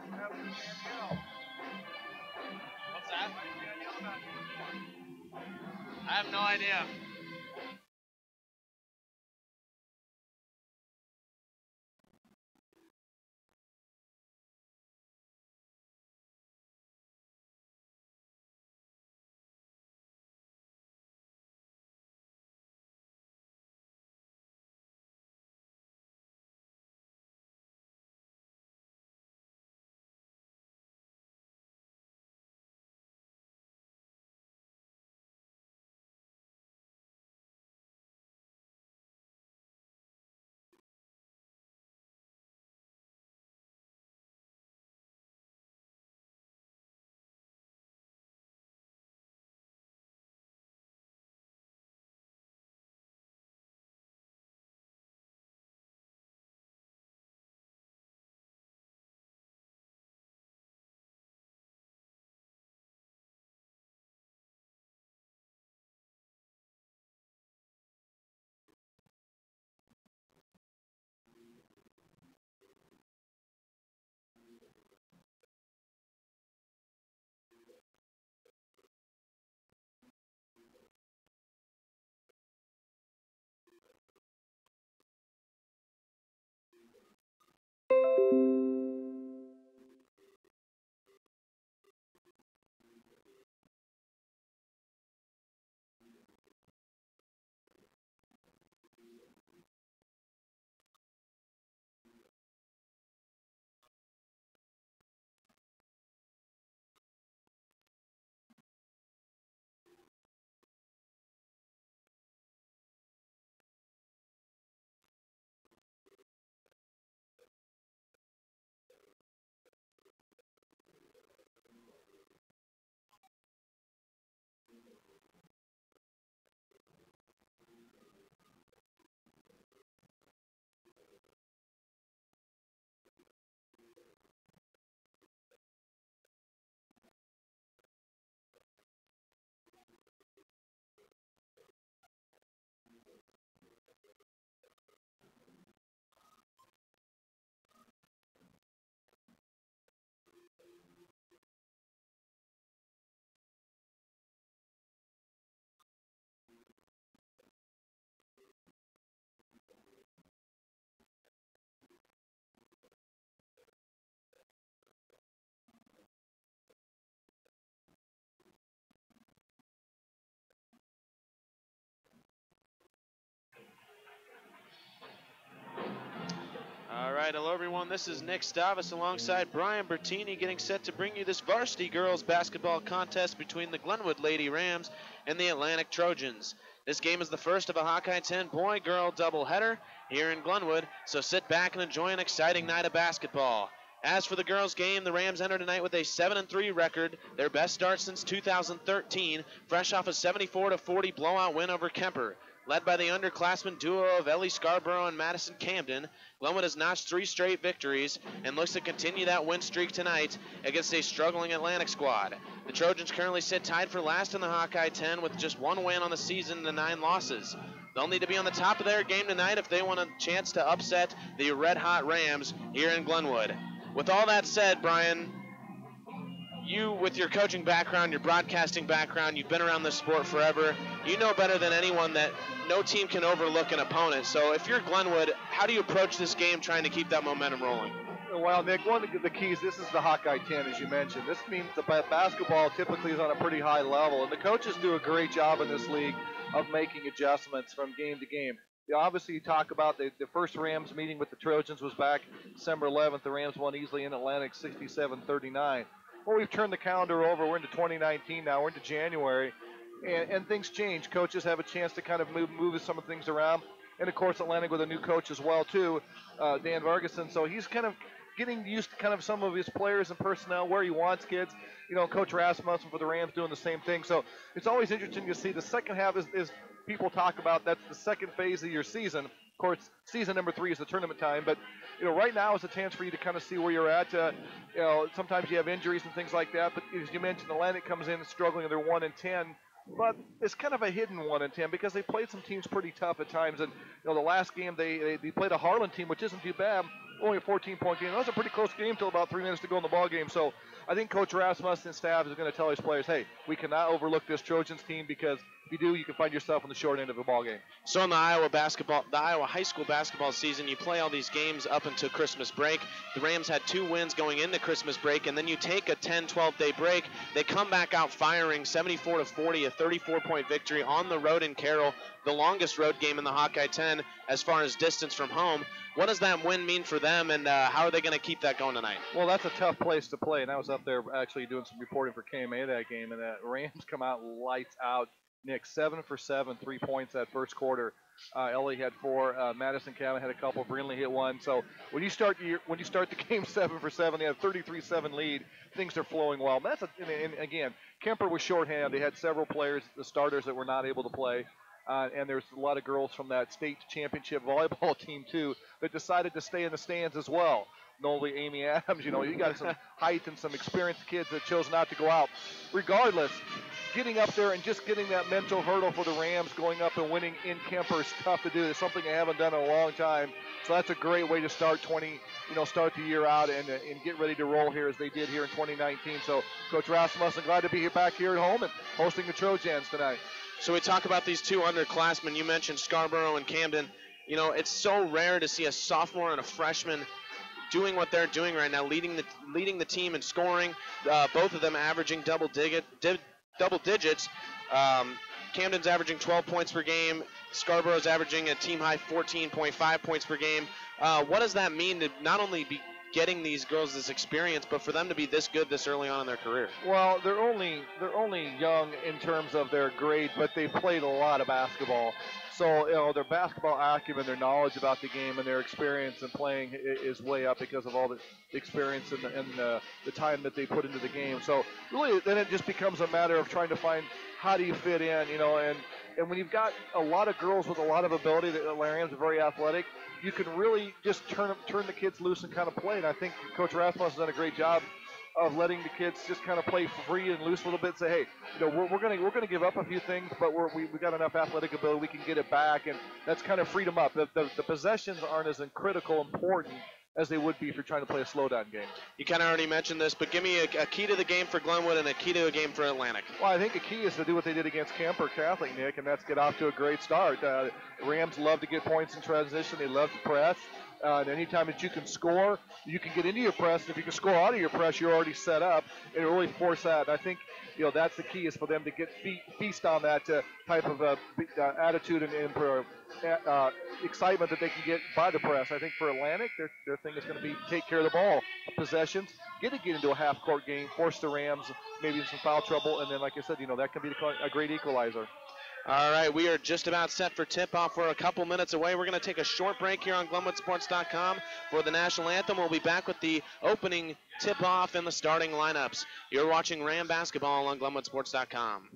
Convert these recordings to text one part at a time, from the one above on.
What's that? I have no idea. All right, hello everyone. This is Nick Stavas alongside Brian Bertini getting set to bring you this varsity girls basketball contest between the Glenwood Lady Rams and the Atlantic Trojans. This game is the first of a Hawkeye 10 boy-girl doubleheader here in Glenwood, so sit back and enjoy an exciting night of basketball. As for the girls' game, the Rams enter tonight with a 7-3 record, their best start since 2013, fresh off a 74-40 blowout win over Kemper. Led by the underclassmen duo of Ellie Scarborough and Madison Camden, Glenwood has notched 3 straight victories and looks to continue that win streak tonight against a struggling Atlantic squad. The Trojans currently sit tied for last in the Hawkeye 10 with just 1 win on the season and 9 losses. They'll need to be on the top of their game tonight if they want a chance to upset the red-hot Rams here in Glenwood. With all that said, Brian, you, with your coaching background, your broadcasting background, you've been around this sport forever. You know better than anyone that no team can overlook an opponent. So if you're Glenwood, how do you approach this game trying to keep that momentum rolling? Well, Nick, one of the keys, this is the Hawkeye 10, as you mentioned. This means the basketball typically is on a pretty high level, and the coaches do a great job in this league of making adjustments from game to game. Obviously, you talk about the first Rams meeting with the Trojans was back December 11th. The Rams won easily in Atlantic 67-39. Well, we've turned the calendar over. We're into 2019 now. We're into January, and things change. Coaches have a chance to kind of move some of the things around. And, of course, Atlantic with a new coach as well, too, Dan Vargason. So he's kind of getting used to kind of some of his players and personnel, where he wants kids. You know, Coach Rasmussen for the Rams doing the same thing. So it's always interesting to see. The second half is people talk about that's the second phase of your season. Of course, season number 3 is the tournament time. But, you know, right now is a chance for you to kind of see where you're at. You know, sometimes you have injuries and things like that. But as you mentioned, Atlantic comes in struggling. They're 1-10. But it's kind of a hidden 1-10 because they played some teams pretty tough at times. And, you know, the last game they played a Harlan team, which isn't too bad. only a 14-point game. That was a pretty close game till about 3 minutes to go in the ball game. So I think Coach Rasmussen's staff is going to tell his players, hey, we cannot overlook this Trojans team because if you do, you can find yourself on the short end of a ball game. So in the Iowa high school basketball season, you play all these games up until Christmas break. The Rams had 2 wins going into Christmas break, and then you take a 10-12 day break. They come back out firing 74-40, a 34-point victory on the road in Carroll, the longest road game in the Hawkeye 10 as far as distance from home. What does that win mean for them, and how are they going to keep that going tonight? Well, that's a tough place to play, and I was up there actually doing some reporting for KMA that game, and the Rams come out lights out. Nick, 7 for 7, 3 points that first quarter. Ellie had 4. Madison Cabin had a couple. Brindley hit 1. So when you start the game 7 for 7, they had a 33-7 lead. Things are flowing well. And again, Kemper was shorthand. They had several players, the starters, that were not able to play. And there's a lot of girls from that state championship volleyball team, too, that decided to stay in the stands as well. Notably, Amy Adams, you got some height and some experienced kids that chose not to go out. Regardless, getting up there and just getting that mental hurdle for the Rams, going up and winning in Kemper is tough to do. It's something I haven't done in a long time. So that's a great way to start start the year out and get ready to roll here as they did here in 2019. So Coach Rasmussen, glad to be back here at home and hosting the Trojans tonight. So we talk about these 2 underclassmen. You mentioned Scarborough and Camden. It's so rare to see a sophomore and a freshman doing what they're doing right now, leading the team in scoring. Both of them averaging double digits. Camden's averaging 12 points per game. Scarborough's averaging a team high 14.5 points per game. What does that mean to not only be getting these girls this experience, but for them to be this good this early on in their career? Well, they're only young in terms of their grade, but they've played a lot of basketball. So, their basketball acumen, their knowledge about the game, and their experience in playing is way up because of all the experience and the time that they put into the game. So, really, then it just becomes a matter of trying to find how do you fit in, and when you've got a lot of girls with a lot of ability, the Rams are very athletic, you can really just turn the kids loose and kind of play. And I think Coach Rasmus has done a great job of letting the kids just kind of play free and loose a little bit. Say, hey, we're gonna give up a few things, but we got enough athletic ability, we can get it back, and that's kind of freed them up. The possessions aren't as important as they would be if you're trying to play a slowdown game. You kind of already mentioned this, but give me a key to the game for Glenwood and a key to a game for Atlantic. Well, I think the key is to do what they did against Kemper Catholic, Nick, and that's get off to a great start. Rams love to get points in transition. They love to press. And anytime that you can score, you can get into your press. And if you can score out of your press, you're already set up. And really force that. And I think that's the key is for them to get feast on that type of attitude and excitement that they can get by the press. I think for Atlantic, their thing is going to be take care of the ball, possessions, get into a half-court game, force the Rams maybe in some foul trouble, and then, like I said, that can be a great equalizer. All right, we are just about set for tip-off. We're a couple minutes away. We're going to take a short break here on GlenwoodSports.com for the national anthem. We'll be back with the opening tip-off and the starting lineups. You're watching Ram basketball on GlenwoodSports.com.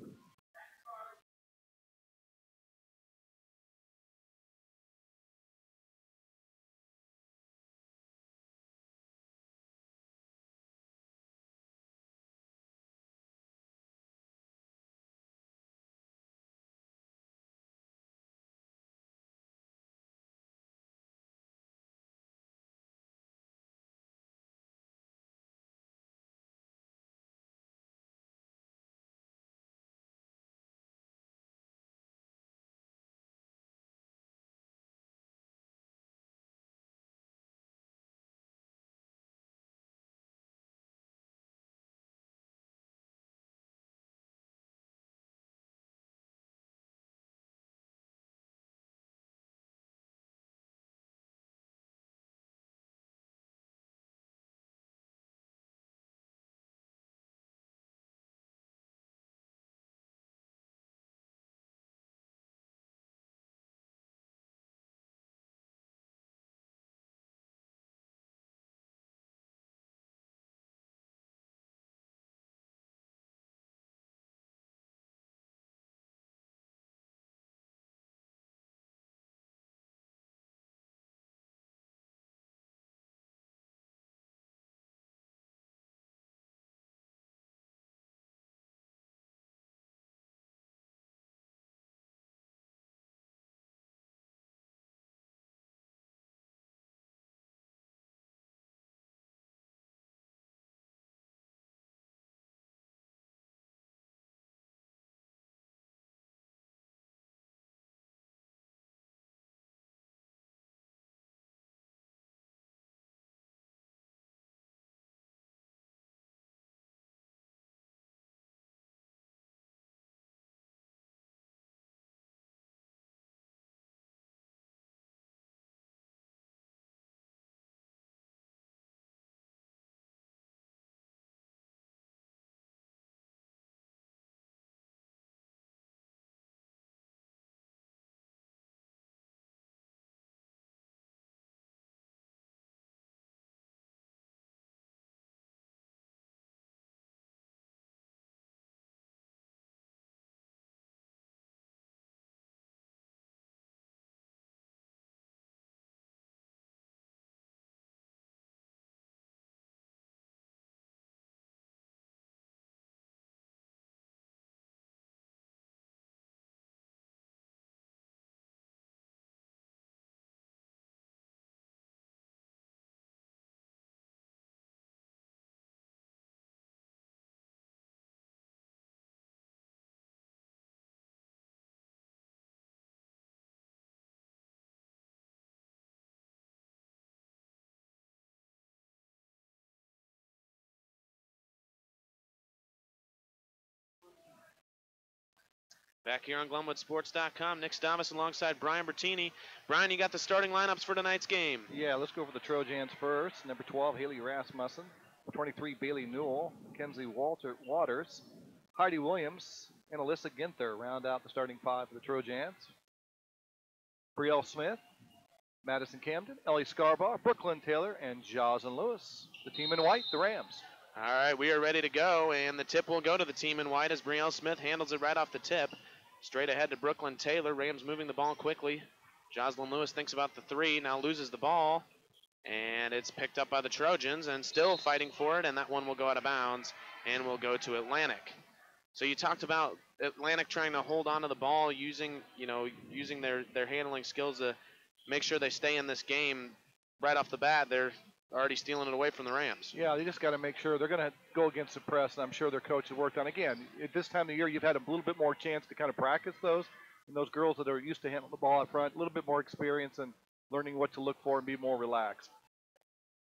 Back here on GlenwoodSports.com, Nick Stavis alongside Brian Bertini. Brian, you got the starting lineups for tonight's game. Yeah, let's go for the Trojans first. Number 12, Haley Rasmussen. 23, Bailey Newell. Mackenzie Waters. Heidi Williams and Alyssa Ginther round out the starting five for the Trojans. Brielle Smith, Madison Camden, Ellie Scarborough, Brooklyn Taylor, and Jocelyn Lewis. The team in white, the Rams. All right, we are ready to go, and the tip will go to the team in white as Brielle Smith handles it right off the tip. Straight ahead to Brooklyn Taylor. Rams moving the ball quickly. Jocelyn Lewis thinks about the three, now loses the ball, and it's picked up by the Trojans and still fighting for it, and that one will go out of bounds and will go to Atlantic. So you talked about Atlantic trying to hold on to the ball, using their handling skills to make sure they stay in this game right off the bat. They're already stealing it away from the Rams. Yeah, they just got to make sure they're going to go against the press, and I'm sure their coach has worked on. Again, at this time of year, you've had a little bit more chance to kind of practice those, and those girls that are used to handling the ball up front, a little bit more experience and learning what to look for and be more relaxed.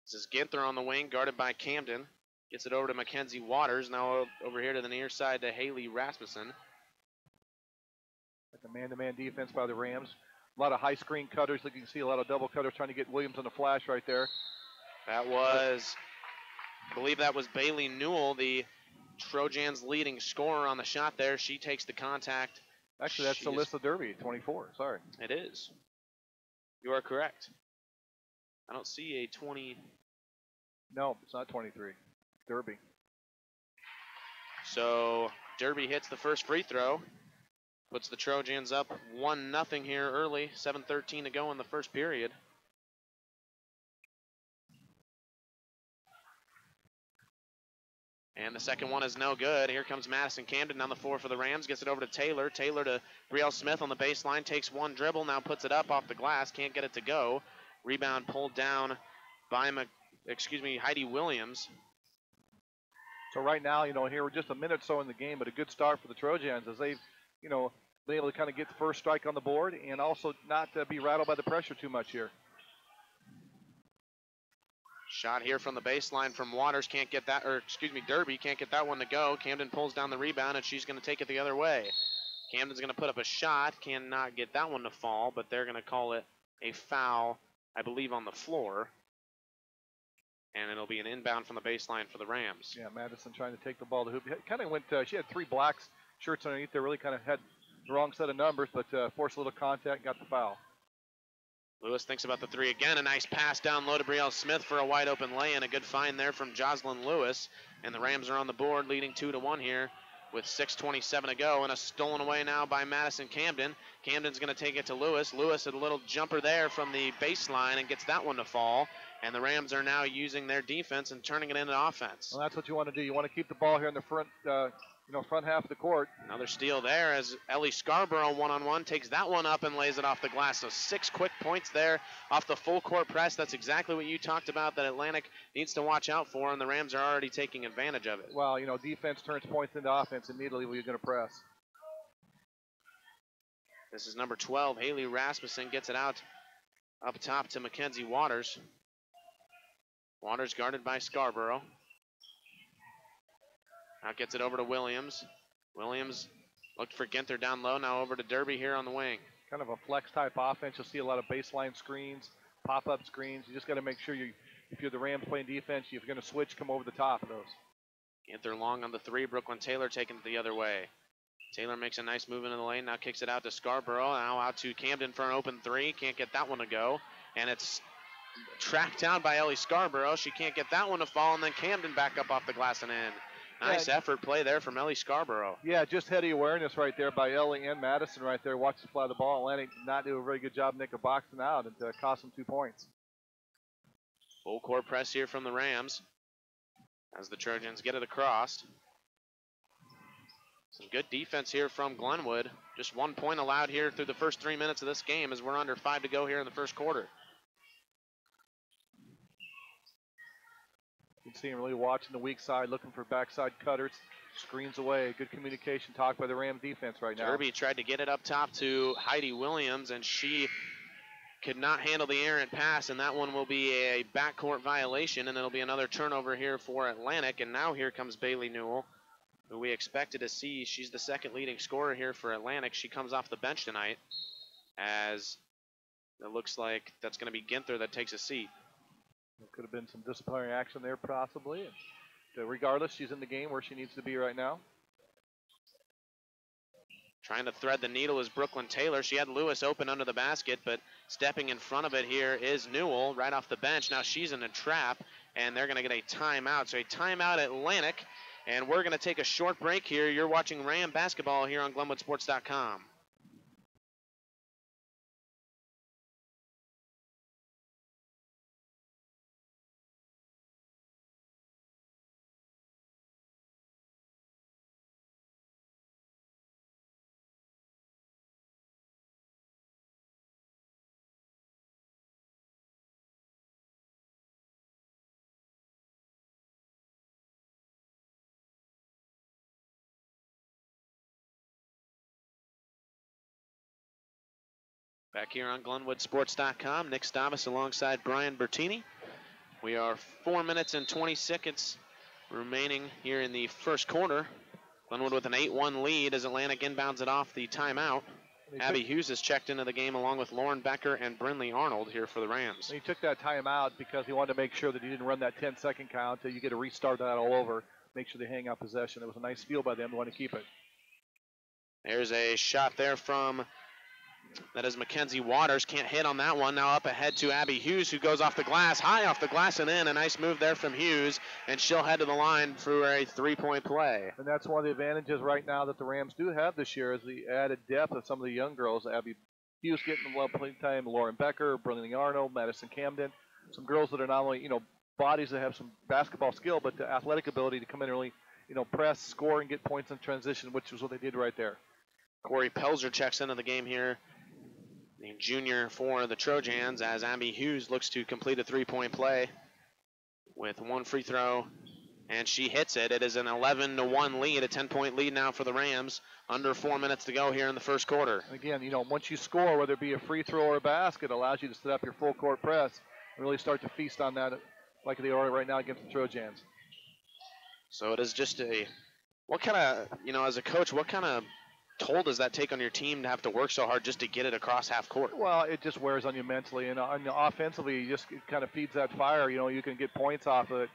This is Ginther on the wing, guarded by Camden. Gets it over to Mackenzie Waters, now over here to the near side to Haley Rasmussen. Like a man-to-man defense by the Rams. A lot of high screen cutters. Like you can see a lot of double cutters trying to get Williams on the flash right there. That was, I believe that was Bailey Newell, the Trojans' leading scorer on the shot there. She takes the contact. Actually, that's Alyssa Derby, 24. Sorry. It is. You are correct. I don't see a 20. No, it's not 23. Derby. So Derby hits the first free throw. Puts the Trojans up 1-0 here early. 7:13 to go in the first period. And the second one is no good. Here comes Madison Camden on the floor for the Rams. Gets it over to Taylor. Taylor to Brielle Smith on the baseline. Takes one dribble. Now puts it up off the glass. Can't get it to go. Rebound pulled down by Heidi Williams. So right now, here we're just a minute or so in the game, but a good start for the Trojans as they've, been able to kind of get the first strike on the board and also not be rattled by the pressure too much here. Shot here from the baseline from Waters, Derby can't get that one to go. Camden pulls down the rebound, and she's going to take it the other way. Camden's going to put up a shot, cannot get that one to fall, but they're going to call it a foul, I believe, on the floor. And it'll be an inbound from the baseline for the Rams. Yeah, Madison trying to take the ball to hoop. Kind of went, she had three black shirts underneath there, really kind of had the wrong set of numbers, but forced a little contact, got the foul. Lewis thinks about the three again. A nice pass down low to Brielle Smith for a wide open lay-in. A good find there from Jocelyn Lewis. And the Rams are on the board, leading 2-1 here with 6:27 to go. And a stolen away now by Madison Camden. Camden's going to take it to Lewis. Lewis had a little jumper there from the baseline and gets that one to fall. And the Rams are now using their defense and turning it into offense. Well, that's what you want to do. You want to keep the ball here in the front, front half of the court. Another steal there as Ellie Scarborough one-on-one takes that one up and lays it off the glass. So 6 quick points there off the full court press. That's exactly what you talked about that Atlantic needs to watch out for, and the Rams are already taking advantage of it. Well, defense turns points into offense immediately when you're going to press. This is number 12. Haley Rasmussen gets it out up top to Mackenzie Waters. Waters guarded by Scarborough. Now gets it over to Williams. Williams looked for Ginther down low. Now over to Derby here on the wing. Kind of a flex type offense. You'll see a lot of baseline screens, pop-up screens. You just got to make sure if you're the Rams playing defense, if you're going to switch, come over the top of those. Ginther long on the three. Brooklyn Taylor taking it the other way. Taylor makes a nice move into the lane. Now kicks it out to Scarborough. Now out to Camden for an open three. Can't get that one to go. And it's tracked down by Ellie Scarborough. She can't get that one to fall, and then Camden back up off the glass and in. Nice effort play there from Ellie Scarborough. Yeah, just heady awareness right there by Ellie and Madison right there. Watch the fly the ball. Atlantic did not do a very good job, Nick, of boxing out and cost them 2 points. Full court press here from the Rams as the Trojans get it across. Some good defense here from Glenwood. Just 1 point allowed here through the first 3 minutes of this game as we're under 5 to go here in the first quarter. You can see him really watching the weak side, looking for backside cutters, screens away. Good communication talk by the Rams defense right now. Derby tried to get it up top to Heidi Williams, and she could not handle the errant pass, and that one will be a backcourt violation, and it'll be another turnover here for Atlantic. And now here comes Bailey Newell who we expected to see. She's the second leading scorer here for Atlantic. She comes off the bench tonight, as it looks like that's going to be Ginther that takes a seat. There could have been some disciplinary action there possibly. Regardless, she's in the game where she needs to be right now. Trying to thread the needle is Brooklyn Taylor. She had Lewis open under the basket, but stepping in front of it here is Newell right off the bench. Now she's in a trap, and they're going to get a timeout. So a timeout Atlantic, and we're going to take a short break here. You're watching Ram basketball here on GlenwoodSports.com. Back here on GlenwoodSports.com, Nick Stavas alongside Brian Bertini. We are 4 minutes and 20 seconds remaining here in the first quarter. Glenwood with an 8-1 lead as Atlantic inbounds it off the timeout. Abby Hughes has checked into the game along with Lauren Becker and Brinley Arnold here for the Rams. He took that timeout because he wanted to make sure that he didn't run that 10-second count until you get to restart that all over. Make sure they hang out possession. It was a nice steal by them. They want to keep it. There's a shot there from, that is Mackenzie Waters. Can't hit on that one. Now up ahead to Abby Hughes, who goes off the glass, high off the glass and in. A nice move there from Hughes, and she'll head to the line for a three-point play. And that's one of the advantages right now that the Rams do have this year is the added depth of some of the young girls. Abby Hughes getting a lot of playing time, Lauren Becker, Brinley Arnold, Madison Camden. Some girls that are not only, bodies that have some basketball skill, but the athletic ability to come in and really, press, score, and get points in transition, which is what they did right there. Corey Pelzer checks into the game here, the junior for the Trojans, as Abby Hughes looks to complete a three-point play with one free throw, and she hits it. It is an 11-1 lead, a 10-point lead now for the Rams. Under 4 minutes to go here in the first quarter. Again, once you score, whether it be a free throw or a basket, it allows you to set up your full court press and really start to feast on that like they are right now against the Trojans. So it is just what kind of, as a coach, what kind of toll does that take on your team to have to work so hard just to get it across half court? Well, it just wears on you mentally, and offensively, it kind of feeds that fire. You can get points off of it.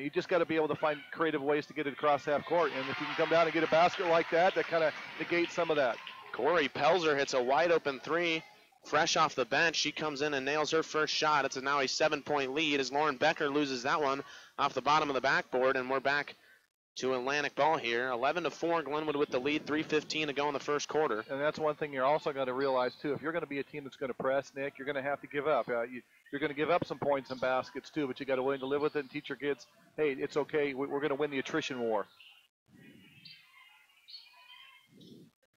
You just got to be able to find creative ways to get it across half court, and if you can come down and get a basket like that, that kind of negates some of that. Corey Pelzer hits a wide open three, fresh off the bench. She comes in and nails her first shot. It's now a 7-point lead as Lauren Becker loses that one off the bottom of the backboard, and we're back to Atlantic ball here. 11-4, Glenwood with the lead, 3:15 to go in the first quarter. And that's one thing you're also going to realize, too. If you're going to be a team that's going to press, Nick, you're going to have to give up. You're going to give up some points and baskets, too, but you got to willing to live with it and teach your kids, hey, it's okay. We're going to win the attrition war.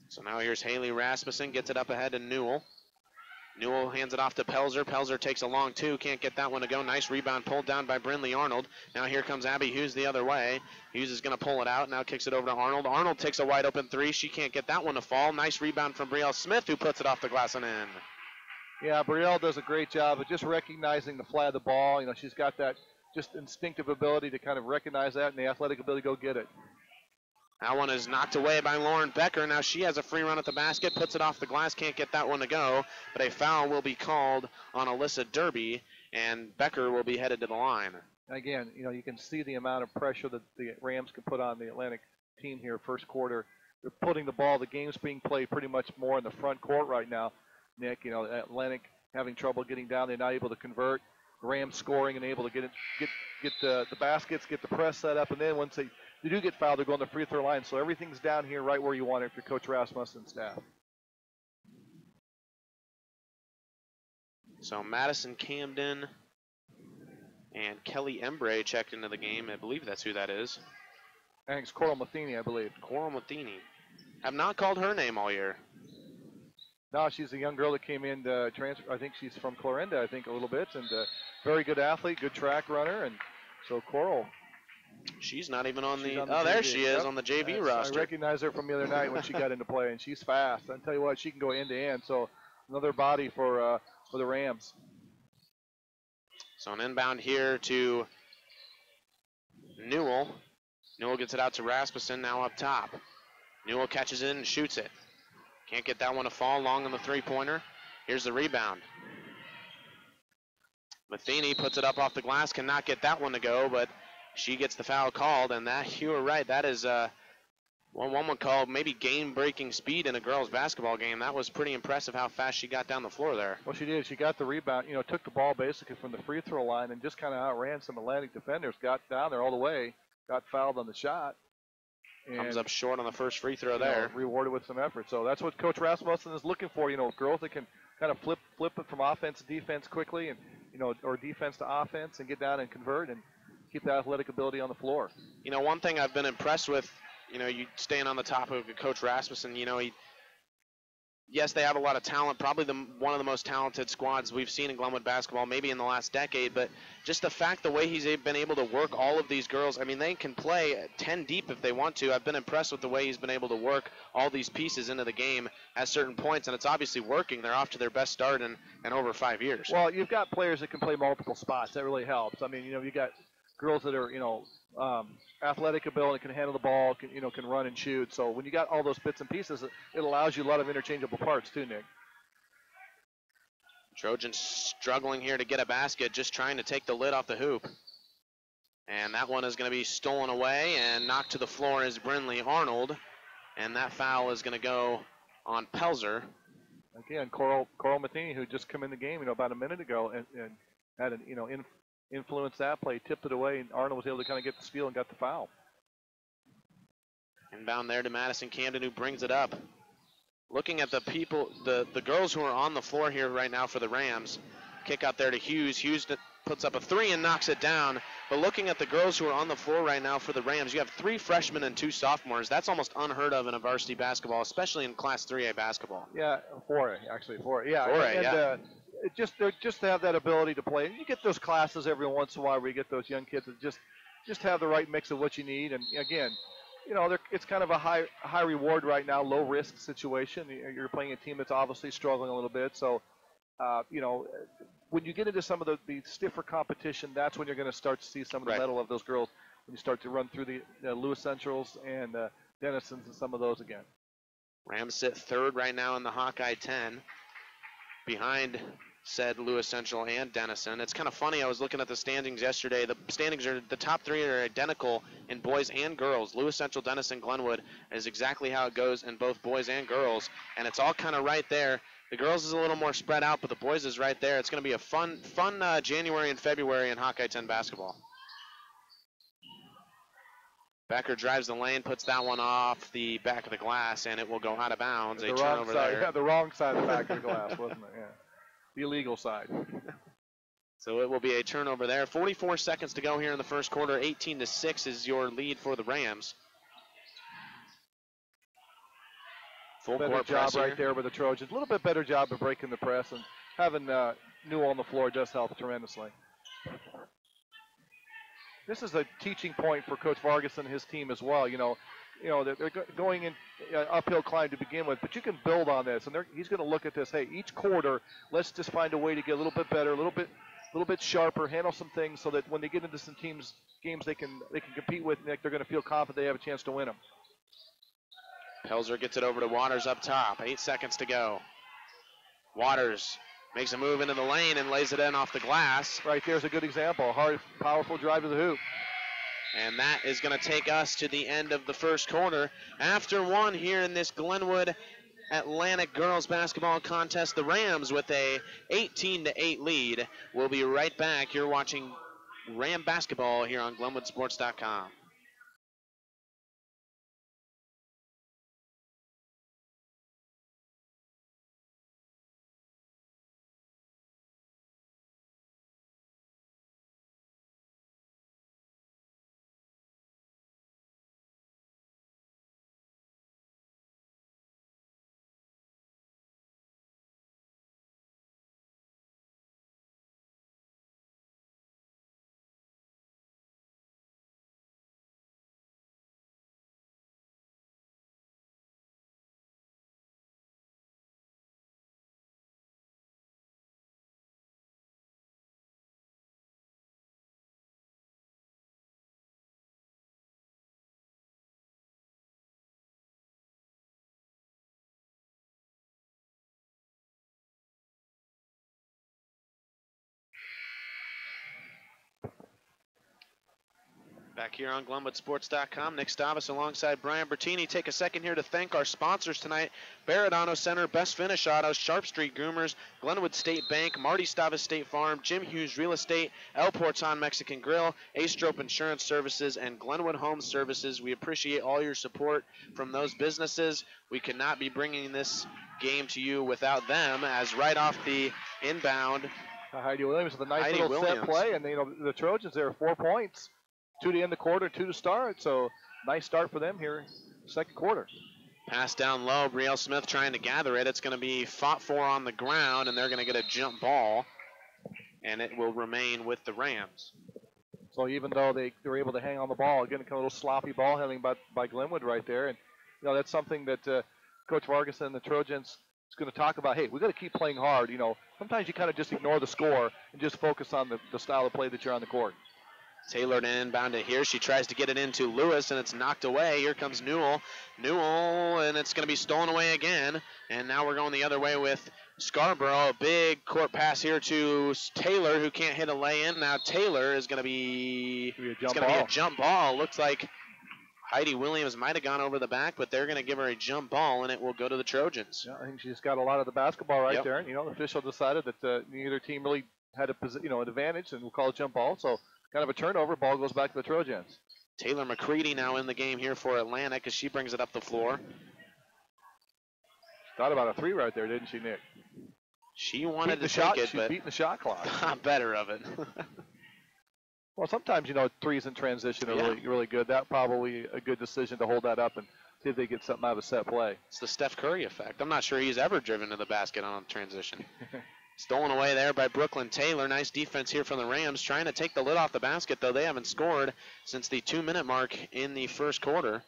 So now here's Haley Rasmussen, gets it up ahead to Newell. Newell hands it off to Pelzer. Pelzer takes a long two, can't get that one to go. Nice rebound pulled down by Brinley Arnold. Now here comes Abby Hughes the other way. Hughes is going to pull it out, now kicks it over to Arnold. Arnold takes a wide open three. She can't get that one to fall. Nice rebound from Brielle Smith, who puts it off the glass and in. Yeah, Brielle does a great job of just recognizing the fly of the ball. She's got that just instinctive ability to kind of recognize that and the athletic ability to go get it. That one is knocked away by Lauren Becker. Now she has a free run at the basket, puts it off the glass, can't get that one to go, but a foul will be called on Alyssa Derby, and Becker will be headed to the line. Again, you can see the amount of pressure that the Rams can put on the Atlantic team here first quarter. They're putting the ball, the game's being played pretty much more in the front court right now. Nick, Atlantic having trouble getting down, they're not able to convert. Rams scoring and able to get the baskets, get the press set up, and then once they do get fouled, they're going to the free throw line. So everything's down here right where you want it if you're Coach Rasmussen's staff. So Madison Camden and Kelly Embray checked into the game. I believe that's who that is. I think it's Coral Matheny, I believe. Coral Matheny. Have not called her name all year. No, she's a young girl that came in to transfer. I think she's from Clarinda, I think, a little bit. And very good athlete, good track runner. And so Coral. She's not even on the oh, there she is on the JV roster. I recognized her from the other night when she got into play, and she's fast. I tell you what, she can go end to end. So another body for the Rams. So an inbound here to Newell. Newell gets it out to Rasmussen, now up top. Newell catches it and shoots it. Can't get that one to fall long on the three-pointer. Here's the rebound. Matheny puts it up off the glass, cannot get that one to go, but she gets the foul called, and that, you were right, that is what one would call maybe game-breaking speed in a girls' basketball game. That was pretty impressive how fast she got down the floor there. Well, she did. She got the rebound, took the ball basically from the free throw line and just kind of outran some Atlantic defenders, got down there all the way, got fouled on the shot. Comes up short on the first free throw there. Rewarded with some effort. So that's what Coach Rasmussen is looking for, girls that can kind of flip it from offense to defense quickly and, or defense to offense and get down and convert and keep the athletic ability on the floor. One thing I've been impressed with, you staying on the topic of Coach Rasmussen, yes, they have a lot of talent, probably one of the most talented squads we've seen in Glenwood basketball, maybe in the last decade, but just the fact, the way he's been able to work all of these girls, I mean, they can play 10 deep if they want to. I've been impressed with the way he's been able to work all these pieces into the game at certain points, and it's obviously working. They're off to their best start in over 5 years. Well, you've got players that can play multiple spots. That really helps. I mean, you got girls that are, athletic ability, can handle the ball, can run and shoot. So when you got all those bits and pieces, it allows you a lot of interchangeable parts too, Nick. Trojans struggling here to get a basket, just trying to take the lid off the hoop. And that one is going to be stolen away and knocked to the floor is Brinley Arnold. And that foul is going to go on Pelzer. Again, Coral Matheny, who just come in the game, about a minute ago and had an, influenced that play, tipped it away, and Arnold was able to kind of get the steal and got the foul. Inbound there to Madison Camden, who brings it up. Looking at the people, the girls who are on the floor here right now for the Rams. Kick out there to Hughes. Hughes puts up a three and knocks it down. But looking at the girls who are on the floor right now for the Rams, you have 3 freshmen and 2 sophomores. That's almost unheard of in a varsity basketball, especially in Class 3A basketball. Yeah, 4A, actually, 4A. Yeah, 4A, yeah. Just to have that ability to play. You get those classes every once in a while where you get those young kids that just have the right mix of what you need. And again, it's kind of a high reward right now, low risk situation. You're playing a team that's obviously struggling a little bit. So, when you get into some of the stiffer competition, that's when you're going to start to see some of the mettle of those girls. When you start to run through the Lewis Centrals and Denisons and some of those again. Rams sit third right now in the Hawkeye 10, behind said Lewis Central and Denison. It's kind of funny. I was looking at the standings yesterday. The standings are, the top 3 are identical in boys and girls. Lewis Central, Denison, Glenwood is exactly how it goes in both boys and girls, and it's all kind of right there. The girls is a little more spread out, but the boys is right there. It's going to be a fun January and February in Hawkeye 10 basketball. Becker drives the lane, puts that one off the back of the glass, and it will go out of bounds. A turnover there. Yeah, the wrong side of the back of the glass, wasn't it? Yeah. The illegal side. So it will be a turnover there. 44 seconds to go here in the first quarter. 18-6 is your lead for the Rams. Full better court job press right here. there with the Trojans. A little bit better job of breaking the press, and having Newell on the floor does help tremendously. This is a teaching point for Coach Vargas and his team as well. They're going in uphill climb to begin with, but you can build on this. And he's going to look at this. Hey, each quarter, let's just find a way to get a little bit better, a little bit sharper, handle some things so that when they get into some games they can compete with, Nick, they're going to feel confident they have a chance to win them. Pelzer gets it over to Waters up top. 8 seconds to go. Waters makes a move into the lane and lays it in off the glass. Right there's a good example. A hard, powerful drive to the hoop. And that is going to take us to the end of the first quarter. After one here in this Glenwood Atlantic girls basketball contest, the Rams with a 18-8 lead. We'll be right back. You're watching Ram basketball here on GlenwoodSports.com. Back here on GlenwoodSports.com, Nick Stavas alongside Brian Bertini. Take a second here to thank our sponsors tonight: Barrett Auto Center, Best Finish Autos, Sharp Street Groomers, Glenwood State Bank, Marty Stavas State Farm, Jim Hughes Real Estate, El Porton Mexican Grill, Aestrope Insurance Services, and Glenwood Home Services. We appreciate all your support from those businesses. We could not be bringing this game to you without them, as right off the inbound, Heidi Williams with a nice Heidi little Williams. set play, and the Trojans there are 4 points. 2 to end the quarter, 2 to start. So nice start for them here, second quarter. Pass down low. Brielle Smith trying to gather it. It's going to be fought for on the ground, and they're going to get a jump ball, and it will remain with the Rams. So even though they were able to hang on the ball, again, kind of a little sloppy ball handling by Glenwood right there. And, that's something that Coach Vargas and the Trojans is going to talk about. Hey, we got to keep playing hard. Sometimes you kind of just ignore the score and just focus on the style of play that you're on the court. Taylor to inbound it here. She tries to get it into Lewis, and it's knocked away. Here comes Newell. And it's going to be stolen away again. And now we're going the other way with Scarborough. A big court pass here to Taylor, who can't hit a lay-in. Now Taylor is going to be a jump ball. Looks like Heidi Williams might have gone over the back, but they're going to give her a jump ball, and it will go to the Trojans. Yeah, I think she's got a lot of the basketball right there. And, the official decided that neither team really had an advantage, and we'll call it jump ball. So kind of a turnover. Ball goes back to the Trojans. Taylor McCready now in the game here for Atlantic as she brings it up the floor. Thought about a 3 right there, didn't she, Nick? She wanted to take it, she's beating the shot clock. Not better of it. Well, sometimes, threes in transition are really good. That probably a good decision to hold that up and see if they get something out of a set play. It's the Steph Curry effect. I'm not sure he's ever driven to the basket on a transition. Stolen away there by Brooklyn Taylor. Nice defense here from the Rams. Trying to take the lid off the basket, though they haven't scored since the 2-minute mark in the first quarter.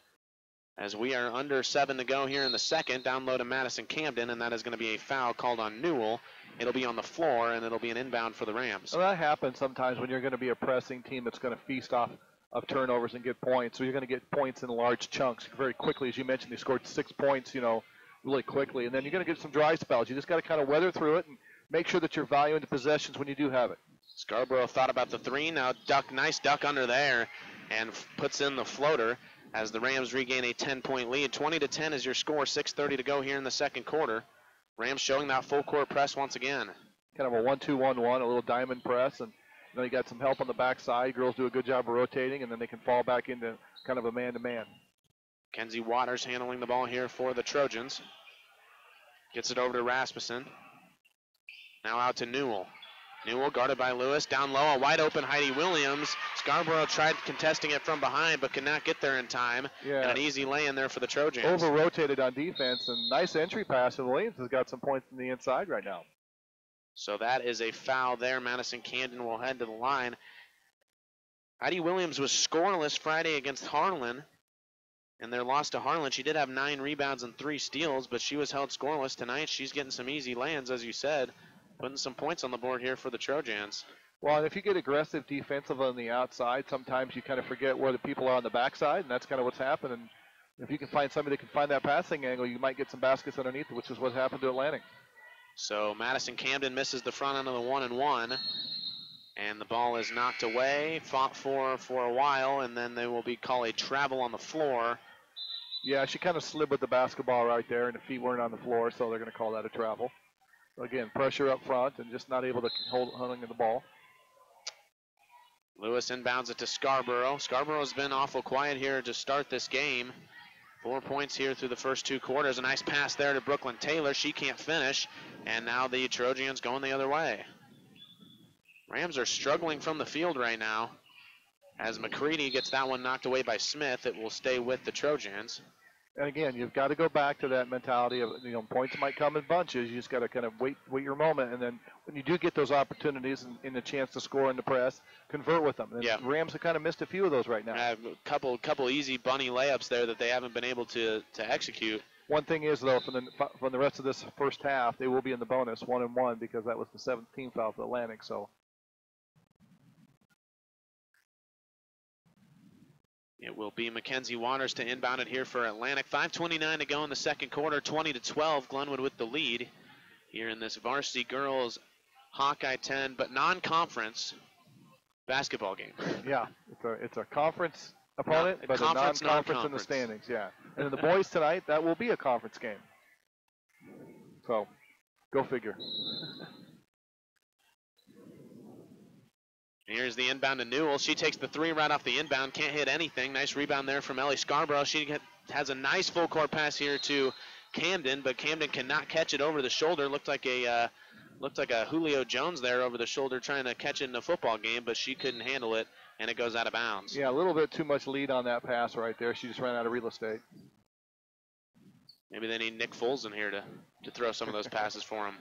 As we are under 7 to go here in the second. Down low to Madison Camden, and that is going to be a foul called on Newell. It'll be on the floor, and it'll be an inbound for the Rams. Well, that happens sometimes when you're going to be a pressing team that's going to feast off of turnovers and get points. So you're going to get points in large chunks very quickly. As you mentioned, they scored 6 points, really quickly. And then you're going to get some dry spells. You just got to kind of weather through it and make sure that you're valuing the possessions when you do have it. Scarborough thought about the 3. Now nice duck under there, and puts in the floater as the Rams regain a 10-point lead. 20-10 is your score. 6:30 to go here in the second quarter. Rams showing that full court press once again. Kind of a 1-2-1-1, a little diamond press, and then you got some help on the backside. Girls do a good job of rotating, and then they can fall back into kind of a man-to-man. Kenzie Waters handling the ball here for the Trojans. Gets it over to Rasmussen. Now out to Newell. Newell guarded by Lewis. Down low, a wide open Heidi Williams. Scarborough tried contesting it from behind, but could not get there in time. Yeah. And an easy lay-in there for the Trojans. Over-rotated on defense, and nice entry pass, and Williams has got some points in the inside right now. So that is a foul there. Madison Camden will head to the line. Heidi Williams was scoreless Friday against Harlan. In their loss to Harlan, she did have 9 rebounds and 3 steals, but she was held scoreless tonight. She's getting some easy lands, as you said, putting some points on the board here for the Trojans. Well, and if you get aggressive defensive on the outside, sometimes you kind of forget where the people are on the backside, and that's kind of what's happened. And if you can find somebody that can find that passing angle, you might get some baskets underneath, which is what happened to Atlantic. So Madison Camden misses the front end of the 1-and-1. And the ball is knocked away, fought for a while, and then they will call a travel on the floor. Yeah, she kind of slid with the basketball right there, and the feet weren't on the floor, so they're going to call that a travel. So again, pressure up front and just not able to hold on to the ball. Lewis inbounds it to Scarborough. Scarborough's been awful quiet here to start this game. 4 points here through the first 2 quarters. A nice pass there to Brooklyn Taylor. She can't finish, and now the Trojans going the other way. Rams are struggling from the field right now. As McCready gets that one knocked away by Smith, it will stay with the Trojans. And again, you've got to go back to that mentality of, points might come in bunches. You just got to kind of wait your moment. And then when you do get those opportunities and the chance to score in the press, convert with them. And yeah. Rams have kind of missed a few of those right now. A couple easy bunny layups there that they haven't been able to execute. One thing is, though, from the rest of this first half, they will be in the bonus 1-and-1 because that was the 17th foul for Atlantic. So. It will be Mackenzie Waters to inbound it here for Atlantic. 5:29 to go in the second quarter. 20-12, Glenwood with the lead here in this varsity girls Hawkeye 10, but non-conference basketball game. Yeah, It's a conference opponent, but conference, a non-conference in the standings. Yeah. And then the boys tonight, that will be a conference game. So, go figure. Here's the inbound to Newell. She takes the three right off the inbound. Can't hit anything. Nice rebound there from Ellie Scarborough. She has a nice full court pass here to Camden, but Camden cannot catch it over the shoulder. Looked like a Julio Jones there over the shoulder trying to catch it in a football game, but she couldn't handle it, and it goes out of bounds. Yeah, a little bit too much lead on that pass right there. She just ran out of real estate. Maybe they need Nick Foles in here to throw some of those passes for him.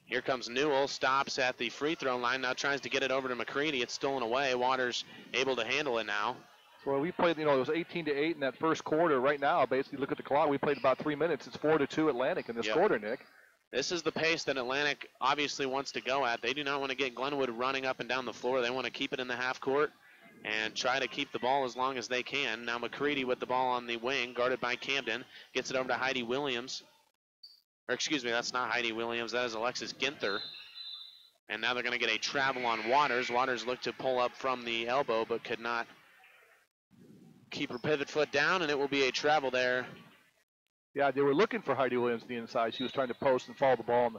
Here comes Newell, stops at the free throw line, now tries to get it over to McCready. It's stolen away. Waters able to handle it now. So we played, it was 18-8 in that first quarter. Right now, basically, look at the clock. We played about 3 minutes. It's 4-2 Atlantic in this quarter, Nick. This is the pace that Atlantic obviously wants to go at. They do not want to get Glenwood running up and down the floor. They want to keep it in the half court and try to keep the ball as long as they can. Now McCready with the ball on the wing, guarded by Camden. Gets it over to Heidi Williams. Or excuse me, that's not Heidi Williams. That is Alexis Ginther. And now they're going to get a travel on Waters. Waters looked to pull up from the elbow, but could not keep her pivot foot down, and it will be a travel there. Yeah, they were looking for Heidi Williams on the inside. She was trying to post and follow the ball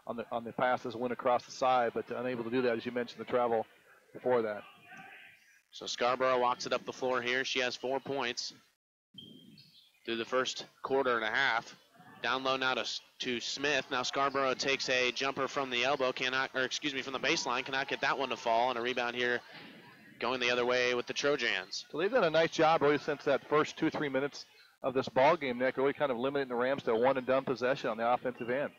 on the passes, went across the side, but unable to do that, as you mentioned, the travel before that. So Scarborough walks it up the floor here. She has 4 points through the first quarter and a half. Down low now to Smith. Now Scarborough takes a jumper from the elbow, from the baseline, cannot get that one to fall, and a rebound here going the other way with the Trojans. So they've done a nice job really since that first 2-3 minutes of this ball game, Nick, really kind of limiting the Rams to a one-and-done possession on the offensive end.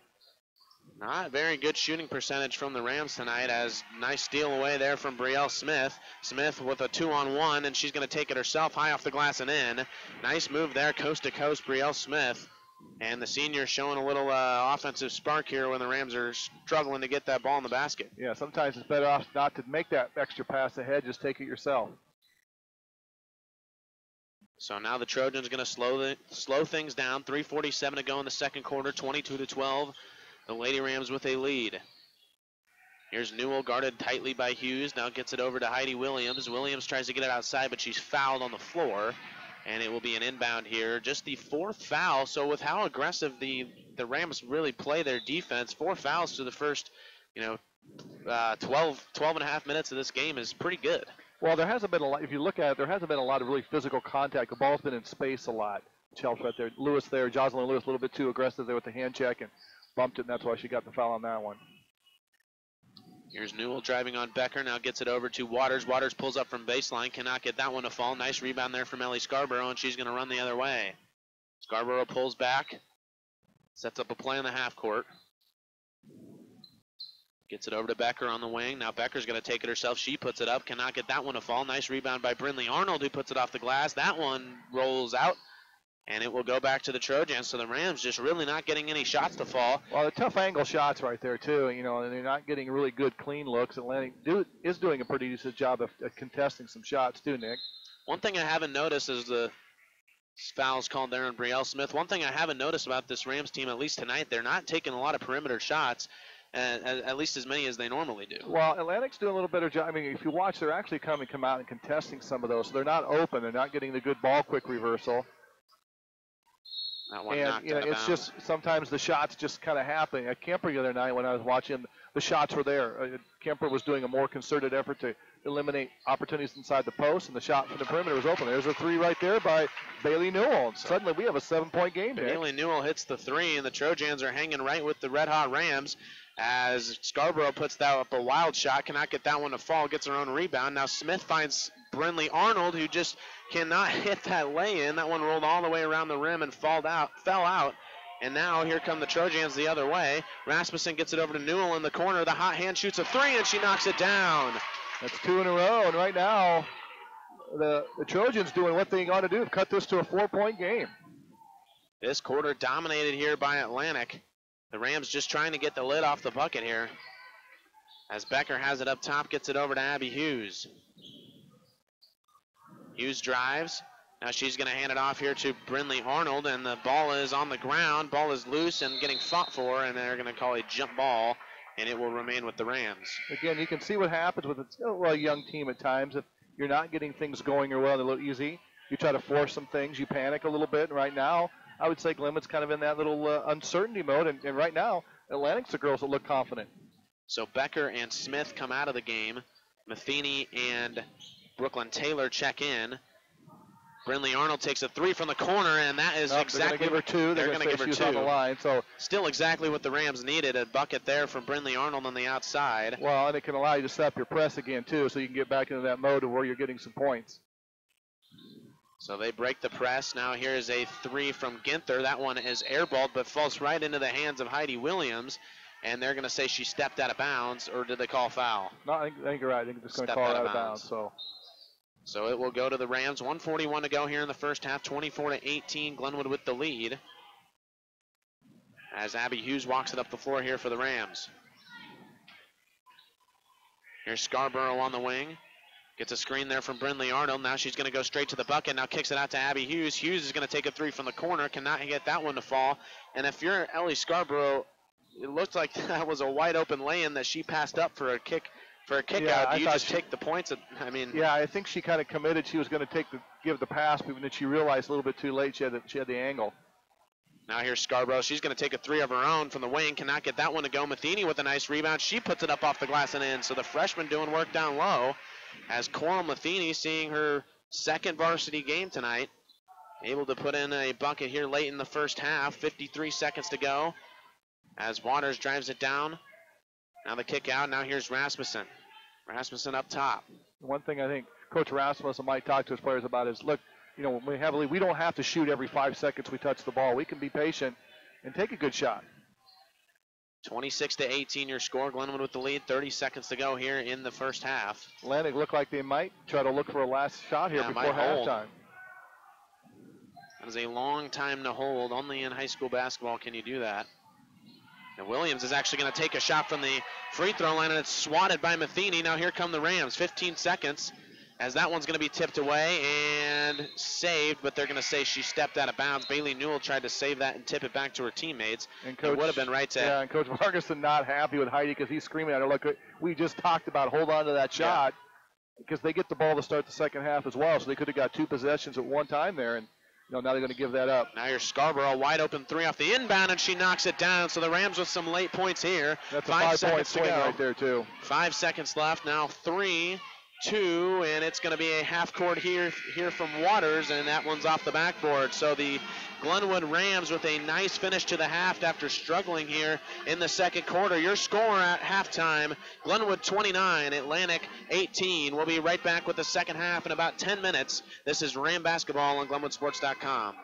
Not very good shooting percentage from the Rams tonight, as nice steal away there from Brielle Smith. Smith with a 2-on-1, and she's going to take it herself high off the glass and in. Nice move there, coast to coast, Brielle Smith. And the senior showing a little offensive spark here when the Rams are struggling to get that ball in the basket. Yeah, sometimes it's better off not to make that extra pass ahead, just take it yourself. So now the Trojans going to slow things down. 3:47 to go in the second quarter, 22-12. The Lady Rams with a lead. Here's Newell guarded tightly by Hughes. Now gets it over to Heidi Williams. Williams tries to get it outside, but she's fouled on the floor. And it will be an inbound here. Just the fourth foul. So with how aggressive the Rams really play their defense, 4 fouls to the first, 12 and a half minutes of this game is pretty good. Well, there hasn't been a lot. If you look at it, there hasn't been a lot of really physical contact. The ball's been in space a lot, which helps right there. Jocelyn Lewis, a little bit too aggressive there with the hand check and bumped it, and that's why she got the foul on that one. Here's Newell driving on Becker. Now gets it over to Waters. Waters pulls up from baseline. Cannot get that one to fall. Nice rebound there from Ellie Scarborough, and she's going to run the other way. Scarborough pulls back. Sets up a play in the half court. Gets it over to Becker on the wing. Now Becker's going to take it herself. She puts it up. Cannot get that one to fall. Nice rebound by Brindley Arnold, who puts it off the glass. That one rolls out. And it will go back to the Trojans. So the Rams just really not getting any shots to fall. Well, the tough angle shots right there, too. And they're not getting really good, clean looks. Atlantic is doing a pretty decent job of contesting some shots, too, Nick. One thing I haven't noticed is the fouls called there on Brielle Smith. One thing I haven't noticed about this Rams team, at least tonight, they're not taking a lot of perimeter shots, at least as many as they normally do. Well, Atlantic's doing a little better job. I mean, if you watch, they're actually come out and contesting some of those. So they're not open. They're not getting the good ball quick reversal. That one and it's just sometimes the shots just kind of happen. At Kemper the other night when I was watching, the shots were there. Kemper was doing a more concerted effort to eliminate opportunities inside the post, and the shot from the perimeter was open. There's a three right there by Bailey Newell. And suddenly we have a 7-point game. Bailey Newell hits the three, and the Trojans are hanging right with the red-hot Rams as Scarborough puts that up a wild shot. Cannot get that one to fall. Gets her own rebound. Now Smith finds Brindley Arnold, who just cannot hit that lay-in. That one rolled all the way around the rim and fell out. And now here come the Trojans the other way. Rasmussen gets it over to Newell in the corner. The hot hand shoots a three, and she knocks it down. That's 2 in a row, and right now the Trojans doing what they got to do to cut this to a 4-point game. This quarter dominated here by Atlantic. The Rams just trying to get the lid off the bucket here. As Becker has it up top, gets it over to Abby Hughes. Hughes drives. Now she's going to hand it off here to Brindley Arnold, and the ball is on the ground. Ball is loose and getting fought for, and they're going to call a jump ball, and it will remain with the Rams. Again, you can see what happens with a young team at times. If you're not getting things going or well, a little easy, you try to force some things, you panic a little bit. And right now, I would say Glenwood's kind of in that little uncertainty mode. And right now, Atlantic's the girls that look confident. So Becker and Smith come out of the game. Matheny and Brooklyn Taylor check in. Brinley Arnold takes a 3 from the corner, and that is exactly. They're going to give her 2. They're going to give her 2 on the line. So still exactly what the Rams needed. A bucket there from Brinley Arnold on the outside. Well, and it can allow you to set up your press again too, so you can get back into that mode of where you're getting some points. So they break the press. Now here is a 3 from Ginther. That one is airballed, but falls right into the hands of Heidi Williams. And they're going to say she stepped out of bounds, or did they call foul? No, I think you're right. I think they're just going to call it out of bounds. So it will go to the Rams. 1:41 to go here in the first half. 24-18. Glenwood with the lead. As Abby Hughes walks it up the floor here for the Rams. Here's Scarborough on the wing. Gets a screen there from Brinley Arnold. Now she's going to go straight to the bucket. Now kicks it out to Abby Hughes. Hughes is going to take a 3 from the corner. Cannot get that one to fall. And if you're Ellie Scarborough, it looked like that was a wide open lay-in that she passed up for a kick. For a kick out, do you just take the points? Yeah, I think she kind of committed. She was going to give the pass, but then she realized a little bit too late she had the angle. Now here's Scarborough. She's going to take a 3 of her own from the wing. Cannot get that one to go. Matheny with a nice rebound. She puts it up off the glass and in. So the freshman doing work down low. As Coral Matheny seeing her second varsity game tonight. Able to put in a bucket here late in the first half. 53 seconds to go. As Waters drives it down. Now the kick out. Now here's Rasmussen. Rasmussen up top. One thing I think Coach Rasmussen might talk to his players about is, look, when we don't have to shoot every 5 seconds we touch the ball. We can be patient and take a good shot. 26-18 your score. Glenwood with the lead. 30 seconds to go here in the first half. Atlantic look like they might try to look for a last shot here before halftime. That is a long time to hold. Only in high school basketball can you do that. And Williams is actually going to take a shot from the free throw line, and it's swatted by Matheny. Now here come the Rams. 15 seconds as that one's going to be tipped away and saved, but they're going to say she stepped out of bounds. Bailey Newell tried to save that and tip it back to her teammates. And Coach, it would have been right to. Yeah, and Coach Vargason not happy with Heidi because he's screaming at her, look, we just talked about hold on to that shot, because they get the ball to start the second half as well, so they could have got 2 possessions at one time there, and now they're going to give that up. Now here's Scarborough, wide open 3 off the inbound, and she knocks it down. So the Rams with some late points here. That's a 5-point swing right there, too. 5 seconds left. Now 3, 2, and it's going to be a half court here from Waters, and that one's off the backboard. So the Glenwood Rams with a nice finish to the half after struggling here in the second quarter. Your score at halftime, Glenwood 29, Atlantic 18. We'll be right back with the second half in about 10 minutes. This is Ram Basketball on GlenwoodSports.com.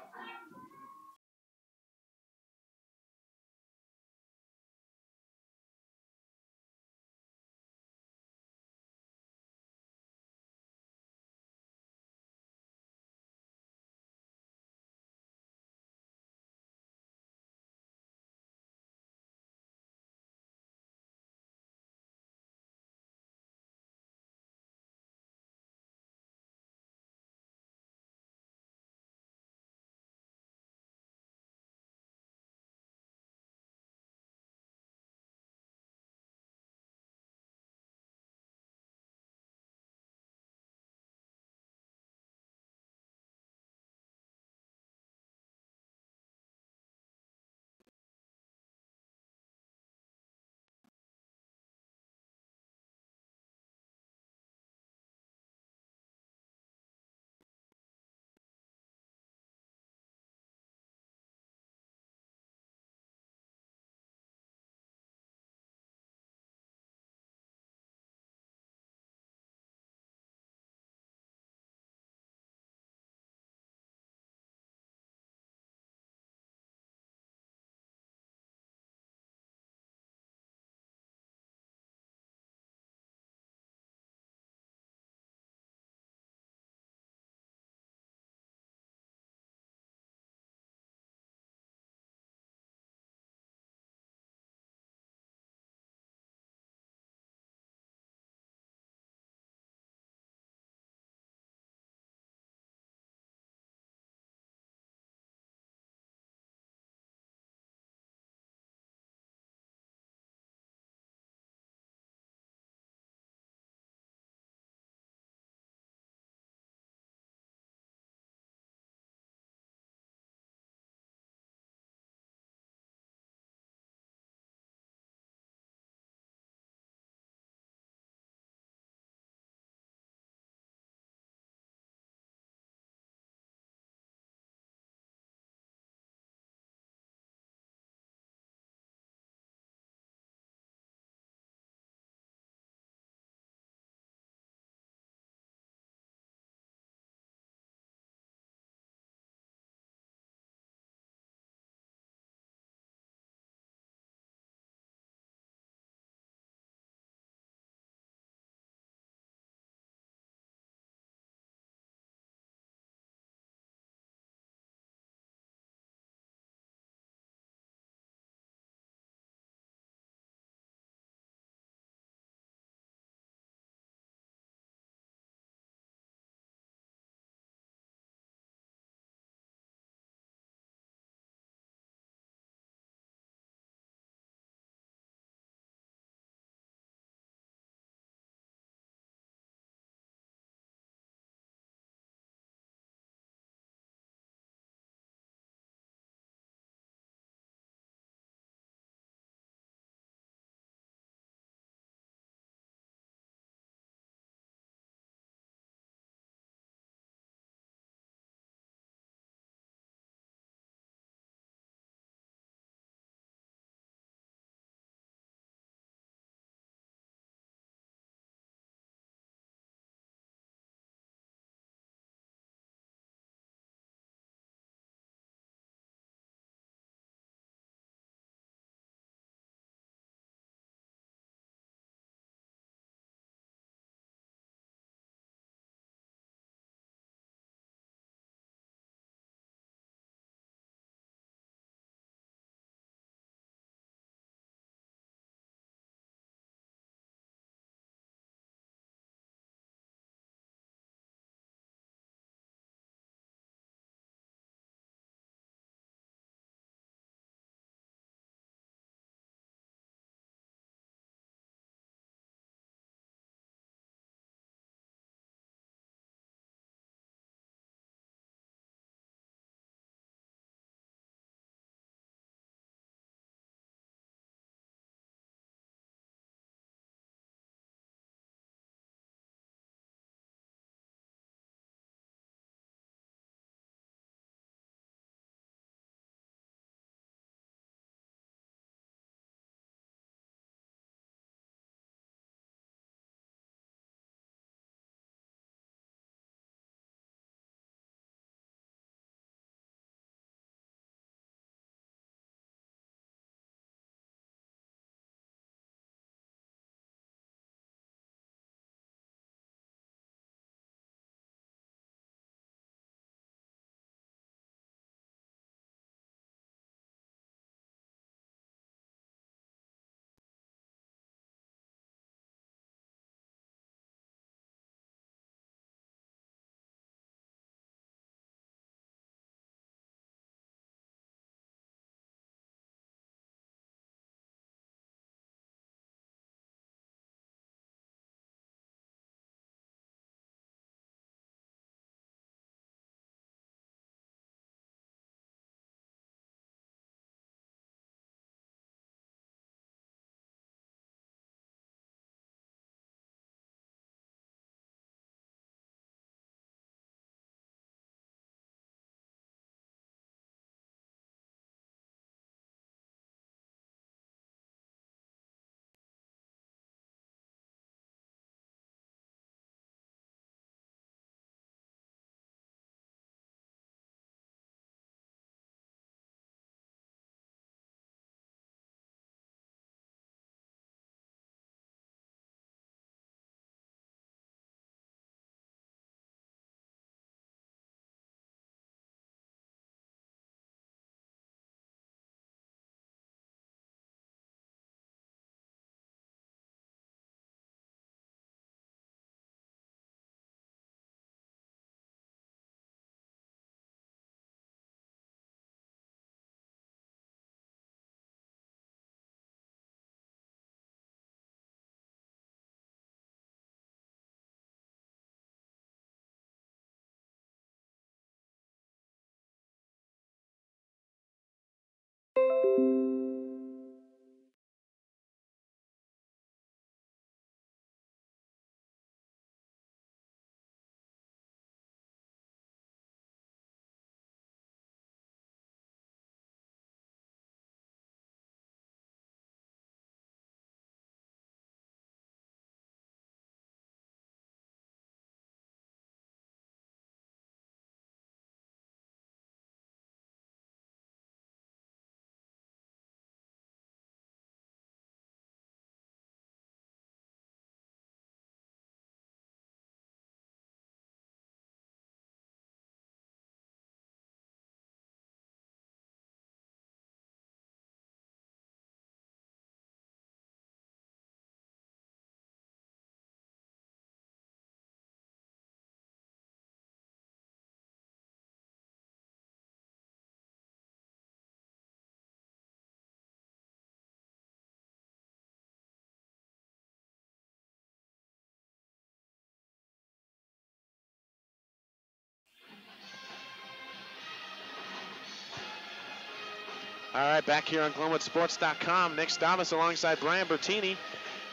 All right, back here on GlenwoodSports.com. Nick Stavas alongside Brian Bertini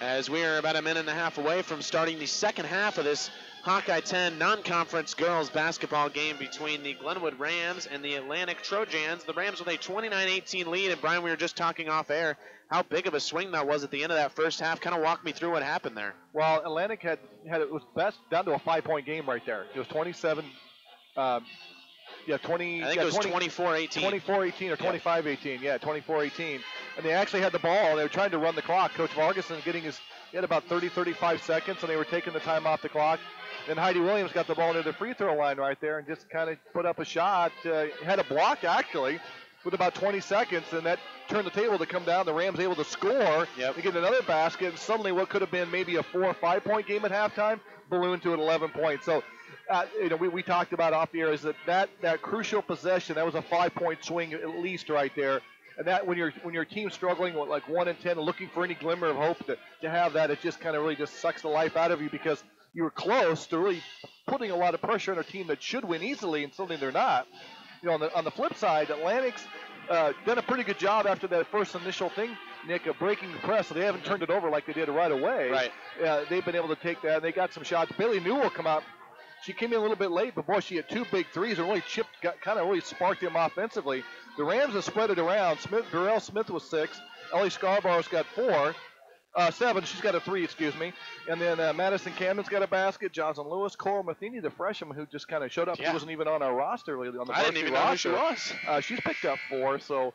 as we are about a minute and a half away from starting the second half of this Hawkeye 10 non-conference girls basketball game between the Glenwood Rams and the Atlantic Trojans. The Rams with a 29-18 lead, and Brian, we were just talking off air how big of a swing that was at the end of that first half. Kind of walk me through what happened there. Well, Atlantic had it was best down to a 5-point game right there. It was 27. 20. I think it was 24-18. 24-18 or 25-18. Yeah, 24-18. And they actually had the ball. They were trying to run the clock. Coach Vargason he had about 35 seconds, and they were taking the time off the clock. Then Heidi Williams got the ball near the free throw line right there and just kind of put up a shot. Had a block, actually, with about 20 seconds, and that turned the table to come down. The Rams able to score to get another basket, and suddenly what could have been maybe a 4 or 5 point game at halftime ballooned to an 11 point. So, we talked about off the air is that crucial possession, that was a 5-point swing at least right there. And that when your team's struggling with like 1 and 10 and looking for any glimmer of hope to have that, it just kind of really just sucks the life out of you because you were close to really putting a lot of pressure on a team that should win easily, and suddenly they're not. On the flip side, Atlantic's done a pretty good job after that first initial thing, Nick, of breaking the press. So they haven't turned it over like they did right away. Right. They've been able to take that. They got some shots. Bailey Newell come out. She came in a little bit late, but boy, she had 2 big threes and really really sparked them offensively. The Rams have spread it around. Burrell Smith was 6. Ellie Scarborough's got 7. She's got a 3, excuse me. And then Madison Camden's got a basket. Johnson Lewis, Coral Matheny, the freshman who just kind of showed up. Yeah. She wasn't even on our roster. I didn't even know who she was. She's picked up 4, so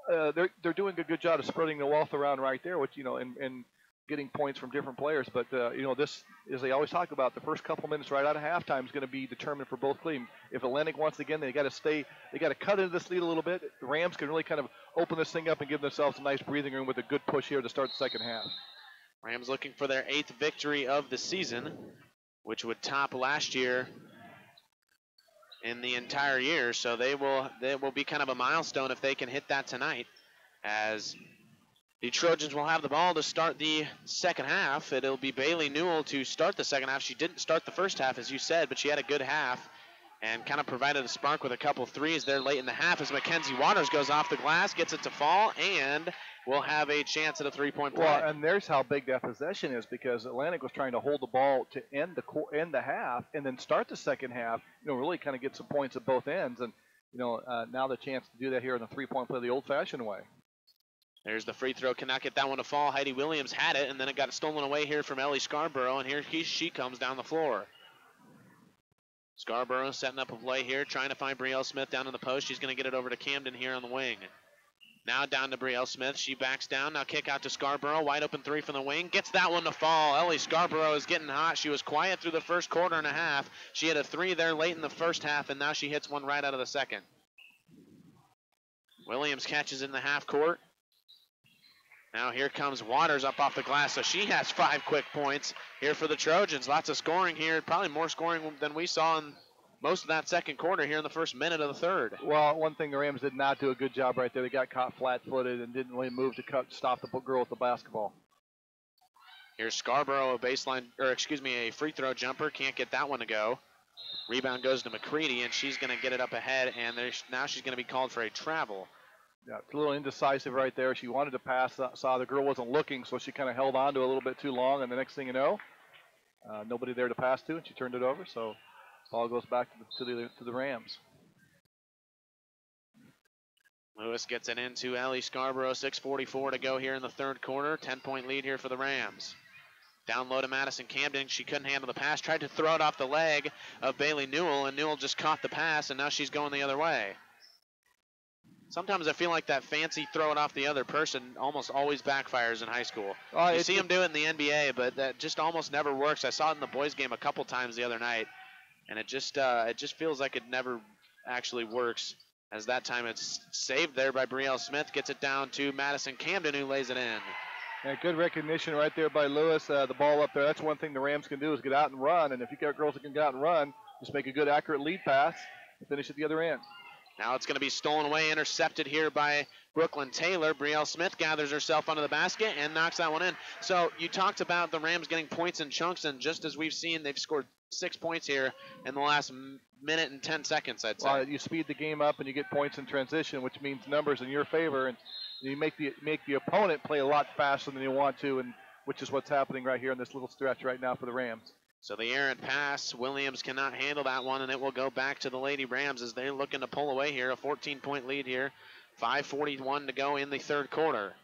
they're doing a good job of spreading the wealth around right there, which and getting points from different players. But this, as they always talk about, the first couple minutes right out of halftime is going to be determined for both teams. If Atlantic wants again, they got to cut into this lead a little bit. The Rams can really kind of open this thing up and give themselves a nice breathing room with a good push here to start the second half. Rams looking for their 8th victory of the season, which would top last year in the entire year. So they will be kind of a milestone if they can hit that tonight, as the Trojans will have the ball to start the second half. It'll be Bailey Newell to start the second half. She didn't start the first half, as you said, but she had a good half and kind of provided a spark with a couple threes there late in the half as Mackenzie Waters goes off the glass, gets it to fall, and will have a chance at a 3-point play. Well, and there's how big that possession is, because Atlantic was trying to hold the ball to end the half and then start the second half, really kind of get some points at both ends. And, now the chance to do that here in the 3-point play the old-fashioned way. There's the free throw, cannot get that one to fall. Heidi Williams had it, and then it got stolen away here from Ellie Scarborough, and here she comes down the floor. Scarborough setting up a play here, trying to find Brielle Smith down in the post. She's going to get it over to Camden here on the wing. Now down to Brielle Smith. She backs down. Now kick out to Scarborough. Wide open 3 from the wing. Gets that one to fall. Ellie Scarborough is getting hot. She was quiet through the first quarter and a half. She had a 3 there late in the first half, and now she hits one right out of the second. Williams catches in the half court. Now here comes Waters up off the glass, so she has 5 quick points here for the Trojans. Lots of scoring here, probably more scoring than we saw in most of that second quarter here in the first minute of the third. Well, one thing the Rams did not do a good job right there. They got caught flat-footed and didn't really move to stop the girl with the basketball. Here's Scarborough, a free throw jumper. Can't get that one to go. Rebound goes to McCready, and she's going to get it up ahead, and now she's going to be called for a travel. Yeah, it's a little indecisive right there. She wanted to pass, saw the girl wasn't looking, so she kind of held on to it a little bit too long, and the next thing you know, nobody there to pass to, and she turned it over, so ball goes back to the Rams. Lewis gets it into Ellie Scarborough, 6:44 to go here in the third quarter. 10-point lead here for the Rams. Down low to Madison Camden. She couldn't handle the pass, tried to throw it off the leg of Bailey Newell, and Newell just caught the pass, and now she's going the other way. Sometimes I feel like that fancy throw it off the other person almost always backfires in high school. You see them do it in the NBA, but that just almost never works. I saw it in the boys' game a couple times the other night, and it just feels like it never actually works. As that time it's saved there by Brielle Smith, gets it down to Madison Camden, who lays it in. Yeah, good recognition right there by Lewis. The ball up there. That's one thing the Rams can do is get out and run, and if you got girls that can get out and run, just make a good, accurate lead pass and finish at the other end. Now it's going to be stolen away, intercepted here by Brooklyn Taylor. Brielle Smith gathers herself under the basket and knocks that one in. So you talked about the Rams getting points in chunks, and just as we've seen, they've scored 6 points here in the last minute and 10 seconds, I'd say. Well, you speed the game up and you get points in transition, which means numbers in your favor, and you make the opponent play a lot faster than you want to, and which is what's happening right here in this little stretch right now for the Rams. So the errant pass, Williams cannot handle that one, and it will go back to the Lady Rams as they're looking to pull away here. A 14-point lead here. 5:41 to go in the third quarter.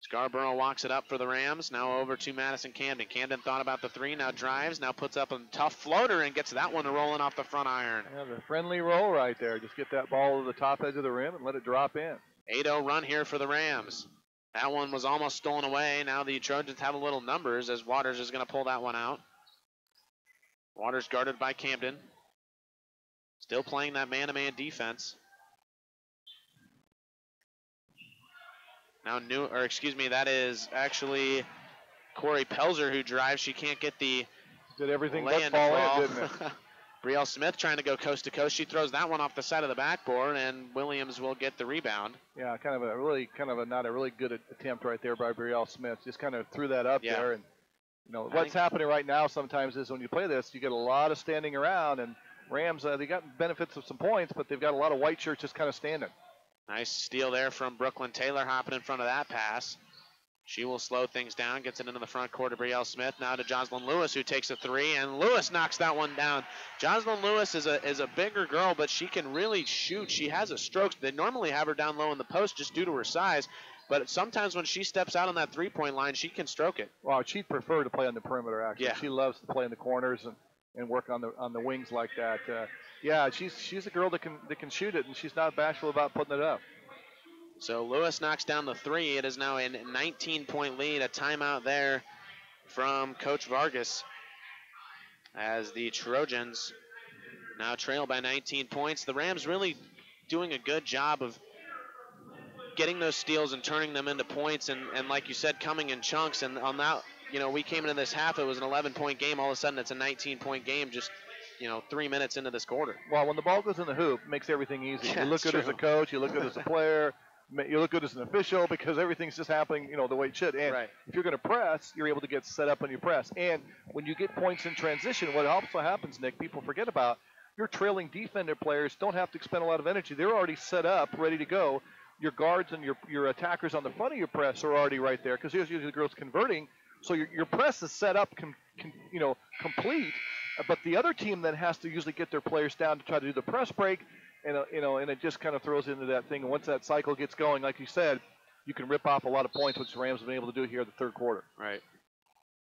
Scarborough walks it up for the Rams. Now over to Madison Camden. Camden thought about the three, now drives, now puts up a tough floater and gets that one rolling off the front iron. Yeah, the friendly roll right there. Just get that ball to the top edge of the rim and let it drop in. 8-0 run here for the Rams. That one was almost stolen away. Now the Trojans have a little numbers as Waters is going to pull that one out. Waters guarded by Camden. Still playing that man-to-man defense. Now that is actually Corey Pelzer who drives. She can't get the did everything but fall in, didn't it? Brielle Smith trying to go coast to coast. She throws that one off the side of the backboard, and Williams will get the rebound. Yeah, not a really good attempt right there by Brielle Smith. Just kind of threw that up there, and what's happening right now sometimes is when you play this, you get a lot of standing around, and Rams they got benefits of some points, but they've got a lot of white shirts just kind of standing. Nice steal there from Brooklyn Taylor, hopping in front of that pass. She will slow things down, gets it into the front court to Brielle Smith. Now to Jocelyn Lewis, who takes a three, and Lewis knocks that one down. Jocelyn Lewis is a bigger girl, but she can really shoot. She has a stroke. They normally have her down low in the post just due to her size, but sometimes when she steps out on that three-point line, she can stroke it. Well, she'd prefer to play on the perimeter, actually. Yeah. She loves to play in the corners and work on the wings like that. She's a girl that can shoot it, and she's not bashful about putting it up. So Lewis knocks down the three. It is now a 19-point lead. A timeout there from Coach Vargas as the Trojans now trail by 19 points. The Rams really doing a good job of getting those steals and turning them into points, and like you said, coming in chunks. And on that, we came into this half, it was an 11-point game. All of a sudden, it's a 19-point game just 3 minutes into this quarter. Well, when the ball goes in the hoop, it makes everything easy. Yeah, you look good true. as a coach, you look good as a player, you look good as an official because everything's just happening, the way it should. And if you're going to press, you're able to get set up on your press. And when you get points in transition, what also happens, Nick, people forget about, your trailing defender players don't have to expend a lot of energy. They're already set up, ready to go. Your guards and your attackers on the front of your press are already right there because here's usually the girls converting. So your press is set up, complete. But the other team then has to usually get their players down to try to do the press break. And it just kind of throws into that thing. And once that cycle gets going, like you said, you can rip off a lot of points, which the Rams have been able to do here in the third quarter. Right.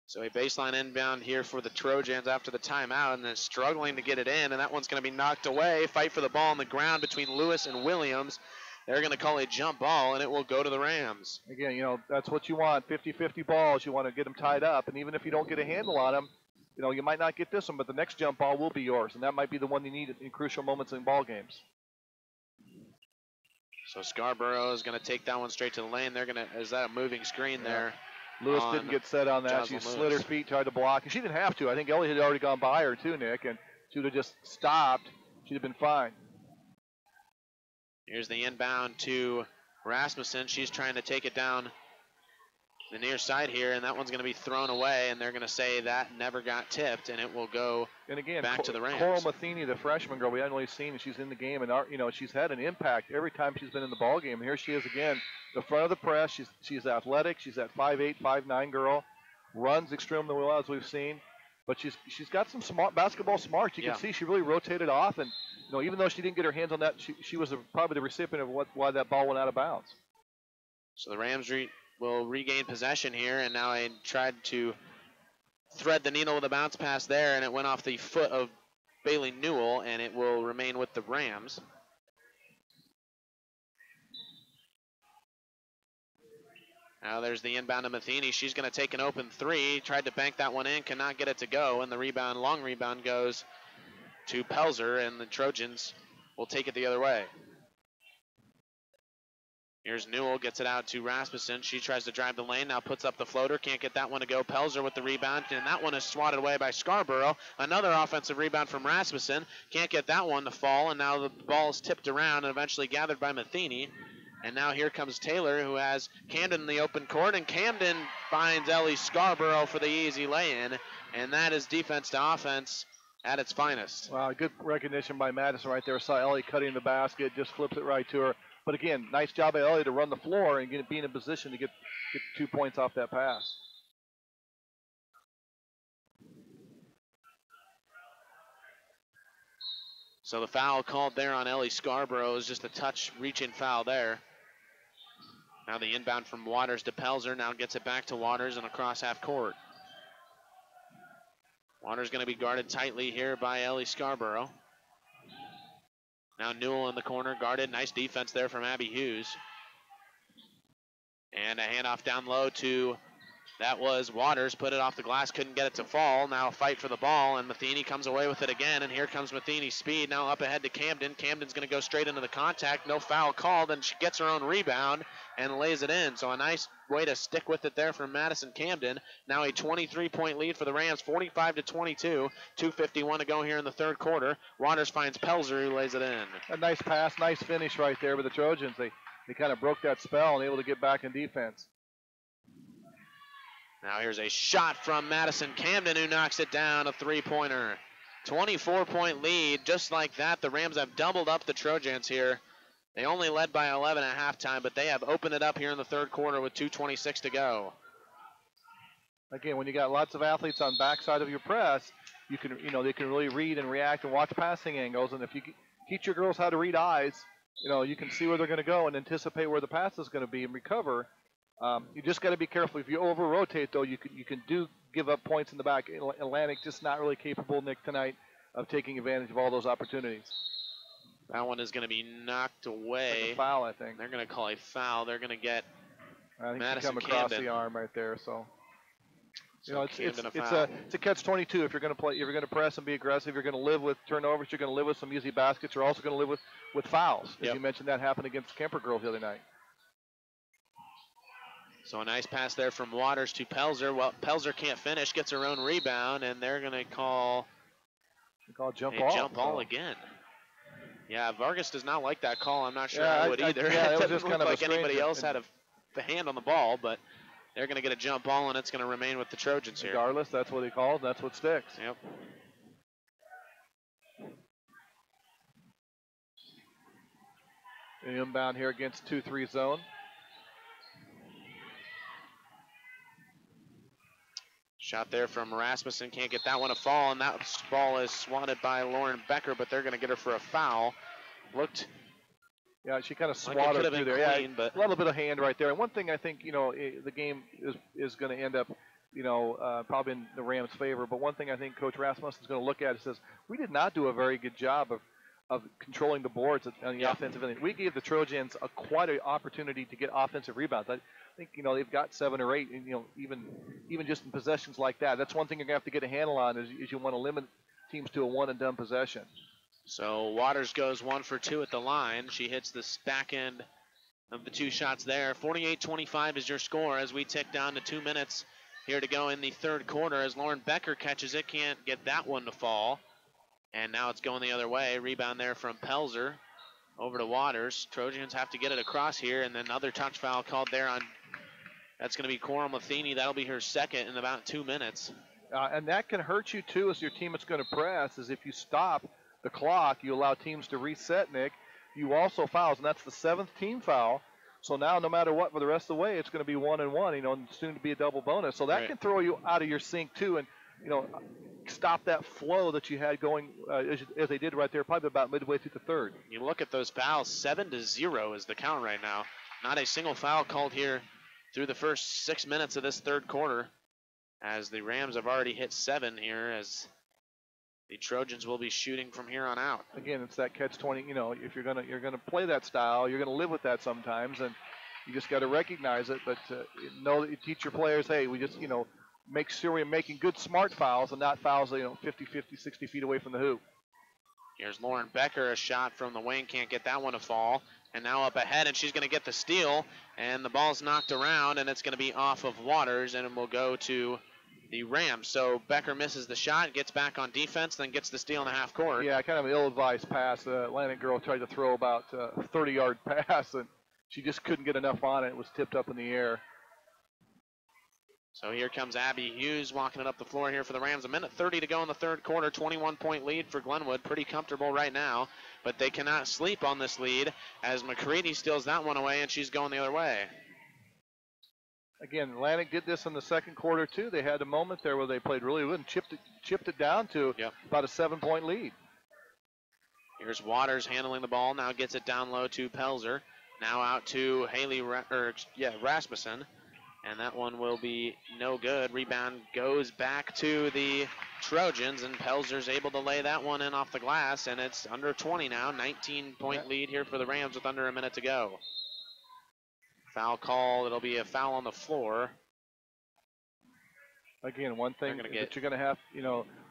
So a baseline inbound here for the Trojans after the timeout, and then struggling to get it in, and that one's going to be knocked away. Fight for the ball on the ground between Lewis and Williams. They're going to call a jump ball, and it will go to the Rams. Again, that's what you want, 50-50 balls. You want to get them tied up, and even if you don't get a handle on them, you might not get this one, but the next jump ball will be yours, and that might be the one you need in crucial moments in ball games. So Scarborough is going to take that one straight to the lane. Is that a moving screen there? Lewis didn't get set on that. She slid her feet, tried to block, and she didn't have to. I think Ellie had already gone by her too, Nick, and she would have just stopped. She'd have been fine. Here's the inbound to Rasmussen. She's trying to take it down the near side here, and that one's going to be thrown away, and they're going to say that never got tipped, and it will go back to the Rams. Coral Matheny, the freshman girl we hadn't really seen, and she's in the game, and she's had an impact every time she's been in the ball game. And here she is again, the front of the press. She's athletic. She's that 5'8", 5'9" girl, runs extremely well as we've seen, but she's got some basketball smarts. You can see she really rotated off, and even though she didn't get her hands on that, she was probably the recipient of why that ball went out of bounds. So the Rams will regain possession here, and now I tried to thread the needle with a bounce pass there, and it went off the foot of Bailey Newell, and it will remain with the Rams. Now there's the inbound to Matheny. She's going to take an open three. Tried to bank that one in, cannot get it to go, and the long rebound goes to Pelzer, and the Trojans will take it the other way. Here's Newell, gets it out to Rasmussen. She tries to drive the lane, now puts up the floater, can't get that one to go. Pelzer with the rebound, and that one is swatted away by Scarborough. Another offensive rebound from Rasmussen. Can't get that one to fall, and now the ball is tipped around and eventually gathered by Matheny. And now here comes Taylor, who has Camden in the open court, and Camden finds Ellie Scarborough for the easy lay-in. And that is defense to offense at its finest. Wow, good recognition by Madison right there. Saw Ellie cutting the basket, just flips it right to her. But again, nice job by Ellie to run the floor and be in a position to get 2 points off that pass. So the foul called there on Ellie Scarborough is just a touch reaching foul there. Now the inbound from Waters to Pelzer, now gets it back to Waters and across half court. Waters going to be guarded tightly here by Ellie Scarborough. Now Newell in the corner, guarded. Nice defense there from Abby Hughes. And a handoff down low to, that was Waters, put it off the glass, couldn't get it to fall. Now a fight for the ball, and Matheny comes away with it again, and here comes Matheny's speed. Now up ahead to Camden. Camden's going to go straight into the contact. No foul called, and she gets her own rebound and lays it in. So a nice way to stick with it there from Madison Camden. Now a 23-point lead for the Rams, 45-22. 2:51 to go here in the third quarter. Waters finds Pelzer, who lays it in. A nice pass, nice finish right there with the Trojans. They kind of broke that spell and able to get back in defense. Now here's a shot from Madison Camden, who knocks it down, a three-pointer. 24-point lead. Just like that, the Rams have doubled up the Trojans here. They only led by 11 at halftime, but they have opened it up here in the third quarter with 2:26 to go. Again, when you got lots of athletes on backside of your press, they can really read and react and watch passing angles. And if you teach your girls how to read eyes, you can see where they're going to go and anticipate where the pass is going to be and recover. You just got to be careful. If you over-rotate, though, you can give up points in the back. Atlantic just not really capable, Nick, tonight of taking advantage of all those opportunities. That one is going to be knocked away. Like a foul, I think. They're going to call a foul. They're going to get Madison she come across Camden. the arm right there. So it's a catch-22. If you're going to play, if you're going to press and be aggressive, you're going to live with turnovers. You're going to live with some easy baskets. You're also going to live with fouls. As you mentioned, that happened against Kemper girls the other night. So a nice pass there from Waters to Pelzer. Well, Pelzer can't finish, gets her own rebound, and they're going to call jump ball again. Yeah, Vargas does not like that call. I'm not sure I would either. It doesn't just look kind of like anybody else had the hand on the ball, but they're going to get a jump ball, and it's going to remain with the Trojans here. Regardless, that's what he calls, and that's what sticks. Yep. An inbound here against 2-3 zone. Shot there from Rasmussen, can't get that one to fall, and that ball is swatted by Lauren Becker, but they're going to get her for a foul. Yeah, she kind of like swatted through there. Clean, but a little bit of hand right there. And one thing I think, the game is going to end up, probably in the Rams' favor. But one thing I think Coach Rasmussen is going to look at is says, we did not do a very good job of controlling the boards on the offensive end. We gave the Trojans quite an opportunity to get offensive rebounds. I think, they've got 7 or 8, and, even just in possessions like that. That's one thing you're going to have to get a handle on is you want to limit teams to a one-and-done possession. So Waters goes 1 for 2 at the line. She hits the back end of the 2 shots there. 48-25 is your score as we tick down to 2 minutes here to go in the third quarter as Lauren Becker catches it. Can't get that one to fall. And now it's going the other way. Rebound there from Pelzer over to Waters. Trojans have to get it across here, and then another touch foul called there on, that's going to be Coral Matheny. That'll be her second in about 2 minutes. And that can hurt you, too, as your team is going to press, is if you stop the clock, you allow teams to reset, Nick. You also fouls, and that's the 7th team foul. So now, no matter what, for the rest of the way, it's going to be 1-1, and soon to be a double bonus. So that can throw you out of your sync, too, and, stop that flow that you had going as they did right there, probably about midway through the third. You look at those fouls, 7-0 is the count right now. Not a single foul called here through the first 6 minutes of this third quarter, as the Rams have already hit 7 here, as the Trojans will be shooting from here on out. Again, it's that catch-20. If you're gonna play that style, you're gonna live with that sometimes, and you just got to recognize it. But know that you teach your players, hey, we just make sure we're making good, smart fouls and not fouls, 50, 60 feet away from the hoop. Here's Lauren Becker, a shot from the wing, can't get that one to fall. And now up ahead, and she's going to get the steal, and the ball's knocked around, and it's going to be off of Waters, and it will go to the Rams. So Becker misses the shot, gets back on defense, then gets the steal in the half court. Yeah, kind of an ill-advised pass. The Atlantic girl tried to throw about a 30-yard pass, and she just couldn't get enough on it. It was tipped up in the air. So here comes Abby Hughes walking it up the floor here for the Rams. 1:30 to go in the third quarter. 21-point lead for Glenwood. Pretty comfortable right now, but they cannot sleep on this lead as McCready steals that one away, and she's going the other way. Again, Atlantic did this in the second quarter, too. They had a moment there where they played really good and chipped it down to about a 7-point lead. Here's Waters handling the ball. Now gets it down low to Pelzer. Now out to Rasmussen. And that one will be no good. Rebound goes back to the Trojans, and Pelzer's able to lay that one in off the glass, and it's under 20 now. 19-point lead here for the Rams with under a minute to go. Foul call. It'll be a foul on the floor. Again, one thing that you're going to have,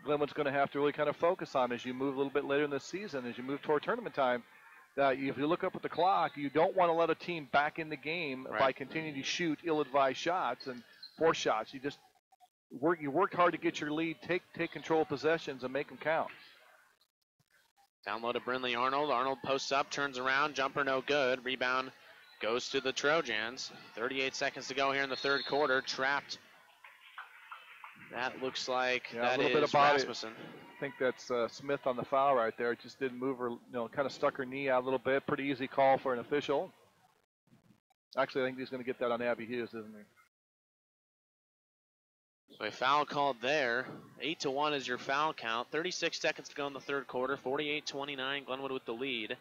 Glenwood's going to have to really kind of focus on as you move a little bit later in the season, as you move toward tournament time, that if you look up at the clock, you don't want to let a team back in the game by continuing to shoot ill-advised shots and force shots. You work hard to get your lead, take control of possessions, and make them count. Down low to Brinley Arnold. Arnold posts up, turns around, jumper no good. Rebound goes to the Trojans. 38 seconds to go here in the third quarter. Trapped. That looks like that is Rasmussen. I think that's Smith on the foul right there. Just didn't move her, kind of stuck her knee out a little bit. Pretty easy call for an official. Actually, I think he's going to get that on Abby Hughes, isn't he? So a foul called there. 8-1 is your foul count. 36 seconds to go in the third quarter. 48-29, Glenwood with the lead.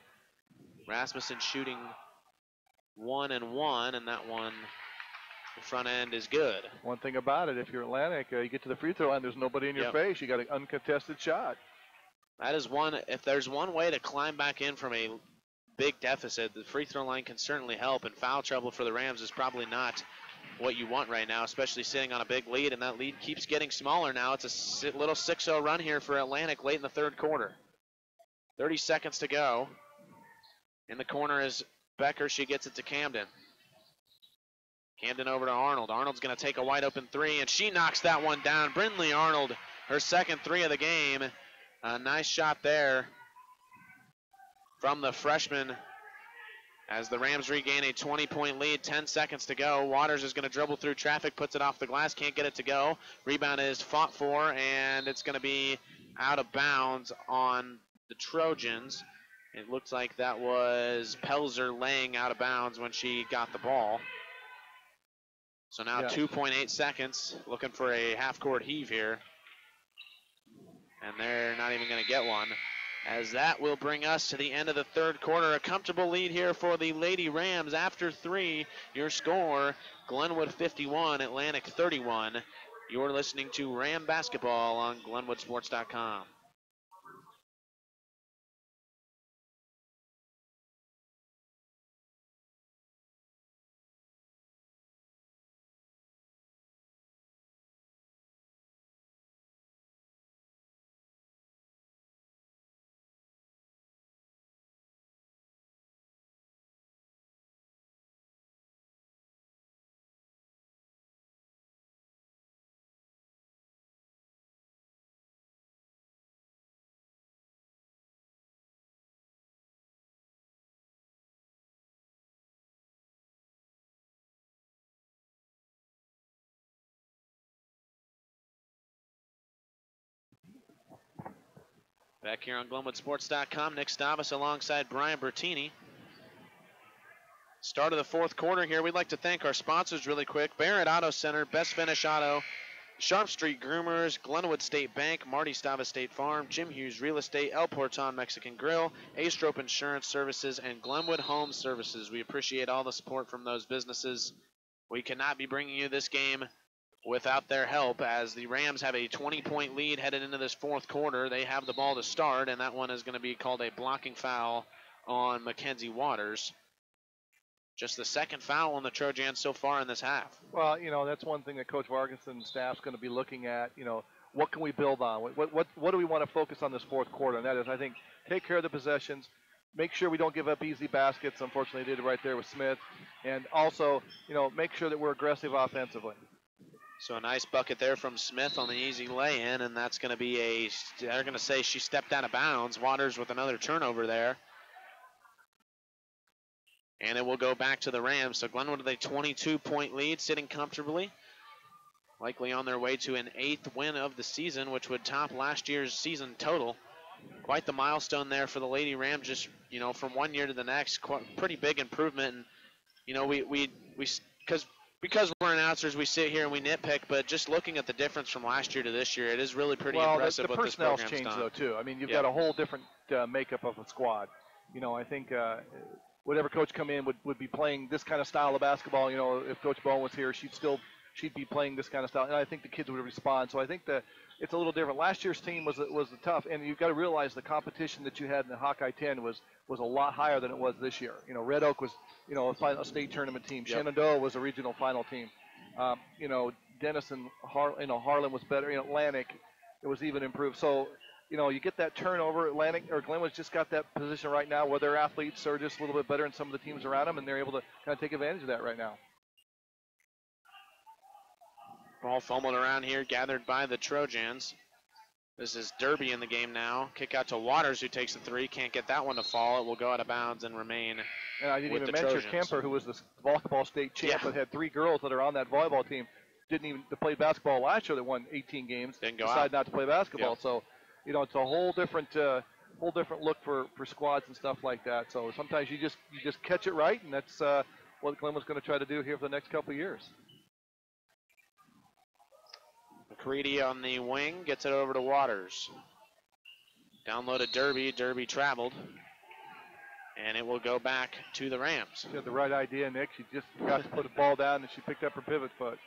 Rasmussen shooting 1 and 1, and that one, the front end is good. One thing about it, if you're Atlantic, you get to the free throw line, there's nobody in your face. You got an uncontested shot. That is one. If there's one way to climb back in from a big deficit, the free throw line can certainly help, and foul trouble for the Rams is probably not what you want right now, especially sitting on a big lead, and that lead keeps getting smaller now. It's a little 6-0 run here for Atlantic late in the third quarter. 30 seconds to go. In the corner is Becker. She gets it to Camden. Camden over to Arnold. Arnold's going to take a wide open three, and she knocks that one down. Brinley Arnold, her second three of the game. A nice shot there from the freshman as the Rams regain a 20-point lead. 10 seconds to go. Waters is going to dribble through traffic, puts it off the glass, can't get it to go. Rebound is fought for, and it's going to be out of bounds on the Trojans. It looks like that was Pelzer laying out of bounds when she got the ball. So now 2.8 seconds, looking for a half-court heave here. And they're not even going to get one, as that will bring us to the end of the third quarter. A comfortable lead here for the Lady Rams. After three, your score, Glenwood 51, Atlantic 31. You're listening to Ram Basketball on GlenwoodSports.com. Back here on GlenwoodSports.com, Nick Stavas alongside Brian Bertini. Start of the fourth quarter here. We'd like to thank our sponsors really quick. Barrett Auto Center, Best Finish Auto, Sharp Street Groomers, Glenwood State Bank, Marty Stavas State Farm, Jim Hughes Real Estate, El Porton Mexican Grill, A-Strope Insurance Services, and Glenwood Home Services. We appreciate all the support from those businesses. We cannot be bringing you this game without their help, as the Rams have a 20-point lead headed into this fourth quarter. They have the ball to start, and that one is going to be called a blocking foul on Mackenzie Waters. Just the second foul on the Trojans so far in this half. Well, that's one thing that Coach Vargas and staff's going to be looking at. What can we build on? What do we want to focus on this fourth quarter? And that is, I think, take care of the possessions, make sure we don't give up easy baskets. Unfortunately, they did it right there with Smith. And also, make sure that we're aggressive offensively. So a nice bucket there from Smith on the easy lay-in, and that's going to be they're going to say she stepped out of bounds. Waters with another turnover there. And it will go back to the Rams. So Glenwood with a 22-point lead, sitting comfortably. likely on their way to an 8th win of the season, which would top last year's season total. Quite the milestone there for the Lady Rams, just, from one year to the next, pretty big improvement. And, because we're announcers, we sit here and we nitpick, but just looking at the difference from last year to this year, it is really pretty impressive the what this program's personnel's changed, done. though, too. I mean, you've got a whole different makeup of a squad. I think whatever coach come in would be playing this kind of style of basketball. If Coach Bowen was here, she'd be playing this kind of style, and I think the kids would respond. So I think that it's a little different. Last year's team was tough, and you've got to realize the competition that you had in the Hawkeye 10 was a lot higher than it was this year. Red Oak was a state tournament team. Yep. Shenandoah was a regional final team. Denison, Harlan was better. Atlantic, it was even improved. So you get that turnover. Atlantic or Glenwood's just got that position right now where their athletes are just a little bit better than some of the teams around them, and they're able to kind of take advantage of that right now. Ball fumbled around here, gathered by the Trojans. This is Derby in the game now. Kick out to Waters, who takes the three. Can't get that one to fall. It will go out of bounds and remain. And I didn't with even the mention Trojans. Kemper, who was the volleyball state champ, but had 3 girls that are on that volleyball team. Didn't even play basketball last year. That won 18 games. Didn't go decided out. not to play basketball. Yep. So, it's a whole different look for squads and stuff like that. So sometimes you just catch it right, and that's what Glenwood's going to try to do here for the next couple of years. McCready on the wing gets it over to Waters. Down low to Derby. Derby traveled. And it will go back to the Rams. She had the right idea, Nick. She just got to put the ball down, and she picked up her pivot foot.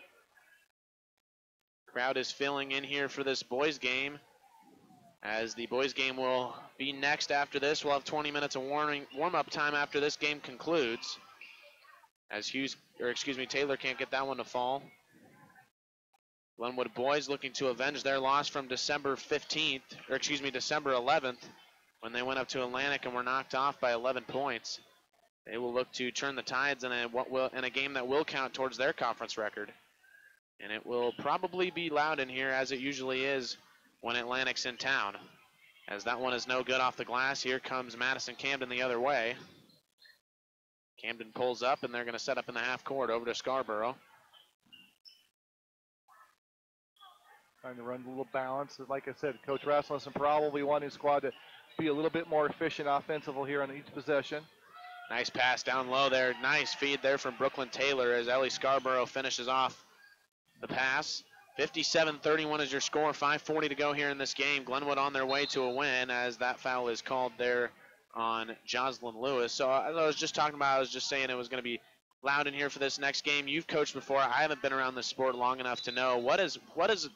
Crowd is filling in here for this boys game. As the boys game will be next after this. We'll have 20 minutes of warm-up time after this game concludes. As Taylor can't get that one to fall. Glenwood boys looking to avenge their loss from December 11th, when they went up to Atlantic and were knocked off by 11 points. They will look to turn the tides in a game that will count towards their conference record. And it will probably be loud in here, as it usually is when Atlantic's in town. As that one is no good off the glass, here comes Madison Camden the other way. Camden pulls up, and they're going to set up in the half court over to Scarborough. Trying to run a little balance. Like I said, Coach Rasmussen probably wanting his squad to be a little bit more efficient offensively here on each possession. Nice pass down low there. Nice feed there from Brooklyn Taylor as Ellie Scarborough finishes off the pass. 57-31 is your score. 5:40 to go here in this game. Glenwood on their way to a win as that foul is called there on Jocelyn Lewis. So as I was just talking about, I was just saying it was going to be loud in here for this next game. You've coached before. I haven't been around this sport long enough to know what is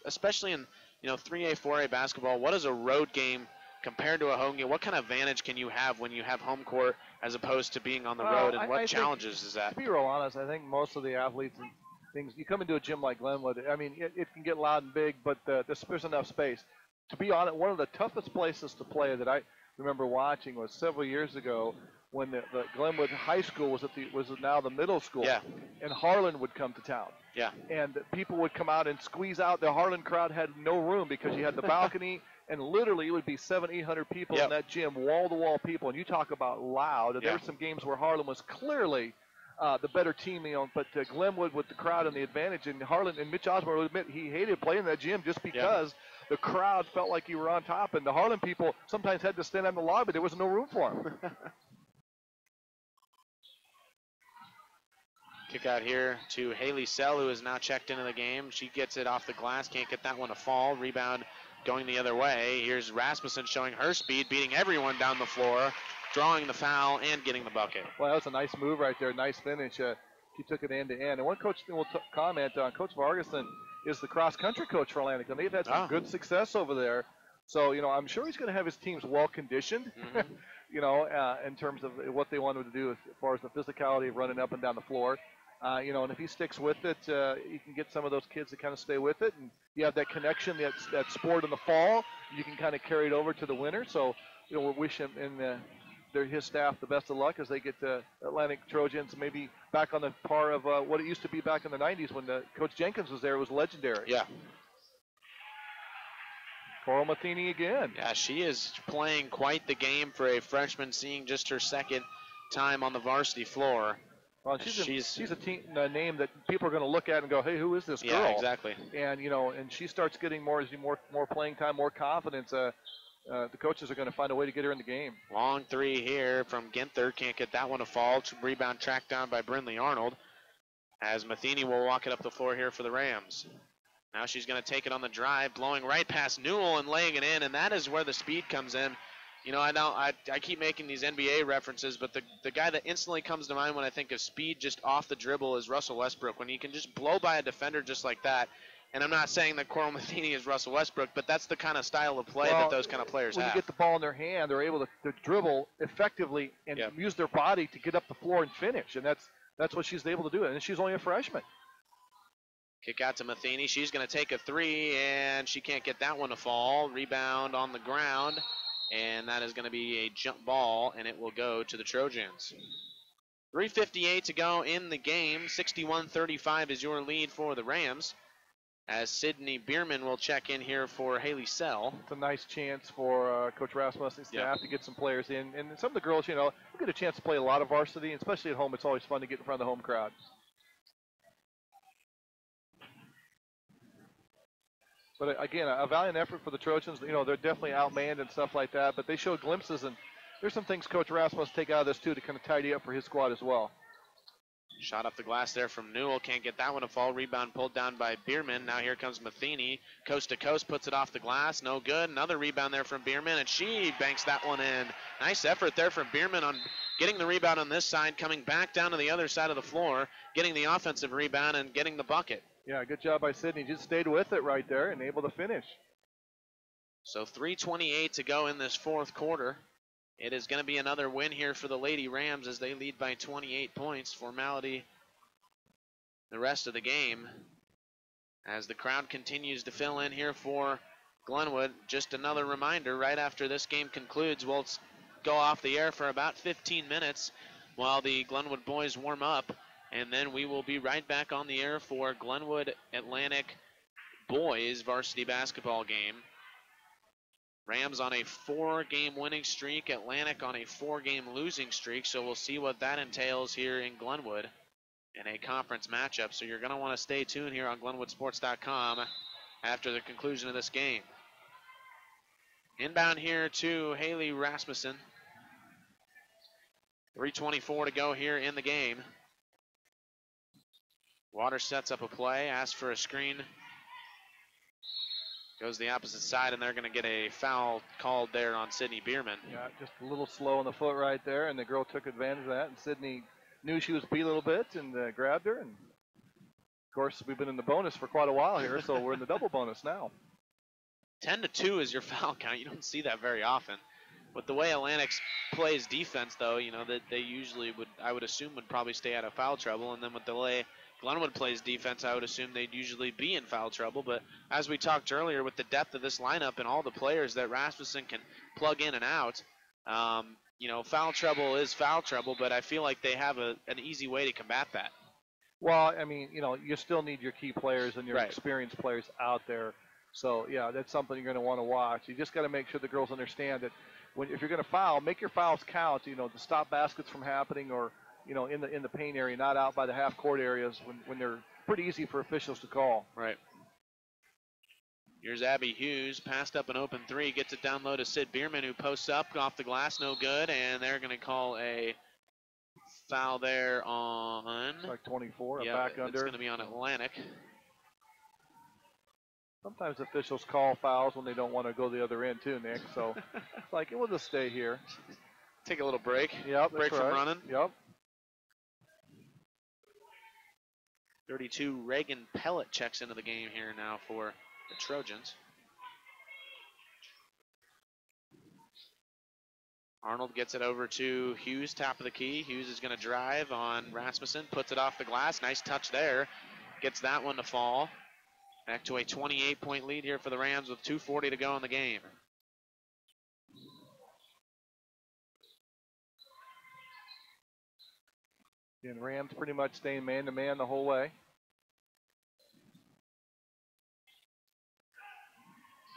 especially in 3A, 4A basketball, what is a road game compared to a home game? What kind of advantage can you have when you have home court as opposed to being on the road, and what challenges is that? To be real honest, I think most of the athletes and things, you come into a gym like Glenwood, I mean, it can get loud and big, but there's enough space. To be honest, one of the toughest places to play that I remember watching was several years ago when the Glenwood High School was now the middle school. Yeah. And Harlan would come to town. Yeah. And people would come out and squeeze out. The Harlan crowd had no room because you had the balcony, and literally it would be 700-800 people in that gym, wall-to-wall people. And you talk about loud. And there were some games where Harlan was clearly the better team, but Glenwood with the crowd and the advantage. And Harlan and Mitch Osborne would admit he hated playing in that gym just because the crowd felt like you were on top. And the Harlan people sometimes had to stand out in the lobby. There was no room for them. Kick out here to Haley Sell, who is now checked into the game. She gets it off the glass, can't get that one to fall. Rebound going the other way. Here's Rasmussen showing her speed, beating everyone down the floor, drawing the foul and getting the bucket. Well, that was a nice move right there, nice finish. She took it end to end. And one coach will comment on, Coach Vargason is the cross-country coach for Atlantic, and they've had some good success over there. So, I'm sure he's going to have his teams well-conditioned, in terms of what they wanted to do as far as the physicality of running up and down the floor. And if he sticks with it, you can get some of those kids to kind of stay with it. And you have that connection, that sport in the fall, you can kind of carry it over to the winter. So, we'll wish him and his staff the best of luck as they get the Atlantic Trojans maybe back on the par of what it used to be back in the 90s when Coach Jenkins was there. It was legendary. Yeah. Coral Matheny again. Yeah, she is playing quite the game for a freshman, seeing just her second time on the varsity floor. Well, she's a name that people are going to look at and go, hey, who is this girl? Yeah, exactly. And and she starts getting more playing time, more confidence. The coaches are going to find a way to get her in the game. Long three here from Ginther. Can't get that one to fall. Rebound tracked down by Brindley Arnold. As Matheny will walk it up the floor here for the Rams. Now she's going to take it on the drive, blowing right past Newell and laying it in, and that is where the speed comes in. I keep making these NBA references, but the guy that instantly comes to mind when I think of speed just off the dribble is Russell Westbrook. When he can just blow by a defender just like that, and I'm not saying that Coral Matheny is Russell Westbrook, but that's the kind of style of play that those kind of players have. When you get the ball in their hand, they're able to dribble effectively and use their body to get up the floor and finish, and that's what she's able to do, and she's only a freshman. Kick out to Matheny. She's going to take a three, and she can't get that one to fall. Rebound on the ground, and that is going to be a jump ball, and it will go to the Trojans. 3:58 to go in the game. 61-35 is your lead for the Rams, as Sydney Bierman will check in here for Haley Sell. It's a nice chance for Coach Rasmussen's staff to get some players in. And some of the girls, will get a chance to play a lot of varsity, and especially at home. It's always fun to get in front of the home crowd. But again, a valiant effort for the Trojans. They're definitely outmanned and stuff like that, but they showed glimpses, and there's some things Coach Rasmus take out of this too to kind of tidy up for his squad as well. Shot off the glass there from Newell. Can't get that one to fall. Rebound pulled down by Bierman. Now here comes Matheny. Coast to coast, puts it off the glass. No good. Another rebound there from Bierman, and she banks that one in. Nice effort there from Bierman on getting the rebound on this side, coming back down to the other side of the floor, getting the offensive rebound and getting the bucket. Yeah, good job by Sydney. Just stayed with it right there and able to finish. So 3:28 to go in this fourth quarter. It is going to be another win here for the Lady Rams as they lead by 28 points. Formality the rest of the game. As the crowd continues to fill in here for Glenwood, just another reminder, right after this game concludes, we'll go off the air for about 15 minutes while the Glenwood boys warm up, and then we will be right back on the air for Glenwood Atlantic boys varsity basketball game. Rams on a 4-game winning streak, Atlantic on a 4-game losing streak, so we'll see what that entails here in Glenwood in a conference matchup. So you're going to want to stay tuned here on GlenwoodSports.com after the conclusion of this game. Inbound here to Haley Rasmussen. 3:24 to go here in the game. Waters sets up a play, asks for a screen. Goes the opposite side, and they're going to get a foul called there on Sydney Bierman. Yeah, just a little slow on the foot right there, and the girl took advantage of that, and Sydney knew she was beat a little bit and grabbed her. And, of course, we've been in the bonus for quite a while here, so we're in the double bonus now. 10-2 is your foul count. You don't see that very often. With the way Atlantic plays defense, though, that they usually would, I would assume, would probably stay out of foul trouble. And then with the way Glenwood plays defense, I would assume they'd usually be in foul trouble. But as we talked earlier, with the depth of this lineup and all the players that Rasmussen can plug in and out, foul trouble is foul trouble, but I feel like they have an easy way to combat that. Well, I mean, you still need your key players and your experienced players out there. So, yeah, that's something you're going to want to watch. You just got to make sure the girls understand that if you're going to foul, make your fouls count, to stop baskets from happening or, in the paint area, not out by the half-court areas when they're pretty easy for officials to call. Right. Here's Abby Hughes, passed up an open three, gets it down low to Sid Bierman, who posts up off the glass, no good, and they're going to call a foul there on... It's like 24, back under. It's going to be on Atlantic. Sometimes officials call fouls when they don't want to go the other end too, Nick. So it's like, we'll just stay here. Take a little break. Yep, break from running. Yep. 32, Reagan Pellet checks into the game here now for the Trojans. Arnold gets it over to Hughes, top of the key. Hughes is going to drive on Rasmussen, puts it off the glass. Nice touch there. Gets that one to fall. Back to a 28-point lead here for the Rams with 2:40 to go in the game. And Rams pretty much staying man-to-man the whole way.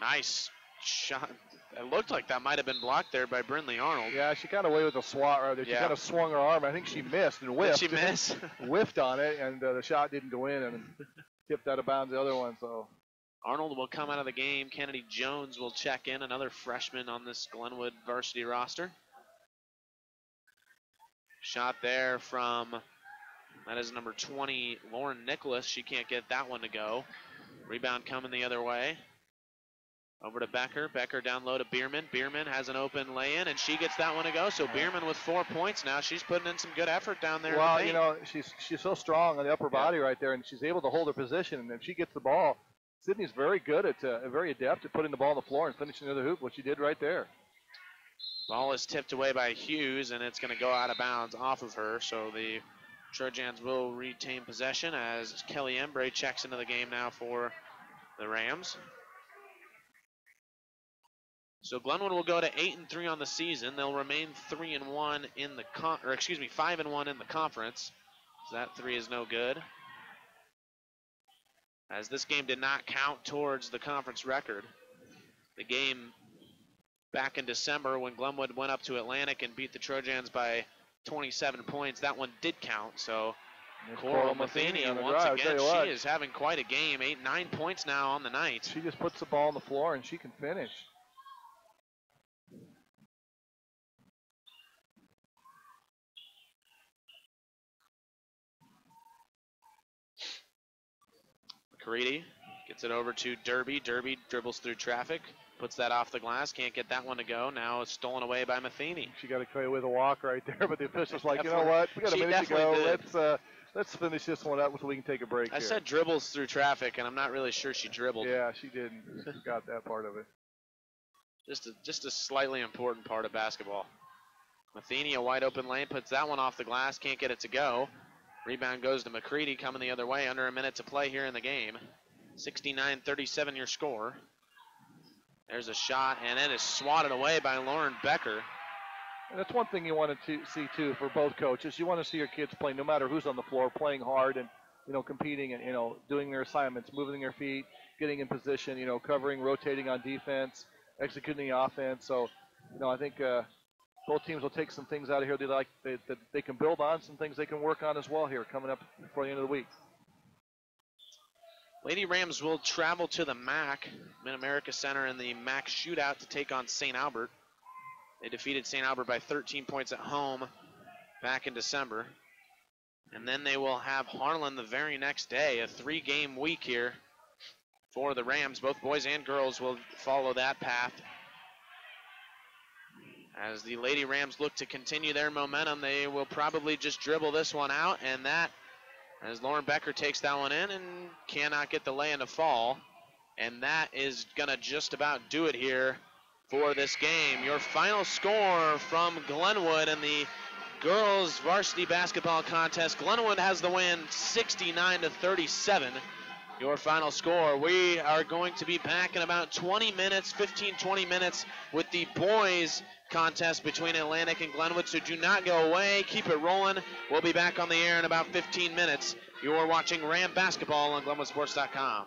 Nice shot. It looked like that might have been blocked there by Brindley Arnold. Yeah, she got away with a swat right there. She kind of swung her arm. I think she missed and whiffed. Did she miss? Whiffed on it, and the shot didn't go in and tipped out of bounds the other one. So Arnold will come out of the game. Kennedy Jones will check in, another freshman on this Glenwood varsity roster. Shot there from, that is number 20, Lauren Nicholas. She can't get that one to go. Rebound coming the other way. Over to Becker. Becker down low to Bierman. Bierman has an open lay-in, and she gets that one to go. So Bierman with 4 points now. She's putting in some good effort down there. Well, you know, she's so strong on the upper body right there, and she's able to hold her position. And if she gets the ball, Sydney's very good at, very adept at putting the ball on the floor and finishing near the hoop, what she did right there. Ball is tipped away by Hughes, and it's going to go out of bounds off of her. So the Trojans will retain possession as Kelly Embray checks into the game now for the Rams. So Glenwood will go to 8-3 on the season. They'll remain 3-1 in the 5-1 in the conference. So that 3 is no good, as this game did not count towards the conference record. The game back in December when Glenwood went up to Atlantic and beat the Trojans by 27 points, that one did count. So Coral Matheny, once again, she is having quite a game. 9 points now on the night. She just puts the ball on the floor and she can finish. Caridi gets it over to Derby. Derby dribbles through traffic, puts that off the glass, can't get that one to go. Now it's stolen away by Matheny. She got away with a walk right there, but the official's like, you know what? We got a minute to go. Let's finish this one up so we can take a break. I said dribbles through traffic, and I'm not really sure she dribbled. Yeah, she didn't. Got that part of it. Just a slightly important part of basketball. Matheny, a wide open lane, puts that one off the glass, can't get it to go. Rebound goes to McCready, coming the other way. Under a minute to play here in the game. 69-37 your score. There's a shot, and it is swatted away by Lauren Becker. And that's one thing you want to see, too, for both coaches. You want to see your kids play, no matter who's on the floor, playing hard and, competing and, doing their assignments, moving their feet, getting in position, covering, rotating on defense, executing the offense. So, I think both teams will take some things out of here that they can build on, some things they can work on as well here coming up before the end of the week. Lady Rams will travel to the MAC, Mid-America Center, in the MAC shootout to take on St. Albert. They defeated St. Albert by 13 points at home back in December. And then they will have Harlan the very next day, a 3-game week here for the Rams. Both boys and girls will follow that path. As the Lady Rams look to continue their momentum, they will probably just dribble this one out, and that, as Lauren Becker takes that one in and cannot get the lay-in to fall, and that is going to just about do it here for this game. Your final score from Glenwood in the girls varsity basketball contest. Glenwood has the win 69-37. Your final score. We are going to be back in about 20 minutes, 15-20 minutes with the boys contest between Atlantic and Glenwood, so do not go away. Keep it rolling. We'll be back on the air in about 15 minutes. You're watching Ram Basketball on GlenwoodSports.com.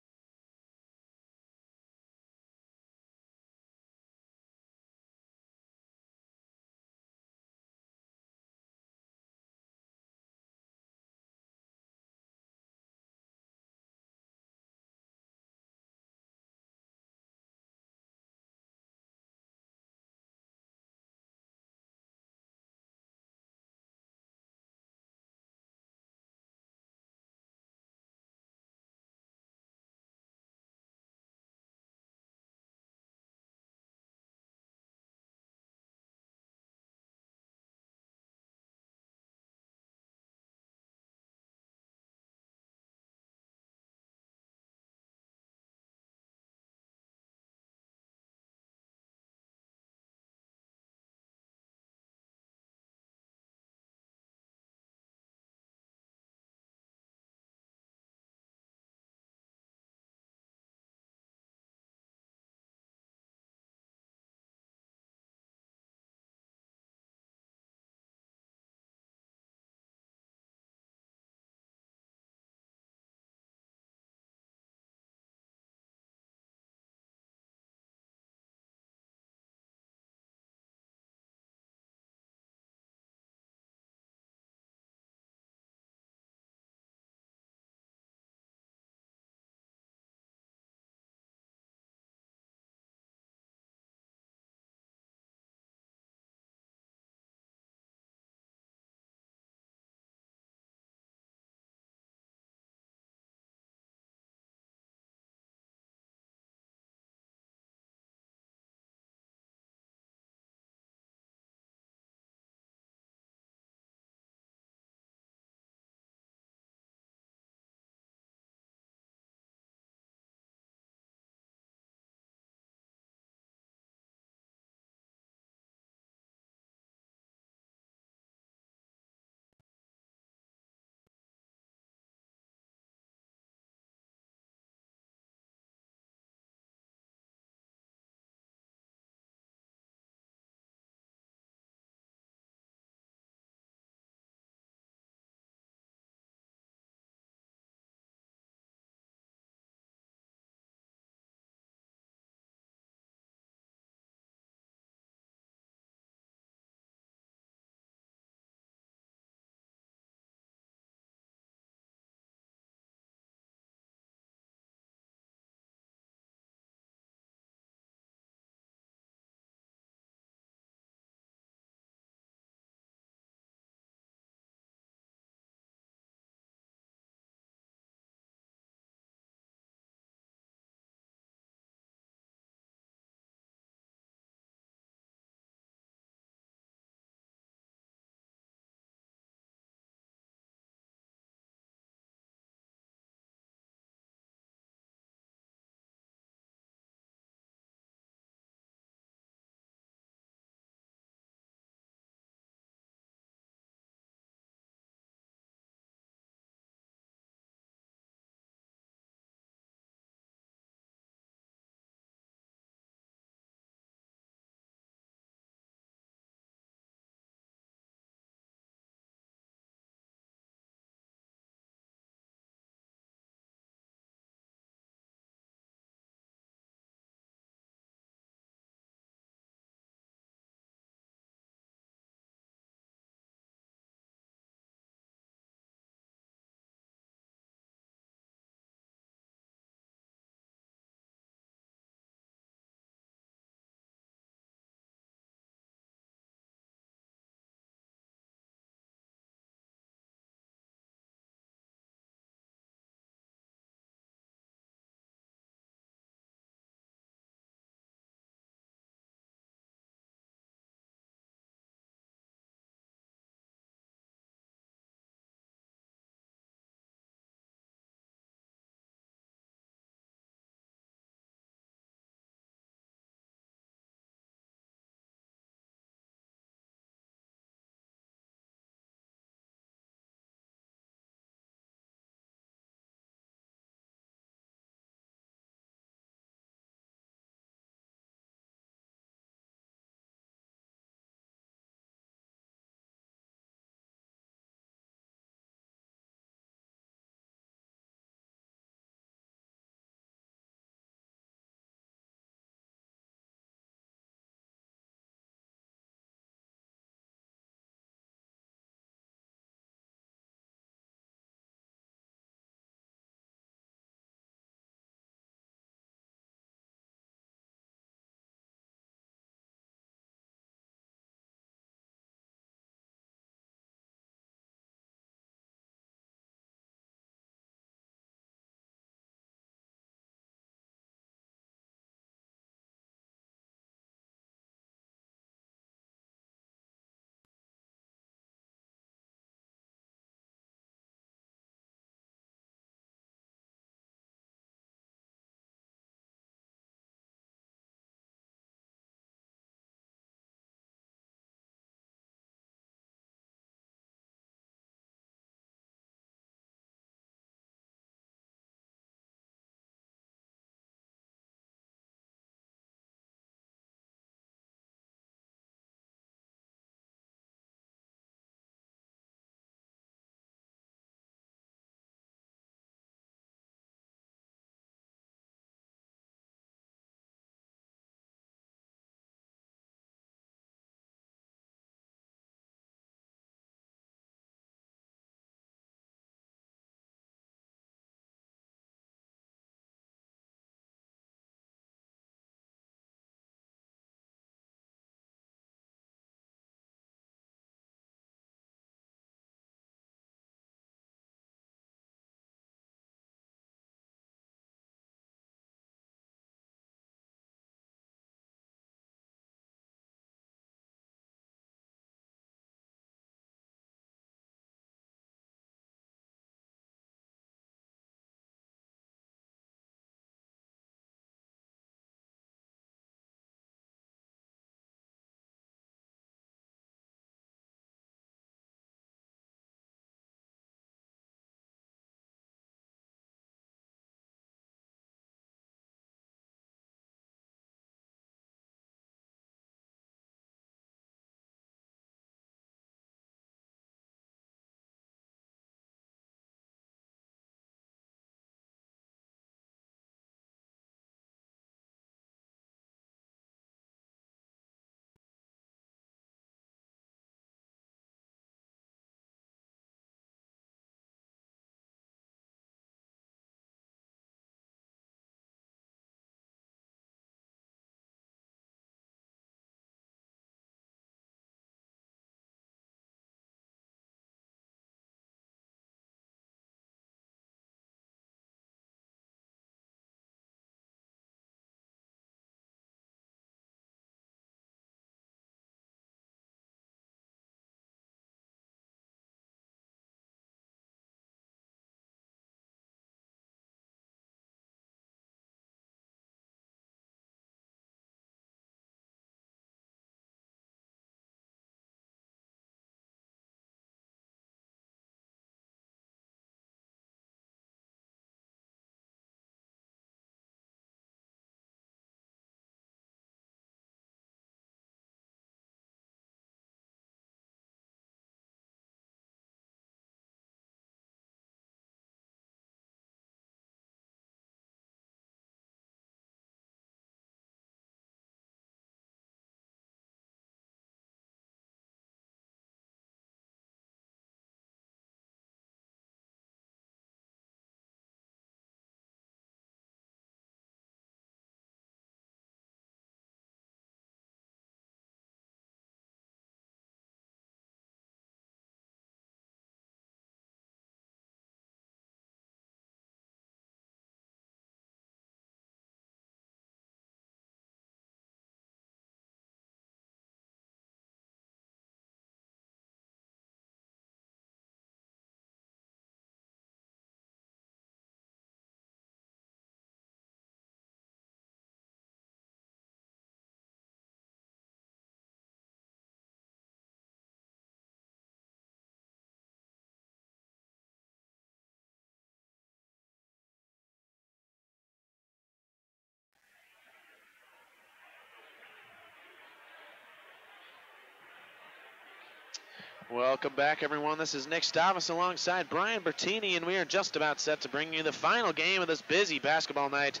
Welcome back, everyone. This is Nick Stavas alongside Brian Bertini, and we are just about set to bring you the final game of this busy basketball night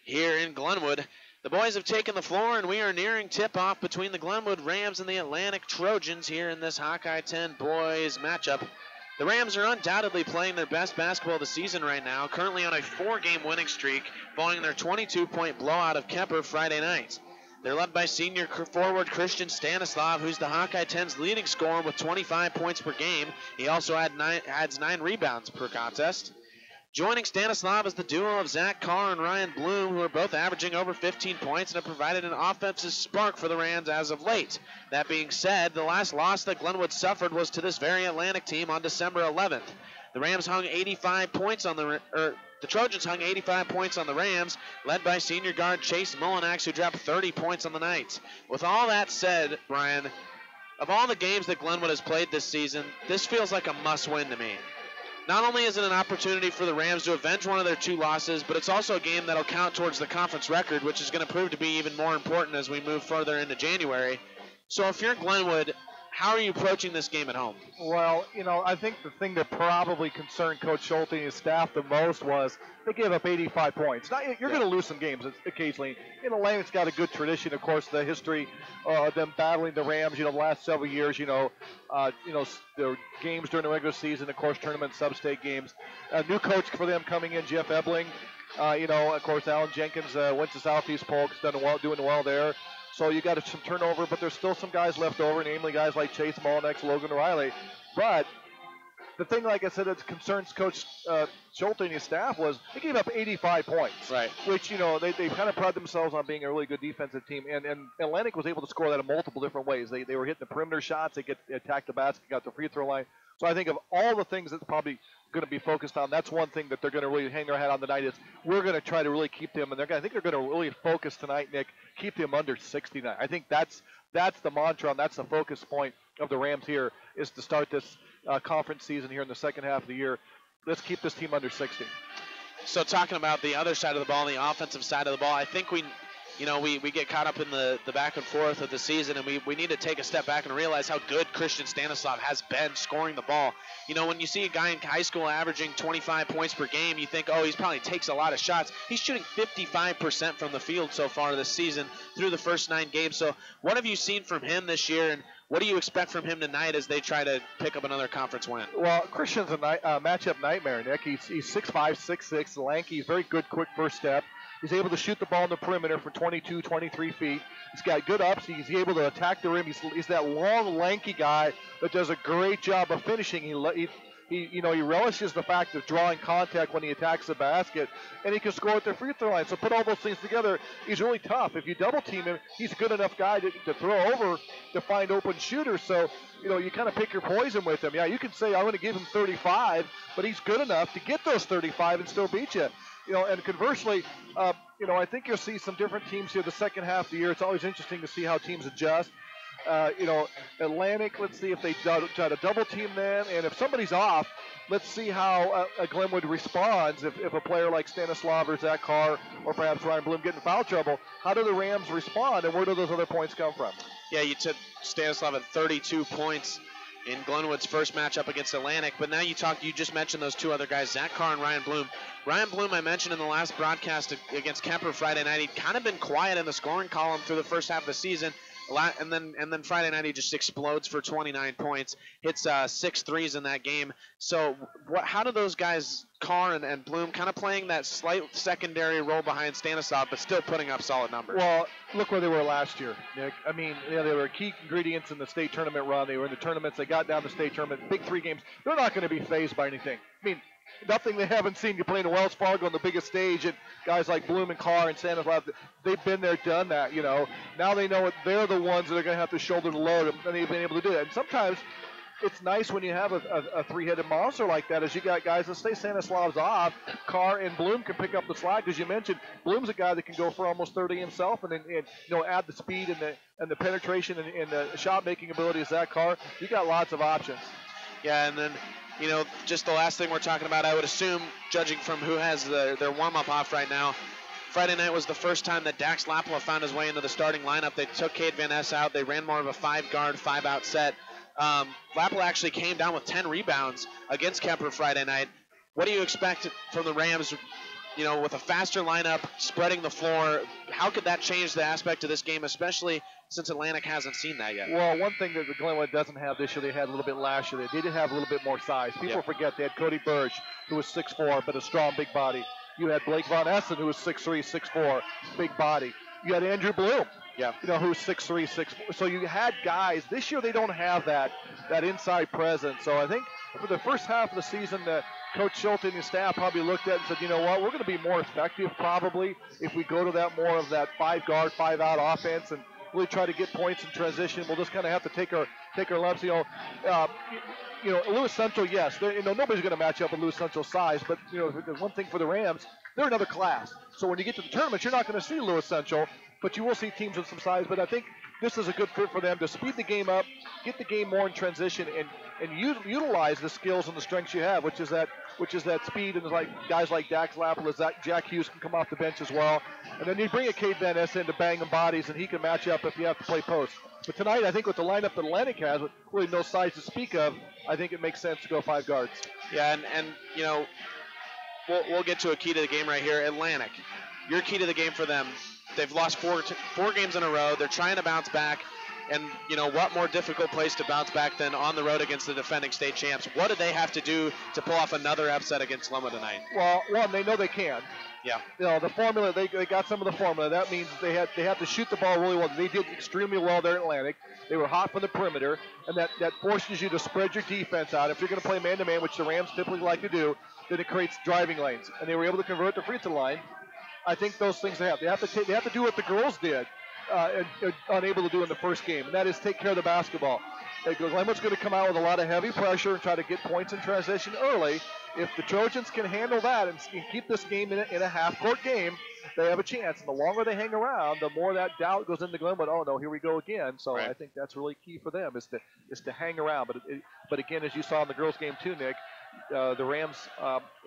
here in Glenwood. The boys have taken the floor, and we are nearing tip-off between the Glenwood Rams and the Atlantic Trojans here in this Hawkeye 10 boys matchup. The Rams are undoubtedly playing their best basketball of the season right now, currently on a 4-game winning streak, following their 22-point blowout of Kemper Friday night. They're led by senior forward Christian Stanislav, who's the Hawkeye 10's leading scorer with 25 points per game. He also adds 9 rebounds per contest. Joining Stanislav is the duo of Zach Carr and Ryan Bloom, who are both averaging over 15 points and have provided an offensive spark for the Rams as of late. That being said, the last loss that Glenwood suffered was to this very Atlantic team on December 11th. The Rams hung 85 points on the Trojans hung 85 points on the Rams, led by senior guard Chase Mullinax, who dropped 30 points on the night. With all that said, Brian, of all the games that Glenwood has played this season, this feels like a must-win to me. Not only is it an opportunity for the Rams to avenge one of their 2 losses, but it's also a game that'll count towards the conference record, which is going to prove to be even more important as we move further into January. So if you're Glenwood, how are you approaching this game at home? Well, I think the thing that probably concerned Coach Schulte and his staff the most was they gave up 85 points. Now, you're going to lose some games occasionally. Atlantic's got a good tradition, of course, the history of them battling the Rams, the last several years, the games during the regular season, of course, tournament, sub-state games. A new coach for them coming in, Jeff Ebling. Of course, Alan Jenkins went to Southeast Polk, doing well there. So you got some turnover, but there's still some guys left over, namely guys like Chase Mullinax, Logan Riley. But the thing, like I said, that concerns Coach Schulte and his staff was they gave up 85 points. Right. Which, they kind of pride themselves on being a really good defensive team. And Atlantic was able to score that in multiple different ways. They were hitting the perimeter shots. They attacked the basket, got the free throw line. So I think of all the things that's probably going to be focused on, that's one thing that they're going to really hang their hat on tonight is we're going to try to really keep them. And I think they're going to really focus tonight, Nick, keep them under 69. I think that's the mantra and that's the focus point of the Rams here is to start this conference season here in the second half of the year. Let's keep this team under 60. So talking about the other side of the ball, the offensive side of the ball, I think we get caught up in the back and forth of the season, and we need to take a step back and realize how good Christian Stanislav has been scoring the ball. When you see a guy in high school averaging 25 points per game, you think, oh, he probably takes a lot of shots. He's shooting 55% from the field so far this season through the first 9 games. So what have you seen from him this year, and what do you expect from him tonight as they try to pick up another conference win? Well, Christian's a matchup nightmare, Nick. He's 6'5", 6'6", lanky. He's very good, quick first step. He's able to shoot the ball in the perimeter from 22, 23 feet. He's got good ups. He's able to attack the rim. He's that long, lanky guy that does a great job of finishing. He relishes the fact of drawing contact when he attacks the basket, and he can score at the free throw line. So put all those things together, he's really tough. If you double team him, he's a good enough guy to throw over to find open shooters. So, you kind of pick your poison with him. Yeah, you can say, I'm going to give him 35, but he's good enough to get those 35 and still beat you. And conversely, I think you'll see some different teams here the second half of the year. It's always interesting to see how teams adjust. Atlantic, let's see if they try to double team them. And if somebody's off, let's see how Glenwood responds. If a player like Stanislav or Zach Carr or perhaps Ryan Bloom get in foul trouble, how do the Rams respond and where do those other points come from? Yeah, you took Stanislav at 32 points in Glenwood's first matchup against Atlantic, but now you just mentioned those 2 other guys, Zach Carr and Ryan Bloom. Ryan Bloom, I mentioned in the last broadcast against Kemper Friday night, he'd kind of been quiet in the scoring column through the first half of the season, and then Friday night he just explodes for 29 points, hits 6 threes in that game. So how do those guys, Carr and Bloom, kind of playing that slight secondary role behind Stanislav, but still putting up solid numbers? Well, look where they were last year, Nick. I mean, they were key ingredients in the state tournament run. They were in the tournaments. They got down the state tournament, big 3 games. They're not going to be fazed by anything. I mean, nothing they haven't seen. You play in Wells Fargo on the biggest stage, and guys like Bloom and Carr and Stanislav, they've been there, done that, Now they know they're the ones that are going to have to shoulder the load, and they've been able to do that. And sometimes it's nice when you have a 3-headed monster like that, as you got guys, let's say Stanislav's off, Carr and Bloom can pick up the slack. As you mentioned, Bloom's a guy that can go for almost 30 himself and add the speed and the penetration and the shot-making ability of Zach Carr. You got lots of options. Yeah, and then just the last thing we're talking about, I would assume, judging from who has their warm-up off right now, Friday night was the first time that Dax Lapala found his way into the starting lineup. They took Cade Van Ness out. They ran more of a 5-guard, 5-out set. Lapple actually came down with 10 rebounds against Kemper Friday night. What do you expect from the Rams, with a faster lineup, spreading the floor? How could that change the aspect of this game, especially since Atlantic hasn't seen that yet? Well, one thing that the Glenwood doesn't have this year, they had a little bit last year. They did have a little bit more size. People forget they had Cody Burge, who was 6'4", but a strong, big body. You had Blake Von Essen, who was 6'3", 6'4", big body. You had Andrew Bloom, who's 6'3", 6'4". So you had guys. This year they don't have that inside presence. So I think for the first half of the season, Coach Schulte and his staff probably looked at it and said, you know what, we're going to be more effective probably if we go to that more of that 5-guard, 5-out offense and really try to get points in transition. We'll just kind of have to take our lumps. Lewis Central, yes, nobody's going to match up with Lewis Central's size, but the one thing for the Rams, they're another class. So when you get to the tournament, you're not going to see Lewis Central, but you will see teams with some size. But I think this is a good fit for them to speed the game up, get the game more in transition, and utilize the skills and the strengths you have, which is that speed, and like guys like Dax Lapple, Jack Hughes can come off the bench as well. And then you bring a Cade Van Ness in to bang them bodies, and he can match up if you have to play post. But tonight, I think with the lineup that Atlantic has, with really no size to speak of, I think it makes sense to go 5 guards. Yeah, and we'll get to a key to the game right here. Atlantic, your key to the game for them. They've lost four games in a row. They're trying to bounce back. And, what more difficult place to bounce back than on the road against the defending state champs? What do they have to do to pull off another upset against Glenwood tonight? Well, one, they know they can. Yeah. The formula, they got some of the formula. That means they have to shoot the ball really well. They did extremely well there in Atlantic. They were hot from the perimeter, and that forces you to spread your defense out. If you're going to play man-to-man, which the Rams typically like to do, then it creates driving lanes. And they were able to convert the free throw line. I think those things they have to do what the girls did. And unable to do in the first game, and that is take care of the basketball. Glenwood's going to come out with a lot of heavy pressure and try to get points in transition early. If the Trojans can handle that and keep this game in a half-court game, they have a chance. And the longer they hang around, the more that doubt goes into Glenwood. Oh no, here we go again. So right. I think that's really key for them is to hang around. But again, as you saw in the girls' game too, Nick, the Rams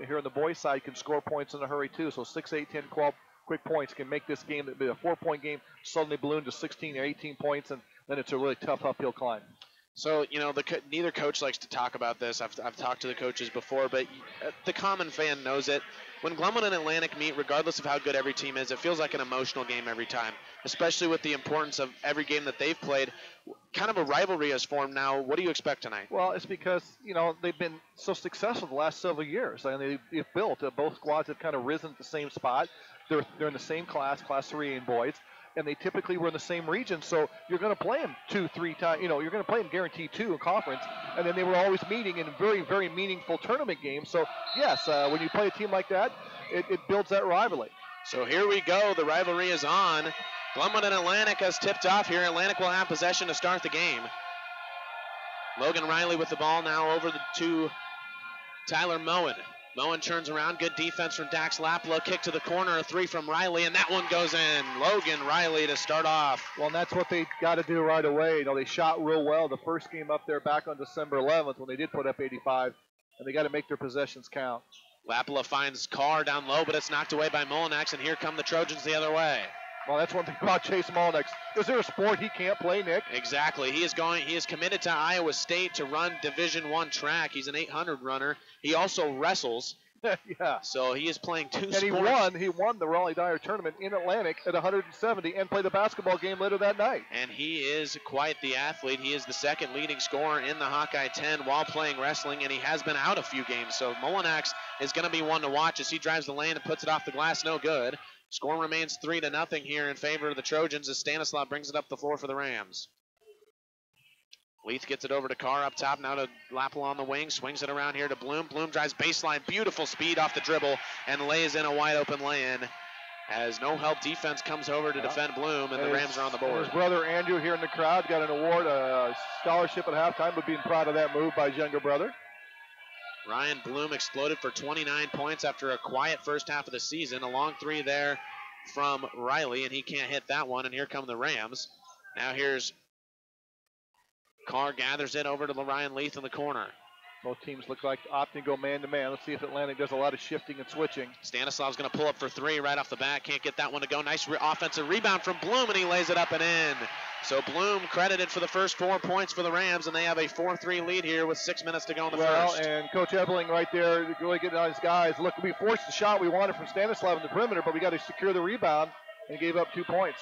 here on the boys' side can score points in a hurry too. So 6, 8, 10, 12. Quick points can make this game, a 4-point game, suddenly balloon to 16 or 18 points, and then it's a really tough uphill climb. So, neither coach likes to talk about this. I've talked to the coaches before, but the common fan knows it. When Glenwood and Atlantic meet, regardless of how good every team is, it feels like an emotional game every time, especially with the importance of every game that they've played. Kind of a rivalry has formed now. What do you expect tonight? Well, it's because, they've been so successful the last several years. I mean, they've built. Both squads have kind of risen at the same spot. They're in the same class 3 in boys, and they typically were in the same region. So you're going to play them 2-3 times. You're going to play them guaranteed 2 in conference, and then they were always meeting in very, very meaningful tournament games. So yes, when you play a team like that, it builds that rivalry. So here we go. The rivalry is on. Glenwood and Atlantic has tipped off here. Atlantic will have possession to start the game. Logan Riley with the ball now over to Tyler Moen. Moen turns around. Good defense from Dax Lapla. Kick to the corner. A 3 from Riley, and that one goes in. Logan Riley to start off. Well, and that's what they got to do right away. They shot real well the first game up there back on December 11th when they did put up 85, and they got to make their possessions count. Lapla finds Carr down low, but it's knocked away by Molinex, and here come the Trojans the other way. Well, that's one thing about Chase Molinex. Is there a sport he can't play, Nick? Exactly. He is committed to Iowa State to run Division I track. He's an 800 runner. He also wrestles. Yeah. So he is playing 2 sports. And he won the Raleigh Dyer tournament in Atlantic at 170 and played a basketball game later that night. And he is quite the athlete. He is the second leading scorer in the Hawkeye 10 while playing wrestling, and he has been out a few games. So Molinex is going to be one to watch as he drives the lane and puts it off the glass. No good. Score remains 3-0 here in favor of the Trojans as Stanislav brings it up the floor for the Rams. Leith gets it over to Carr up top, now to Lapple on the wing, swings it around here to Bloom. Bloom drives baseline, beautiful speed off the dribble, and lays in a wide open lay-in as no help defense comes over to defend Bloom, and the Rams are on the board. His brother Andrew here in the crowd got an award, a scholarship at halftime, but being proud of that move by his younger brother. Ryan Bloom exploded for 29 points after a quiet first half of the season. A long 3 there from Riley, and he can't hit that one, and here come the Rams. Now here's Carr, gathers it over to Ryan Leith in the corner. Both teams look like opting to go man-to-man. Let's see if Atlantic does a lot of shifting and switching. Stanislav's going to pull up for three right off the bat. Can't get that one to go. Nice offensive rebound from Bloom, and he lays it up and in. So Bloom credited for the first 4 points for the Rams, and they have a 4-3 lead here with 6 minutes to go in the first. And Coach Ebling right there really getting on his guys. Look, we forced the shot we wanted from Stanislav in the perimeter, but we got to secure the rebound, and gave up 2 points.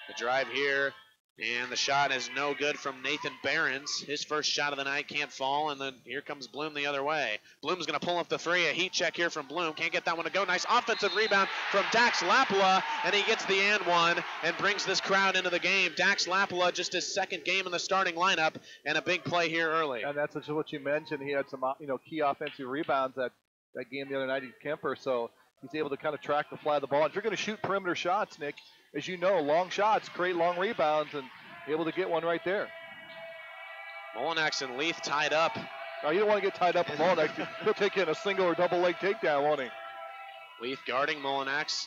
The drive here, and the shot is no good from Nathan Behrens. His first shot of the night can't fall, and then here comes Bloom the other way. Bloom's going to pull up the three. A heat check here from Bloom. Can't get that one to go. Nice offensive rebound from Dax Lapala, and he gets the and one and brings this crowd into the game. Dax Lapala, just his second game in the starting lineup, and a big play here early. And that's just what you mentioned. He had some key offensive rebounds that game the other night against Kemper, so he's able to kind of track the fly of the ball. If you're going to shoot perimeter shots, Nick, as you know, long shots create long rebounds, and able to get one right there. Molinex and Leith tied up. Oh, you don't want to get tied up with Molinex. He'll take you in a single or double leg takedown, won't he? Leith guarding Molinex.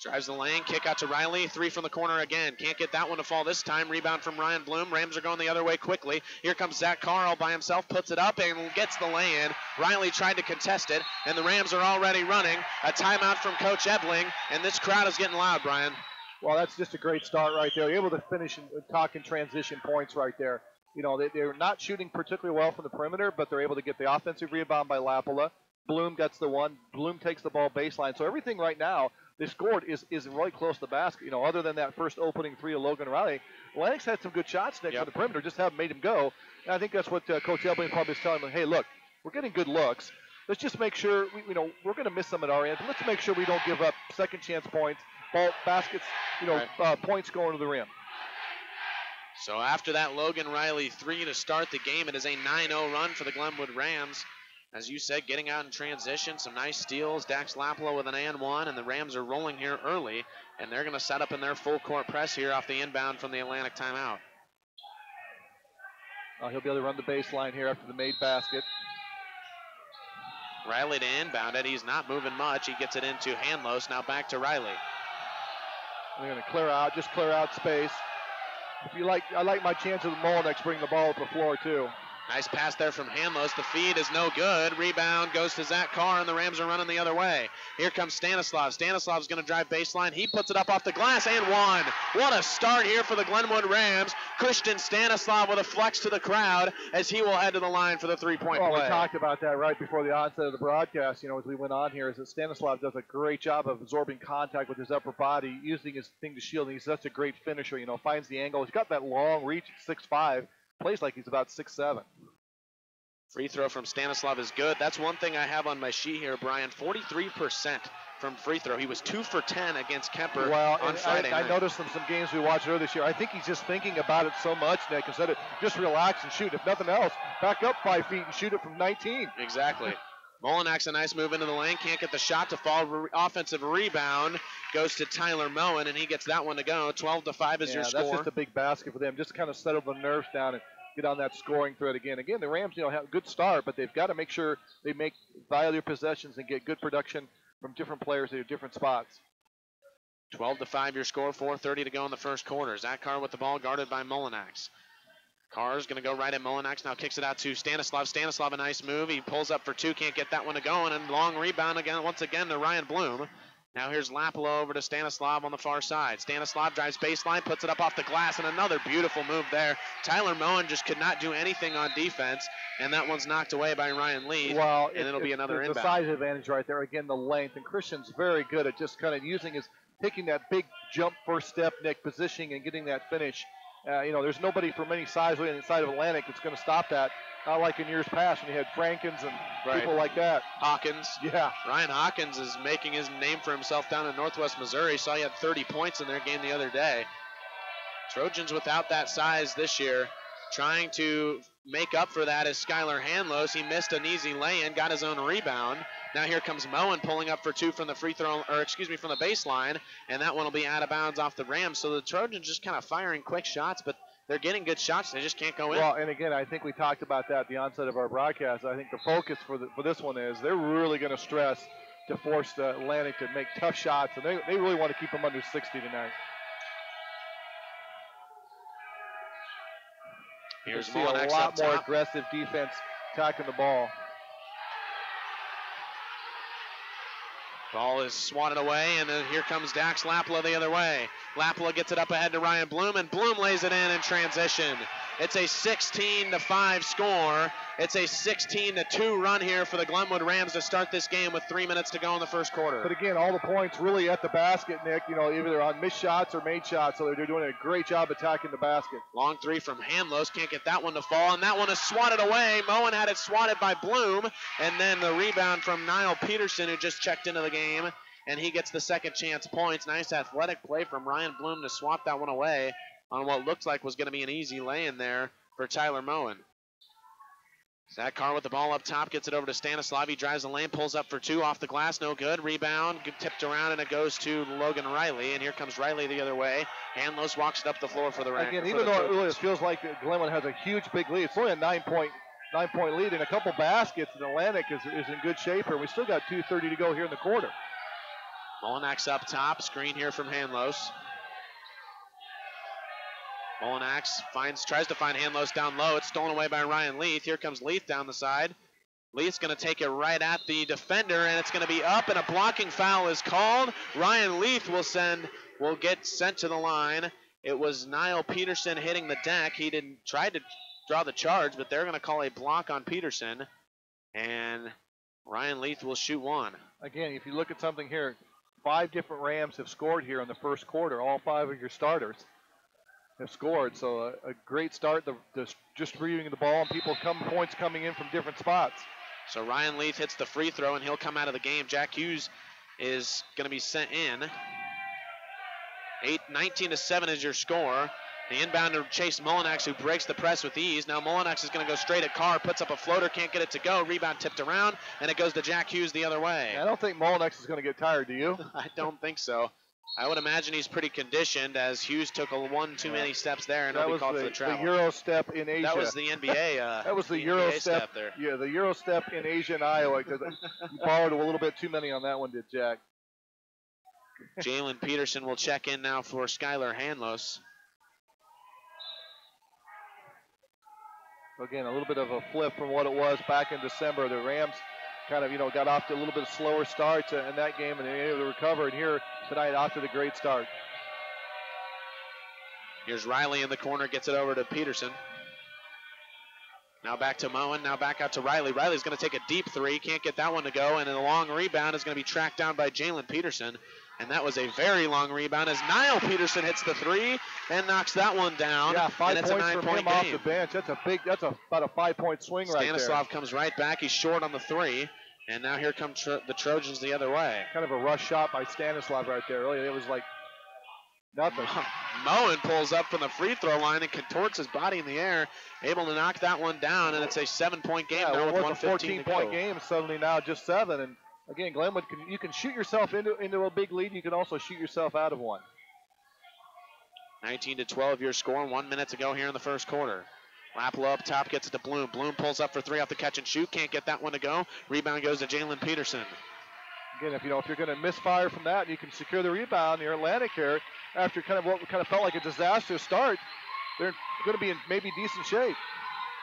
Drives the lane, kick out to Riley. Three from the corner again. Can't get that one to fall this time. Rebound from Ryan Bloom. Rams are going the other way quickly. Here comes Zach Carl by himself, puts it up and gets the lay-in. Riley tried to contest it, and the Rams are already running. A timeout from Coach Ebling, and this crowd is getting loud, Brian. Well, that's just a great start right there. You're able to finish and talk in transition points right there. You know, they're not shooting particularly well from the perimeter, but they're able to get the offensive rebound by Lapala. Bloom gets the one. Bloom takes the ball baseline. So everything right now, they scored is really close to the basket. You know, other than that first opening three of Logan Riley, Lennox had some good shots, Nick, for the perimeter, just haven't made him go. And I think that's what Coach Ebling probably is telling them. Hey, look, we're getting good looks. Let's just make sure, we're going to miss some at our end, but let's make sure we don't give up second chance points. Baskets, points going to the rim. So after that Logan Riley three to start the game, it is a 9-0 run for the Glenwood Rams. As you said, getting out in transition, some nice steals. Dax Lapala with an and one, and the Rams are rolling here early, and they're going to set up in their full court press here off the inbound from the Atlantic timeout. He'll be able to run the baseline here after the made basket. Riley to inbound it. He's not moving much. He gets it into Hanlos. Now back to Riley. They're going to clear out space. I like my chances of Molinex bringing the ball up the floor too. Nice pass there from Hanlos. The feed is no good. Rebound goes to Zach Carr, and the Rams are running the other way. Here comes Stanislav. Stanislav's going to drive baseline. He puts it up off the glass and one. What a start here for the Glenwood Rams. Christian Stanislav with a flex to the crowd as he will head to the line for the three-point play. We talked about that right before the onset of the broadcast, as we went on here, is that Stanislav does a great job of absorbing contact with his upper body, using his thing to shield, and he's such a great finisher, finds the angle. He's got that long reach at 6'5", plays like he's about 6'7". Free throw from Stanislav is good. That's one thing I have on my sheet here, Brian. 43% from free throw. He was 2 for 10 against Kemper on Friday night. I noticed in some games we watched earlier this year, I think he's just thinking about it so much, Nick, instead of just relax and shoot. If nothing else, back up 5 feet and shoot it from 19. Exactly. Molinex, a nice move into the lane. Can't get the shot to fall. Offensive rebound goes to Tyler Moen, and he gets that one to go. 12-5 is your score. That's just a big basket for them. Just kind of settle the nerves down and get on that scoring thread again. Again, the Rams, have a good start, but they've got to make sure they value their possessions and get good production from different players at different spots. 12-5 your score. 4:30 to go in the first quarter. Zach Carr with the ball, guarded by Molinex. Carr's going to go right at Molinex. Now kicks it out to Stanislav. Stanislav, a nice move. He pulls up for two. Can't get that one to go. And long rebound once again to Ryan Bloom. Now here's Lapala over to Stanislav on the far side. Stanislav drives baseline, puts it up off the glass, and another beautiful move there. Tyler Moen just could not do anything on defense, and that one's knocked away by Ryan Lee. Well, and it'll be another inbound. The size advantage right there. Again, the length. And Christian's very good at just kind of taking that big jump first step, Nick, positioning and getting that finish. There's nobody from any size inside of Atlantic that's going to stop that. Not like in years past when you had Frankins and people like that. Hawkins. Yeah. Ryan Hawkins is making his name for himself down in Northwest Missouri. Saw he had 30 points in their game the other day. Trojans without that size this year. Trying to make up for that is Skylar Hanlos. He missed an easy lay-in, got his own rebound. Now here comes Moen pulling up for two from the from the baseline, and that one will be out of bounds off the Rams. So the Trojans just kind of firing quick shots, but they're getting good shots. They just can't go in. Well, and again, I think we talked about that at the onset of our broadcast. I think the focus for this one is they're really going to stress to force the Atlantic to make tough shots, and they really want to keep them under 60 tonight. Here's You see a Molinax lot up more top. aggressive defense attacking the ball. Ball is swatted away, and then here comes Dax Lapla the other way. Lapla gets it up ahead to Ryan Bloom, and Bloom lays it in transition. It's a 16-5 score. It's a 16-2 run here for the Glenwood Rams to start this game with 3 minutes to go in the first quarter. But again, all the points really at the basket, Nick. You know, either on missed shots or made shots, so they're doing a great job attacking the basket. Long three from Hanlos, can't get that one to fall, and that one is swatted away. Moen had it swatted by Bloom, and then the rebound from Niall Peterson, who just checked into the game, and he gets the second chance points. Nice athletic play from Ryan Bloom to swat that one away on what looked like was going to be an easy lay-in there for Tyler Moen. Zach Carr with the ball up top, gets it over to Stanislav. He drives the lane, pulls up for two, off the glass, no good. Rebound, tipped around, and it goes to Logan Riley. And here comes Riley the other way. Hanlos walks it up the floor for the Rams. Again, even though it really feels like Glenwood has a huge, big lead, it's only a 9-point lead and a couple baskets, and Atlantic is in good shape here. We still got 2:30 to go here in the quarter. Molinax up top, screen here from Hanlos. Molinax tries to find Hanlos down low. It's stolen away by Ryan Leith. Here comes Leith down the side. Leith's going to take it right at the defender, and it's going to be up, and a blocking foul is called. Ryan Leith will get sent to the line. It was Niall Peterson hitting the deck. He tried to draw the charge, but they're going to call a block on Peterson, and Ryan Leith will shoot one. Again, if you look at something here, 5 different Rams have scored here in the first quarter. All 5 of your starters have scored, so a great start. The distributing the ball and points coming in from different spots. So Ryan Leith hits the free throw, and he'll come out of the game. Jack Hughes is going to be sent in. 19-7 is your score. The inbound to Chase Molinax, who breaks the press with ease. Now Molinax is going to go straight at Carr, puts up a floater, can't get it to go. Rebound tipped around, and it goes to Jack Hughes the other way. I don't think Molinax is going to get tired, do you? I don't think so. I would imagine he's pretty conditioned, as Hughes took one too many steps there, and he'll be called for the travel. The Euro step in Asia. That was the NBA. That was the Euro step there. Yeah, the Euro step in Asia and Iowa. Because you borrowed a little bit too many on that one, did Jack? Jalen Peterson will check in now for Skylar Hanlos. Again, a little bit of a flip from what it was back in December. The Rams kind of, got off to a little bit slower start in that game, and they were able to recover. And here tonight, off to the great start. Here's Riley in the corner, gets it over to Peterson. Now back to Moen, now back out to Riley. Riley's going to take a deep three, can't get that one to go, and a long rebound is going to be tracked down by Jalen Peterson. And that was a very long rebound as Niall Peterson hits the three and knocks that one down. Yeah, 5 and it's points a 9 from point him game. off the bench. That's about a 5-point swing right there. Stanislav comes right back. He's short on the three. And now here come the Trojans the other way. Kind of a rush shot by Stanislav right there. Really, it was like nothing. Moen pulls up from the free throw line and contorts his body in the air, able to knock that one down, and it's a 7-point game now with 1:15 to go. 14-point game, suddenly now just 7. And again, Glenwood, you can shoot yourself into a big lead. You can also shoot yourself out of one. 19-12 your score. 1 minute to go here in the first quarter. Lapla up top, gets it to Bloom. Bloom pulls up for three off the catch and shoot. Can't get that one to go. Rebound goes to Jalen Peterson. Again, if you're going to misfire from that, you can secure the rebound. Your Atlantic here, after what felt like a disaster start, they're going to be in maybe decent shape.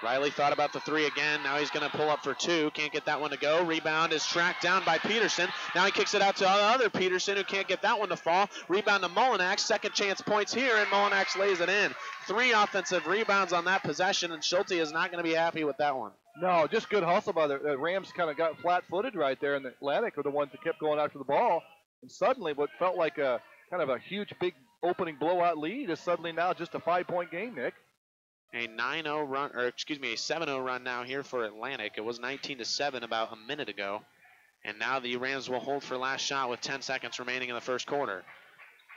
Riley thought about the three again. Now he's going to pull up for two. Can't get that one to go. Rebound is tracked down by Peterson. Now he kicks it out to the other Peterson, who can't get that one to fall. Rebound to Molinax. Second chance points here, and Molinax lays it in. 3 offensive rebounds on that possession, and Schulte is not going to be happy with that one. No, just good hustle by the Rams. Kind of got flat-footed right there, and the Atlantic are the ones that kept going after the ball. And suddenly, what felt like a kind of a huge, big opening blowout lead is suddenly now just a 5-point game, Nick. A 9-0 run, or excuse me, a 7-0 run now here for Atlantic. It was 19-7 about a minute ago. And now the Rams will hold for last shot with 10 seconds remaining in the first quarter.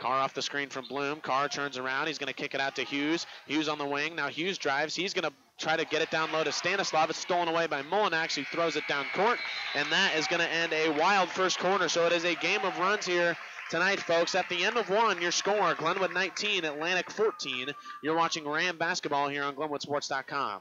Carr off the screen from Bloom. Carr turns around. He's going to kick it out to Hughes. Hughes on the wing. Now Hughes drives. He's going to try to get it down low to Stanislav. It's stolen away by Molinax, who throws it down court. And that is going to end a wild first quarter. So it is a game of runs here tonight, folks. At the end of one, your score, Glenwood 19, Atlantic 14. You're watching Ram basketball here on GlenwoodSports.com.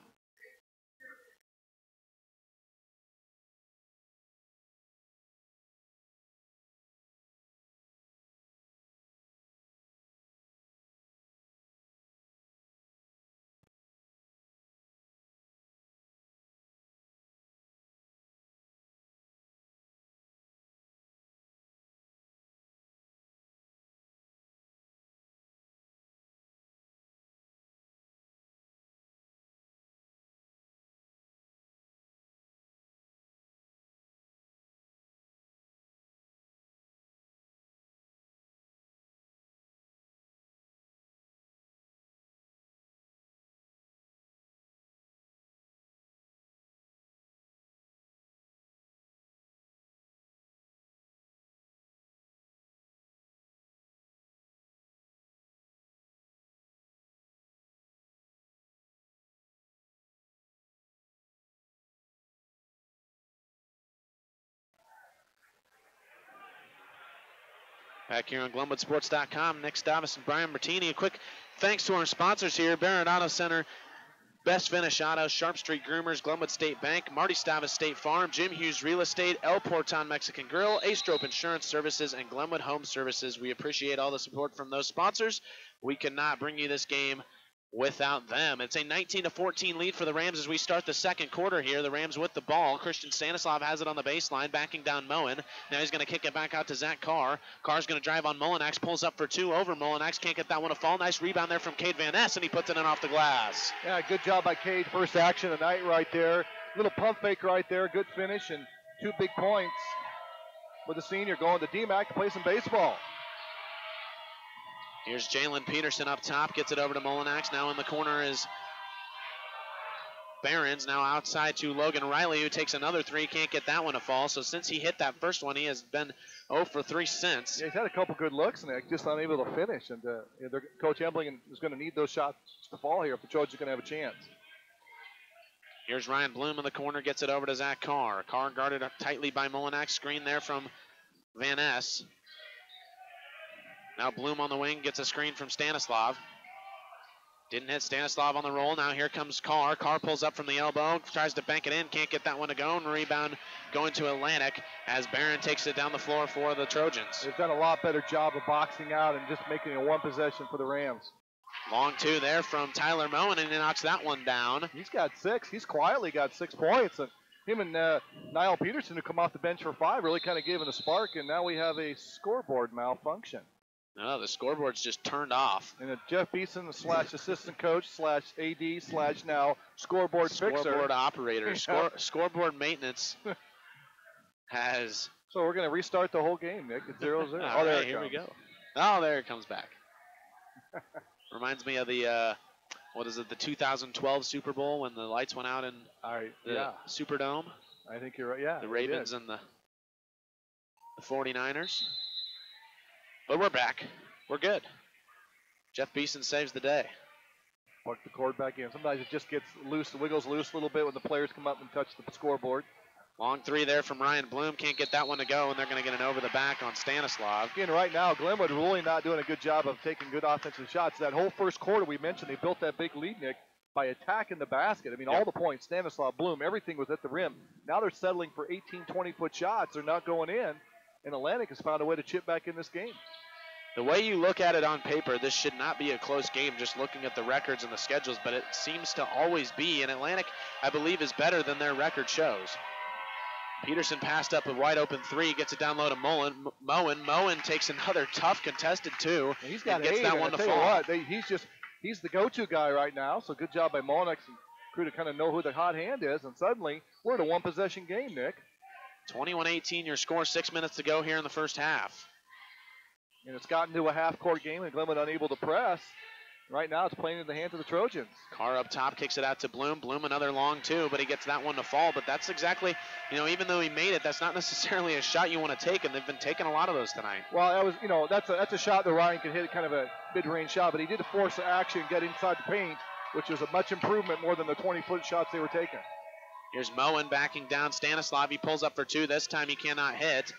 Back here on GlenwoodSports.com, Nick Stavas and Brian Martini. A quick thanks to our sponsors here, Barrett Auto Center, Best Finish Auto, Sharp Street Groomers, Glenwood State Bank, Marty Stavas State Farm, Jim Hughes Real Estate, El Porton Mexican Grill, Astrop Insurance Services, and Glenwood Home Services. We appreciate all the support from those sponsors. We cannot bring you this game without them. It's a 19-14 lead for the Rams as we start the second quarter here. The Rams with the ball. Christian Stanislav has it on the baseline, backing down Moen. Now he's going to kick it back out to Zach Carr. Carr's going to drive on Molinax, pulls up for two over Molinax. Can't get that one to fall. Nice rebound there from Cade Van Ness, and he puts it in off the glass. Yeah, good job by Cade. First action of the night right there. Little pump fake right there. Good finish and 2 big points for the senior going to DMAC to play some baseball. Here's Jalen Peterson up top, gets it over to Molinax. Now in the corner is Behrens. Now outside to Logan Riley, who takes another three. Can't get that one to fall. So since he hit that first one, he has been 0 for 3 since. Yeah, he's had a couple good looks, Nick, just unable to finish. And Coach Embling is going to need those shots to fall here if the Trojans are going to have a chance. Here's Ryan Bloom in the corner, gets it over to Zach Carr. Carr guarded up tightly by Molinax. Screen there from Van Ness. Now Bloom on the wing, gets a screen from Stanislav. Didn't hit Stanislav on the roll. Now here comes Carr. Carr pulls up from the elbow, tries to bank it in, can't get that one to go. And rebound going to Atlantic as Barron takes it down the floor for the Trojans. They've done a lot better job of boxing out and just making it one possession for the Rams. Long two there from Tyler Moen, and he knocks that one down. He's got 6. He's quietly got 6 points. And him and Niall Peterson, who come off the bench for 5, really kind of gave it a spark. And now we have a scoreboard malfunction. No, the scoreboard's just turned off. And Jeff Beeson / assistant coach / AD / now scoreboard fixer. Scoreboard operator. Scoreboard maintenance has. So we're going to restart the whole game, Nick. It's 0-0. Oh, there here we go. Oh, there it comes back. Reminds me of the, the 2012 Super Bowl when the lights went out in the Superdome. I think you're right, yeah. The Ravens and the 49ers. But we're back. We're good. Jeff Beeson saves the day. Plug the cord back in. Sometimes it just gets loose, wiggles loose a little bit when the players come up and touch the scoreboard. Long three there from Ryan Bloom. Can't get that one to go, and they're going to get an over the back on Stanislav. Again, right now, Glenwood really not doing a good job of taking good offensive shots. That whole first quarter we mentioned, they built that big lead, Nick, by attacking the basket. I mean, all the points, Stanislav, Bloom, everything was at the rim. Now they're settling for 18, 20-foot shots. They're not going in. And Atlantic has found a way to chip back in this game. The way you look at it on paper, this should not be a close game just looking at the records and the schedules, but it seems to always be. And Atlantic, I believe, is better than their record shows. Peterson passed up a wide open three, gets it down low to Moen takes another tough contested two. And he's got gets that one to fall. He's the go-to guy right now, so good job by Molinax and crew to kind of know who the hot hand is. And suddenly, we're in a one-possession game, Nick. 21-18, your score, 6 minutes to go here in the first half. And it's gotten to a half-court game, and Glenwood unable to press. Right now, it's playing in the hands of the Trojans. Carr up top, kicks it out to Bloom. Bloom another long two, but he gets that one to fall. But that's exactly, even though he made it, that's not necessarily a shot you want to take, and they've been taking a lot of those tonight. Well, that was, that's a shot that Ryan could hit, kind of a mid-range shot, but he did force the action, get inside the paint, which was a much improvement more than the 20-foot shots they were taking. Here's Moen backing down Stanislav. He pulls up for two. This time he cannot hit.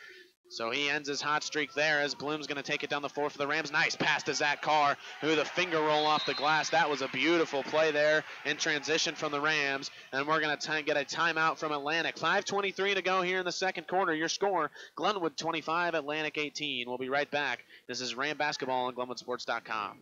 So he ends his hot streak there as Bloom's going to take it down the floor for the Rams. Nice pass to Zach Carr, who the finger roll off the glass. That was a beautiful play there in transition from the Rams. And we're going to get a timeout from Atlantic. 5:23 to go here in the second quarter. Your score, Glenwood 25, Atlantic 18. We'll be right back. This is Ram Basketball on GlenwoodSports.com.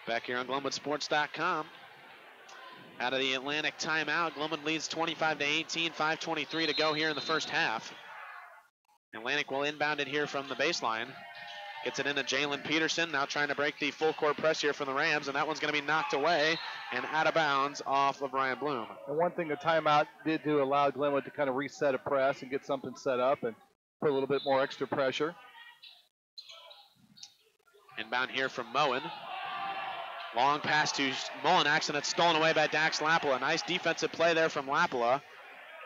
Back here on GlenwoodSports.com. Out of the Atlantic timeout, Glenwood leads 25-18, 5:23 to go here in the first half. Atlantic will inbound it here from the baseline. Gets it into Jalen Peterson, now trying to break the full court press here from the Rams, and that one's going to be knocked away and out of bounds off of Ryan Bloom. And one thing the timeout did to allow Glenwood to kind of reset a press and get something set up and put a little bit more extra pressure. Inbound here from Moen. Long pass to Molinax, and it's stolen away by Dax Lapala. Nice defensive play there from Lapala.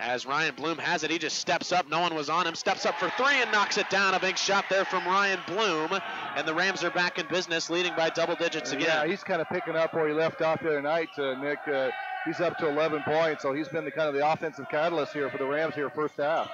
As Ryan Bloom has it, he just steps up. No one was on him. Steps up for three and knocks it down. A big shot there from Ryan Bloom. And the Rams are back in business, leading by double digits again. Yeah, he's kind of picking up where he left off the other night, Nick. He's up to 11 points, so he's been the kind of the offensive catalyst here for the Rams here first half.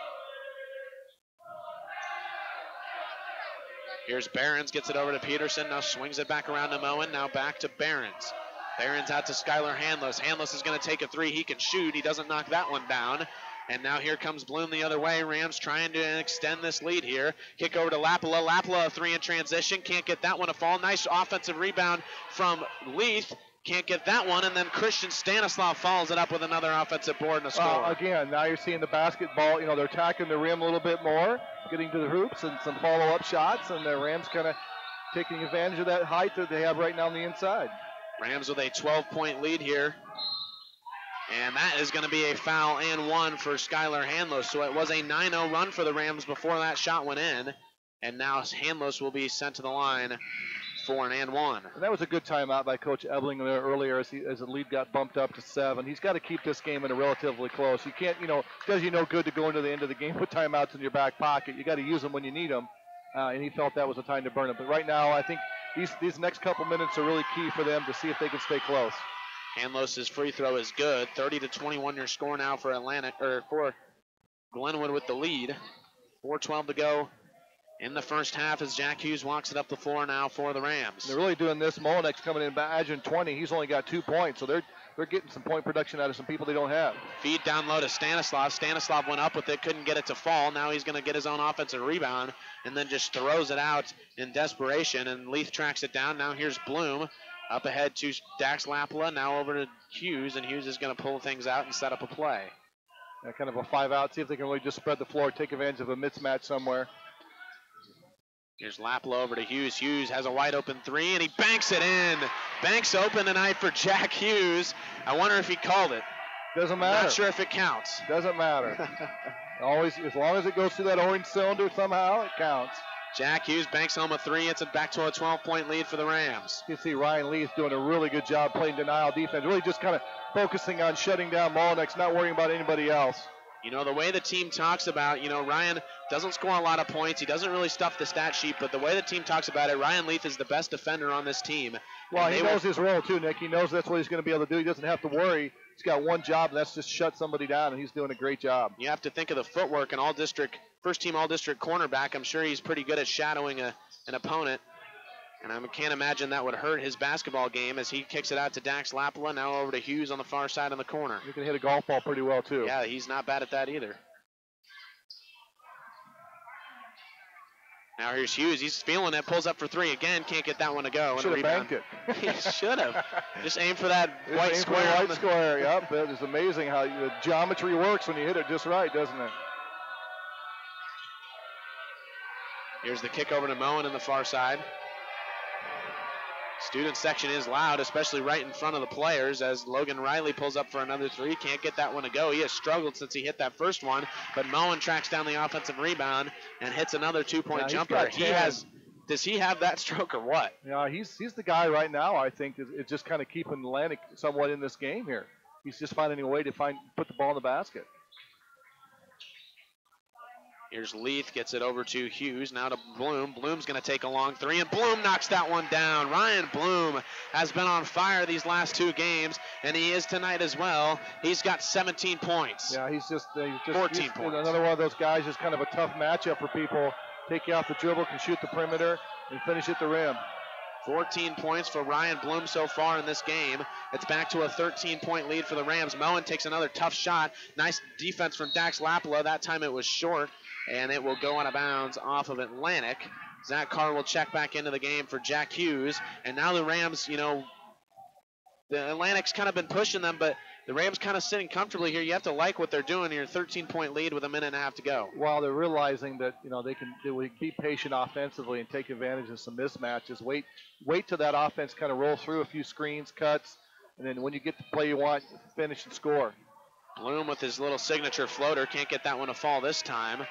Here's Behrens, gets it over to Peterson, now swings it back around to Moen, now back to Behrens. Behrens out to Skylar Handless. Handless is going to take a three. He can shoot. He doesn't knock that one down. And now here comes Bloom the other way. Rams trying to extend this lead here. Kick over to Lapala. Lapala, a three in transition. Can't get that one to fall. Nice offensive rebound from Leith. Can't get that one. And then Christian Stanislav follows it up with another offensive board and a score. Again, now you're seeing the basketball. They're attacking the rim a little bit more, getting to the hoops and some follow-up shots. And the Rams kind of taking advantage of that height that they have right now on the inside. Rams with a 12-point lead here. And that is going to be a foul and one for Skylar Handlos. So it was a 9-0 run for the Rams before that shot went in. And now Handlos will be sent to the line for an and one. And that was a good timeout by Coach Ebling there earlier as the lead got bumped up to 7. He's got to keep this game in a relatively close. You can't, it does you no good to go into the end of the game with timeouts in your back pocket. You got to use them when you need them. And he felt that was a time to burn it. But right now, I think these next couple minutes are really key for them to see if they can stay close. Handlos' free throw is good. 30-21 your score now for for Glenwood with the lead. 4:12 to go in the first half as Jack Hughes walks it up the floor now for the Rams. They're really doing this. Molinex coming in averaging 20. He's only got 2 points, so they're getting some point production out of some people they don't have. Feed down low to Stanislav. Stanislav went up with it, couldn't get it to fall. Now he's going to get his own offensive rebound and then just throws it out in desperation, and Leith tracks it down. Now here's Bloom. Up ahead to Dax Lapala, now over to Hughes, and Hughes is going to pull things out and set up a play. Kind of a 5-out, see if they can really just spread the floor, take advantage of a mismatch somewhere. Here's Lapala over to Hughes. Hughes has a wide open three, and he banks it in. Banks open tonight for Jack Hughes. I wonder if he called it. Doesn't matter. Not sure if it counts. Doesn't matter. Always, as long as it goes through that orange cylinder somehow, it counts. Jack Hughes banks home a three. It's back to a 12-point lead for the Rams. You see Ryan Leith doing a really good job playing denial defense, really just kind of focusing on shutting down Molinex, not worrying about anybody else. The way the team talks about, Ryan doesn't score a lot of points. He doesn't really stuff the stat sheet, but the way the team talks about it, Ryan Leith is the best defender on this team. Well, he knows his role too, Nick. He knows that's what he's going to be able to do. He doesn't have to worry. He's got one job, and that's just shut somebody down, and he's doing a great job. You have to think of the footwork, and first-team all-district cornerback. I'm sure he's pretty good at shadowing an opponent, and I can't imagine that would hurt his basketball game as he kicks it out to Dax Lapala, now over to Hughes on the far side in the corner. He can hit a golf ball pretty well, too. Yeah, he's not bad at that either. Now here's Hughes. He's feeling it. Pulls up for three again. Can't get that one to go. Should have banked it. He should have. Just aim for that white square. White square. Yep. It's amazing how the geometry works when you hit it just right, doesn't it? Here's the kick over to Moen in the far side. Student section is loud, especially right in front of the players as Logan Riley pulls up for another three. Can't get that one to go. He has struggled since he hit that first one, but Moen tracks down the offensive rebound and hits another two-point jumper. Does he have that stroke or what? Yeah, he's the guy right now, I think, is just kind of keeping Atlantic somewhat in this game here. He's just finding a way to put the ball in the basket. Here's Leith, gets it over to Hughes, now to Bloom. Bloom's going to take a long three, and Bloom knocks that one down. Ryan Bloom has been on fire these last two games, and he is tonight as well. He's got 17 points. Yeah, he's just 14 points. Another one of those guys, just kind of a tough matchup for people. Take you off the dribble, can shoot the perimeter, and finish at the rim. 14 points for Ryan Bloom so far in this game. It's back to a 13-point lead for the Rams. Moen takes another tough shot. Nice defense from Dax Lapala. That time it was short, and it will go out of bounds off of Atlantic. Zach Carr will check back into the game for Jack Hughes. And now the Rams, the Atlantic's kind of been pushing them, but the Rams kind of sitting comfortably here. You have to like what they're doing. You're a 13-point lead with a minute and a half to go. While they're realizing that they will be patient offensively and take advantage of some mismatches. Wait till that offense kind of rolls through a few screens, cuts, and then when you get the play you want, finish and score. Bloom with his little signature floater can't get that one to fall this time.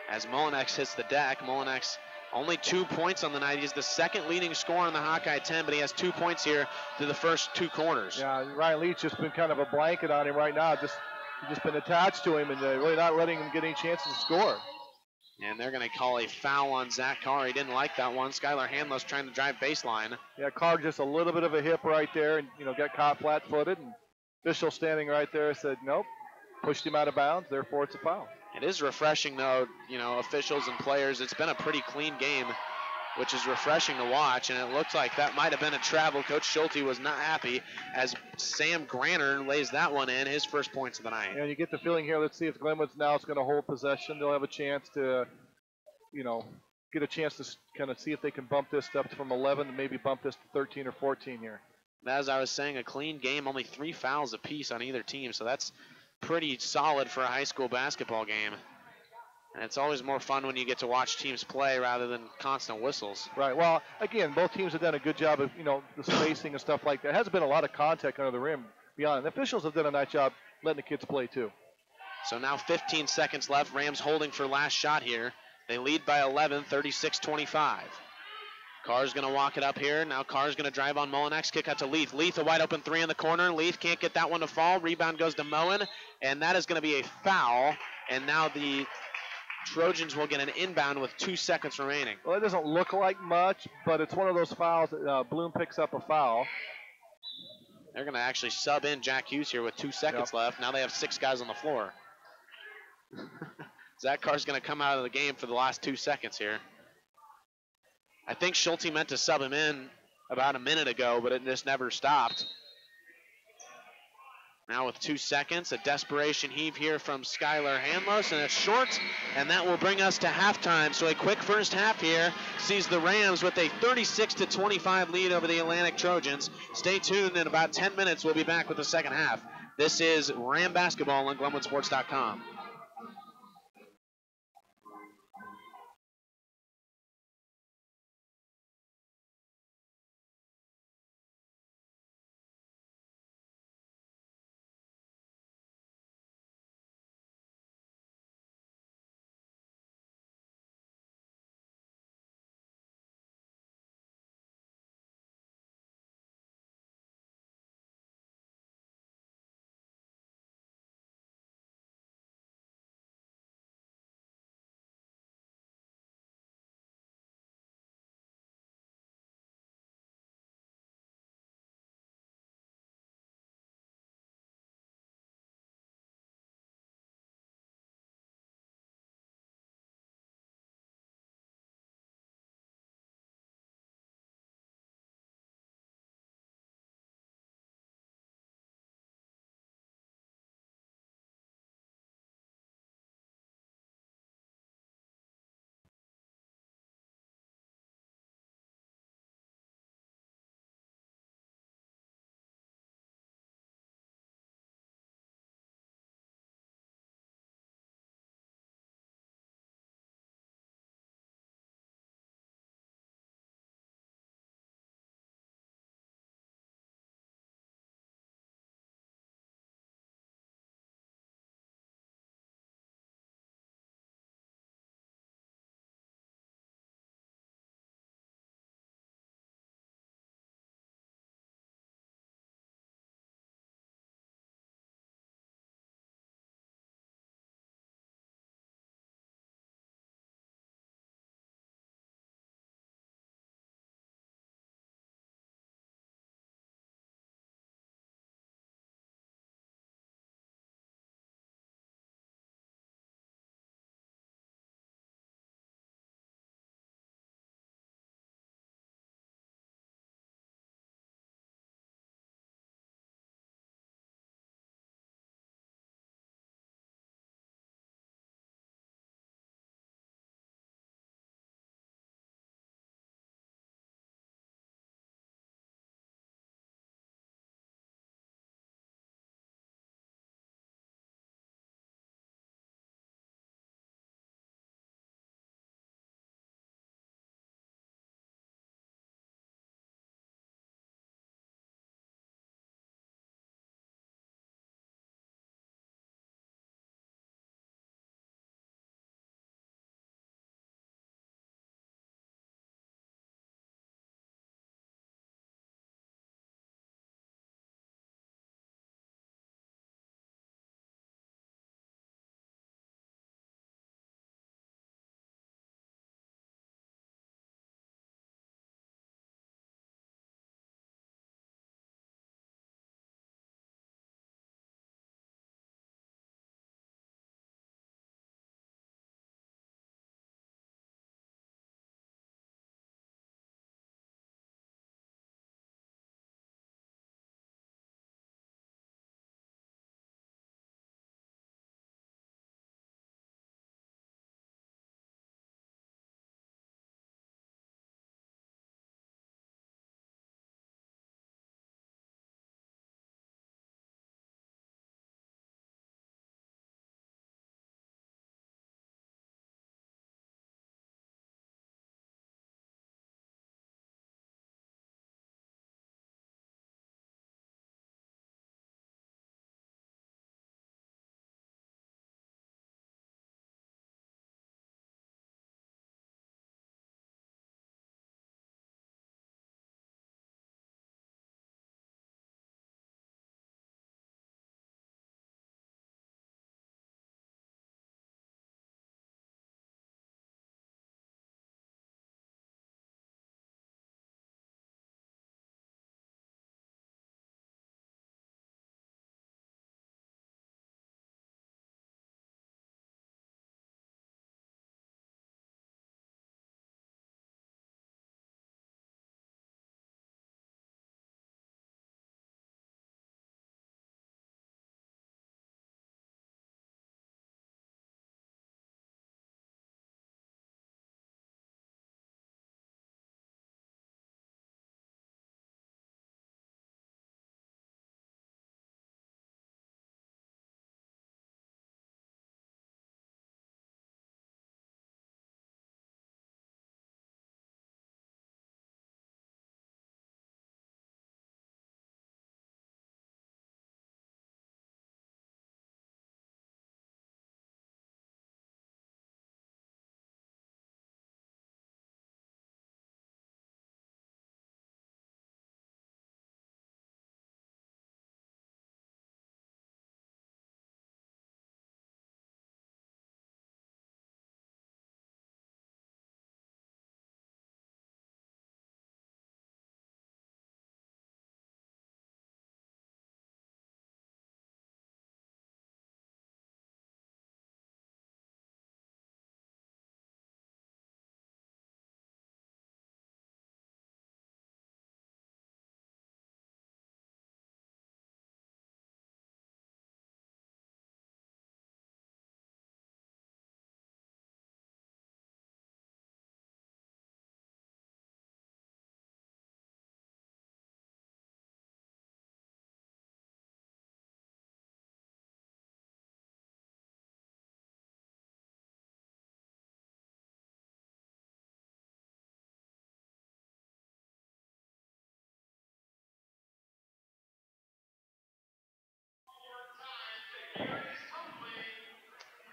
As Mullinex hits the deck, Mullinex only 2 points on the night. He's the second leading scorer in the Hawkeye 10, but he has 2 points here through the first 2 quarters. Yeah, Ryan Leach just been kind of a blanket on him right now. He's just been attached to him and really not letting him get any chances to score. And they're going to call a foul on Zach Carr. He didn't like that one. Skylar Hanlos trying to drive baseline. Yeah, Carr just a little bit of a hip right there and, got caught flat-footed. And official standing right there said, nope, pushed him out of bounds, therefore it's a foul. It is refreshing, though, officials and players. It's been a pretty clean game, which is refreshing to watch, and it looks like that might have been a travel. Coach Schulte was not happy as Sam Granner lays that one in, his first points of the night. And you get the feeling here, let's see if Glenwood's now is going to hold possession. They'll have a chance to, get a chance to kind of see if they can bump this up from 11 and maybe bump this to 13 or 14 here. As I was saying, a clean game, only 3 fouls apiece on either team, so that's pretty solid for a high school basketball game. And it's always more fun when you get to watch teams play rather than constant whistles. Right. Well, again, both teams have done a good job of, the spacing and stuff like that. There hasn't been a lot of contact under the rim beyond. The officials have done a nice job letting the kids play, too. So now 15 seconds left. Rams holding for last shot here. They lead by 11, 36-25. Carr's going to walk it up here. Now Carr's going to drive on Mullinex. Kick out to Leith. Leith, a wide open 3 in the corner. Leith can't get that one to fall. Rebound goes to Moen, and that is going to be a foul. And now the Trojans will get an inbound with 2 seconds remaining. Well, it doesn't look like much, but it's one of those fouls that Bloom picks up a foul. They're going to actually sub in Jack Hughes here with 2 seconds left. Now they have 6 guys on the floor. Zach Carr's going to come out of the game for the last 2 seconds here. I think Schulte meant to sub him in about a minute ago, but it just never stopped. Now with 2 seconds, a desperation heave here from Skylar Hanlos, and it's short, and that will bring us to halftime. So a quick first half here sees the Rams with a 36-25 lead over the Atlantic Trojans. Stay tuned. In about 10 minutes, we'll be back with the second half. This is Ram Basketball on GlenwoodSports.com.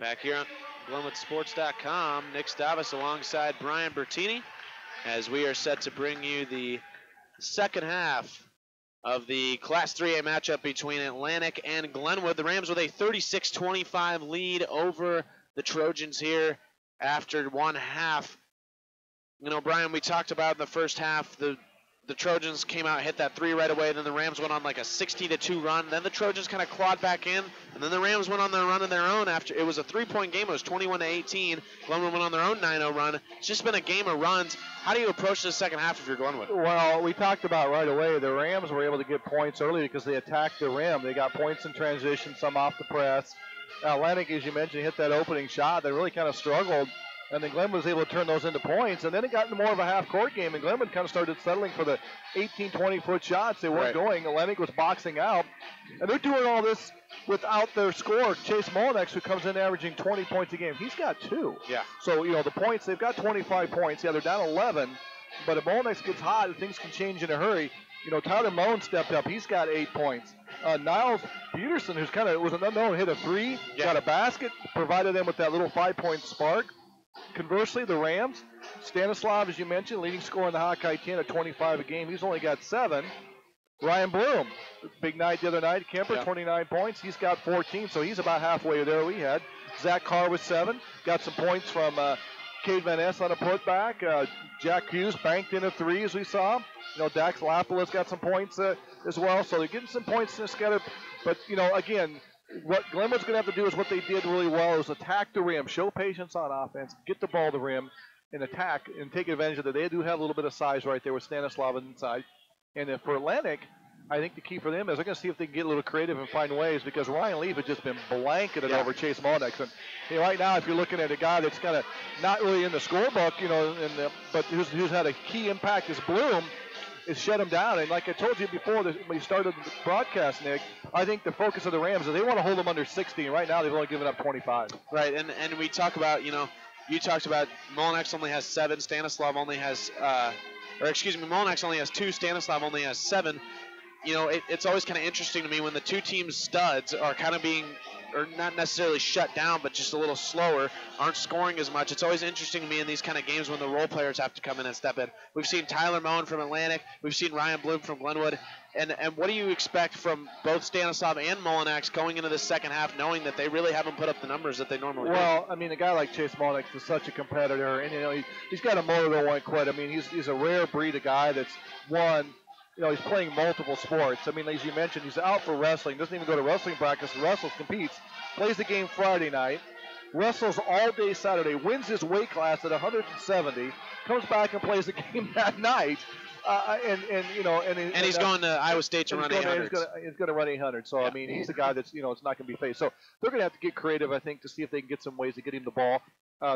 Back here on GlenwoodSports.com, Nick Stavas alongside Brian Bertini as we are set to bring you the second half of the Class 3A matchup between Atlantic and Glenwood. The Rams with a 36-25 lead over the Trojans here after one half. You know, Brian, we talked about in the first half, the Trojans came out and hit that three right away. Then the Rams went on like a 60-2 run. Then the Trojans kind of clawed back in, and then the Rams went on their run of their own. After it was a 3-point game, it was 21-18. Glenwood went on their own 9-0 run. It's just been a game of runs. How do you approach the second half if you're Glenwood? Well, we talked about right away, the Rams were able to get points early because they attacked the rim. They got points in transition, some off the press. Atlantic, as you mentioned, hit that opening shot. They really kind of struggled. And then Glenwood was able to turn those into points. And then it got into more of a half-court game, and Glenwood kind of started settling for the 18, 20-foot shots. They weren't going. Atlantic was boxing out. And they're doing all this without their scorer, Chase Molnex, who comes in averaging 20 points a game. He's got 2. Yeah. So, you know, the points, they've got 25 points. Yeah, they're down 11. But if Molnex gets hot, things can change in a hurry. You know, Tyler Moan stepped up. He's got 8 points. Niles Peterson, who's kind of was an unknown, hit a 3, got a basket, provided them with that little 5-point spark. Conversely, the Rams, Stanislav, as you mentioned, leading scorer in the Hawkeye 10 at 25 a game. He's only got 7. Ryan Bloom, big night the other night. Kemper, 29 points. He's got 14, so he's about halfway there we had. Zach Carr with 7. Got some points from Cade Van Ness on a putback. Jack Hughes banked in a 3, as we saw. You know, Dax Lapala's got some points as well, so they're getting some points together. But, you know, again, what Glenwood's going to have to do is what they did really well is attack the rim, show patience on offense, get the ball to the rim, and attack and take advantage of it. They do have a little bit of size right there with Stanislav inside. And for Atlantic, I think the key for them is they're going to see if they can get a little creative and find ways because Ryan Leaf has just been blanketed over Chase Molnex. And you know, right now, if you're looking at a guy that's kind of not really in the scorebook, you know, but who's had a key impact is Bloom, is shut him down. And like I told you before when we started the broadcast, Nick, I think the focus of the Rams is they want to hold them under 60, and right now they've only given up 25. Right, and we talk about, you know, you talked about Molnex only has 7, Stanislav only has, Molnex only has 2, Stanislav only has 7. You know, it's always kind of interesting to me when the two teams' studs are kind of being, or not necessarily shut down, but just a little slower, aren't scoring as much. It's always interesting to me in these kind of games when the role players have to come in and step in. We've seen Tyler Moen from Atlantic. We've seen Ryan Bloom from Glenwood. And what do you expect from both Stanislav and Molnex going into the second half, knowing that they really haven't put up the numbers that they normally do? Well, I mean, a guy like Chase Molnex is such a competitor, and, you know, he's got a motor that won't quit. I mean, he's a rare breed of guy that's won. You know, he's playing multiple sports. I mean, as you mentioned, he's out for wrestling. Doesn't even go to wrestling practice. Wrestles, competes. Plays the game Friday night. Wrestles all day Saturday. Wins his weight class at 170. Comes back and plays the game that night. And he's going to Iowa State to run 800. He's going to run 800. So, I mean, he's a guy that's, you know, it's not going to be faced. So they're going to have to get creative, I think, to see if they can get some ways to get him the ball.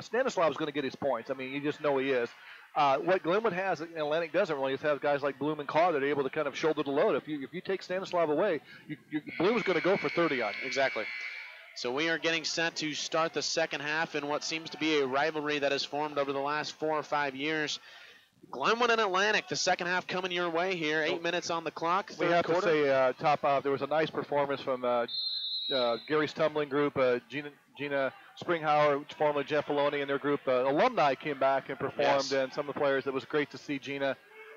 Stanislav's going to get his points. I mean, you just know he is. What Glenwood has, and Atlantic doesn't really, is have guys like Bloom and Carr that are able to kind of shoulder the load. If you take Stanislav away, Bloom's going to go for 30 on you. Exactly. So we are getting set to start the second half in what seems to be a rivalry that has formed over the last 4 or 5 years. Glenwood and Atlantic, the second half coming your way here. 8 minutes on the clock. We have to say, top off, there was a nice performance from Gary's tumbling group, Gina Springhauer, formerly Jeff Maloney, and their group. Alumni came back and performed, and some of the players, it was great to see Gina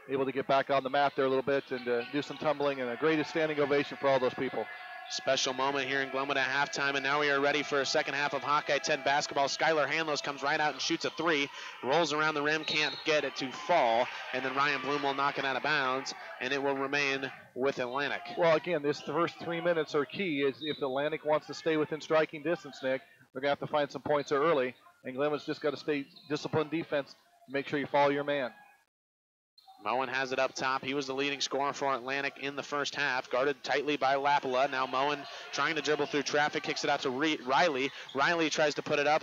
able to get back on the map there a little bit and do some tumbling, and a great standing ovation for all those people. Special moment here in Glenwood at halftime, and now we are ready for a second half of Hawkeye 10 basketball. Skylar Hanlos comes right out and shoots a 3, rolls around the rim, can't get it to fall, and then Ryan Bloom will knock it out of bounds, and it will remain with Atlantic. Well, again, this first 3 minutes are key. Is if Atlantic wants to stay within striking distance, Nick, they're going to have to find some points early, and Glenwood's just got to stay disciplined defense, make sure you follow your man. Moen has it up top. He was the leading scorer for Atlantic in the first half, guarded tightly by Lapala. Now Moen trying to dribble through traffic, kicks it out to Riley. Riley tries to put it up,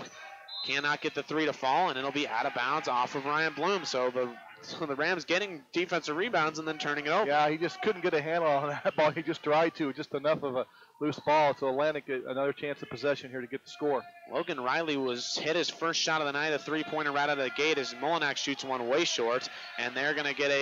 cannot get the 3 to fall, and it'll be out of bounds off of Ryan Bloom. So the Rams getting defensive rebounds and then turning it over. Yeah, he just couldn't get a handle on that ball. He just tried to, just enough of a loose ball. So Atlantic, another chance of possession here to get the score. Logan Riley hit his first shot of the night, a 3-pointer right out of the gate as Molinak shoots one way short, and they're going to get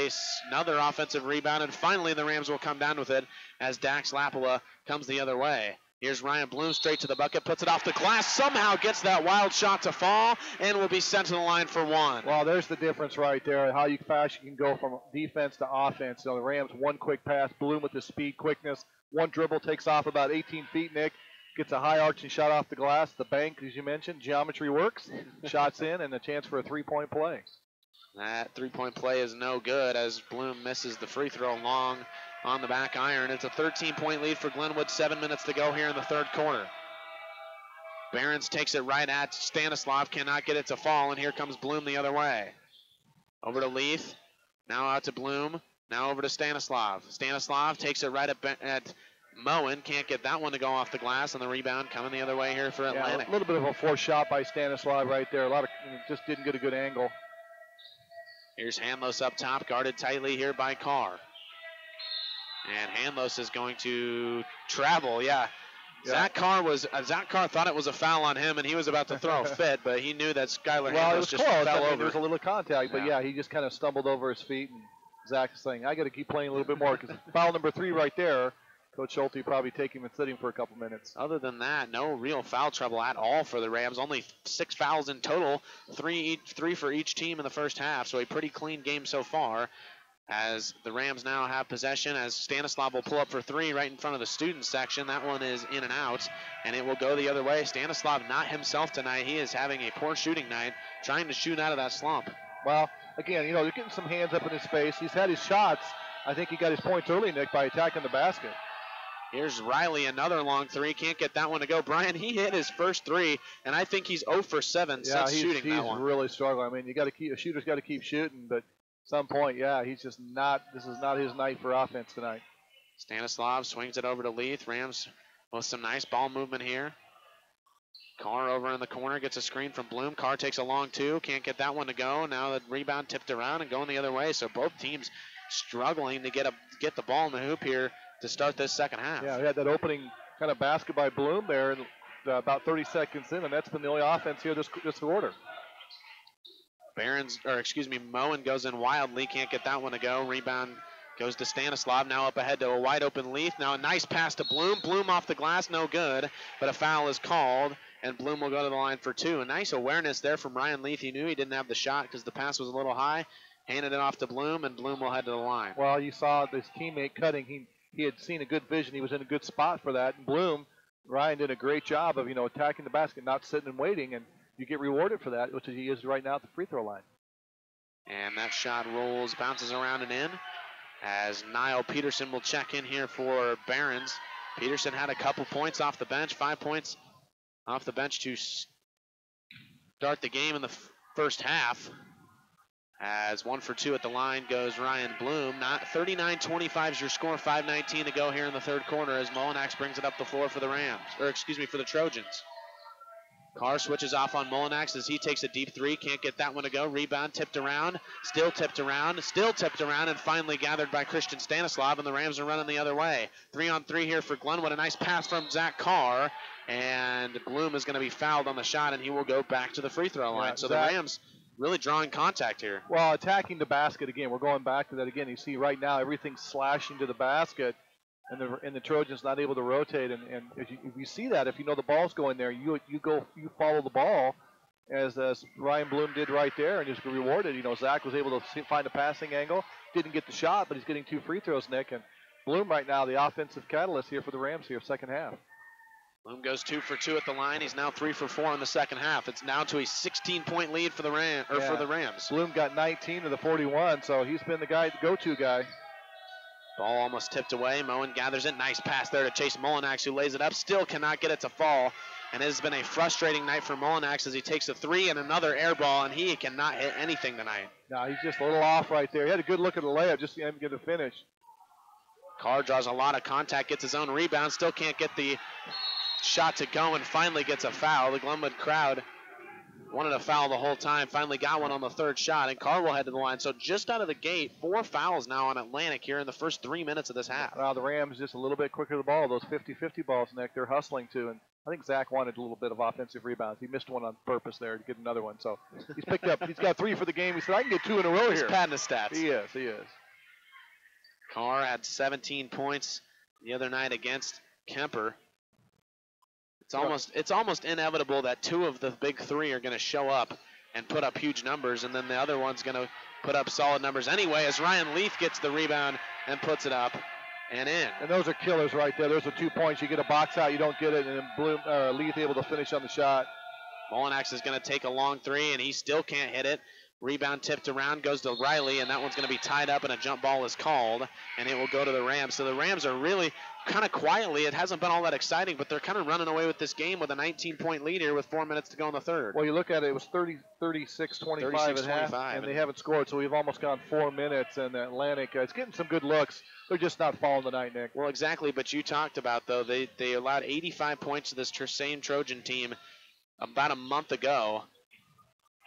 another offensive rebound, and finally the Rams will come down with it as Dax Lapala comes the other way. Here's Ryan Bloom straight to the bucket, puts it off the glass, somehow gets that wild shot to fall, and will be sent to the line for one. Well, there's the difference right there, how fast you can go from defense to offense. You know, the Rams, one quick pass, Bloom with the speed, quickness, one dribble, takes off about 18 feet, Nick, gets a high arching shot off the glass, the bank, as you mentioned, geometry works, shots in, and a chance for a three-point play. That three-point play is no good as Bloom misses the free throw long on the back iron. It's a 13-point lead for Glenwood, 7 minutes to go here in the third quarter. Behrens takes it right at Stanislav, cannot get it to fall, and here comes Bloom the other way. Over to Leith, now out to Bloom, now over to Stanislav. Stanislav takes it right at Moen, can't get that one to go off the glass, and the rebound coming the other way here for Atlantic. A little bit of a forced shot by Stanislav right there. Just didn't get a good angle. Here's Hanlos up top, guarded tightly here by Carr. And Hanlos is going to travel, yeah. Zach Carr thought it was a foul on him, and he was about to throw a fit, but he knew that Skylar Hanlos just fell over. There was a little contact, but yeah, he just kind of stumbled over his feet, and Zach's saying, I got to keep playing a little bit more, because foul number 3 right there, Coach Schulte probably take him and sit him for a couple minutes. Other than that, no real foul trouble at all for the Rams. Only 6 fouls in total, three for each team in the first half, so a pretty clean game so far. As the Rams now have possession, as Stanislav will pull up for 3 right in front of the student section. That one is in and out, and it will go the other way. Stanislav not himself tonight. He is having a poor shooting night, trying to shoot out of that slump. Well, again, you know, they're getting some hands up in his face. He's had his shots. I think he got his points early, Nick, by attacking the basket. Here's Riley, another long 3. Can't get that one to go. Brian, he hit his first 3, and I think he's 0 for 7 since shooting that one. He's really struggling. I mean, a shooter's got to keep shooting, but some point, yeah, he's just not, this is not his night for offense tonight. Stanislav swings it over to Leith. Rams with some nice ball movement here. Carr over in the corner gets a screen from Bloom. Carr takes a long 2, can't get that one to go. Now the rebound tipped around and going the other way, so both teams struggling to get the ball in the hoop here to start this second half. Yeah, we had that opening kind of basket by Bloom there, and about 30 seconds in, and that's been the only offense here this quarter. Moen goes in wildly, can't get that one to go. Rebound goes to Stanislav, now up ahead to a wide open Leith. Now a nice pass to Bloom. Bloom off the glass, no good, but a foul is called, and Bloom will go to the line for 2. A nice awareness there from Ryan Leith. He knew he didn't have the shot because the pass was a little high. Handed it off to Bloom, and Bloom will head to the line. Well, you saw his teammate cutting. He had seen a good vision. He was in a good spot for that. And Bloom, Ryan did a great job of, attacking the basket, not sitting and waiting, and you get rewarded for that, which he is right now at the free throw line. And that shot rolls, bounces around and in, as Niall Peterson will check in here for Behrens. Peterson had a couple points off the bench, 5 points off the bench to start the game in the first half. As 1 for 2 at the line goes Ryan Bloom. 39-25 is your score, 5:19 to go here in the third quarter as Mullinax brings it up the floor for the for the Trojans. Carr switches off on Mullinax as he takes a deep 3, can't get that one to go. Rebound tipped around, still tipped around, and finally gathered by Christian Stanislav, and the Rams are running the other way. 3-on-3 here for Glenwood, a nice pass from Zach Carr, and Bloom is going to be fouled on the shot, and he will go back to the free throw line. So the Rams really drawing contact here. Well, attacking the basket again. We're going back to that again. You see right now everything's slashing to the basket, and the Trojans not able to rotate. And if you see that, if you know the ball's going there, you follow the ball, as Ryan Bloom did right there, and just rewarded. Zach was able to find a passing angle, didn't get the shot, but he's getting 2 free throws, Nick. And Bloom right now, the offensive catalyst here for the Rams here, second half. Bloom goes 2 for 2 at the line. He's now 3 for 4 in the second half. It's now to a 16-point lead for the Rams. Bloom got 19 to the 41, so he's been the go-to guy. Ball almost tipped away. Moen gathers it. Nice pass there to Chase Mullinax, who lays it up. Still cannot get it to fall. And it has been a frustrating night for Mullinax as he takes a 3 and another air ball, and he cannot hit anything tonight. No, he's just a little off right there. He had a good look at the layup, just to get a finish. Carr draws a lot of contact, gets his own rebound, still can't get the shot to go, and finally gets a foul. The Glenwood crowd wanted a foul the whole time, finally got one on the third shot, and Carr will head to the line. So just out of the gate, 4 fouls now on Atlantic here in the first 3 minutes of this half. Well, the Rams just a little bit quicker to the ball. Those 50-50 balls, Nick, they're hustling too, and I think Zach wanted a little bit of offensive rebounds. He missed one on purpose there to get another one. So he's picked up, he's got 3 for the game. He said, I can get 2 in a row here. He's padding his stats. He is. Carr had 17 points the other night against Kemper. It's almost inevitable that two of the big three are going to show up and put up huge numbers, and then the other one's going to put up solid numbers anyway as Ryan Leaf gets the rebound and puts it up and in. And those are killers right there. Those are 2 points. You get a box out, you don't get it, and then Leaf able to finish on the shot. Molinax is going to take a long three, and he still can't hit it. Rebound tipped around, goes to Riley, and that one's going to be tied up, and a jump ball is called, and it will go to the Rams. So the Rams are really kind of quietly. It hasn't been all that exciting, but they're kind of running away with this game with a 19-point lead here with 4 minutes to go in the third. Well, you look at it, it was 36-25 at half, and they haven't scored, so we've almost gone 4 minutes, and Atlantic is getting some good looks. They're just not falling tonight, Nick. Well, exactly, but you talked about, though, they allowed 85 points to this same Trojan team about a month ago.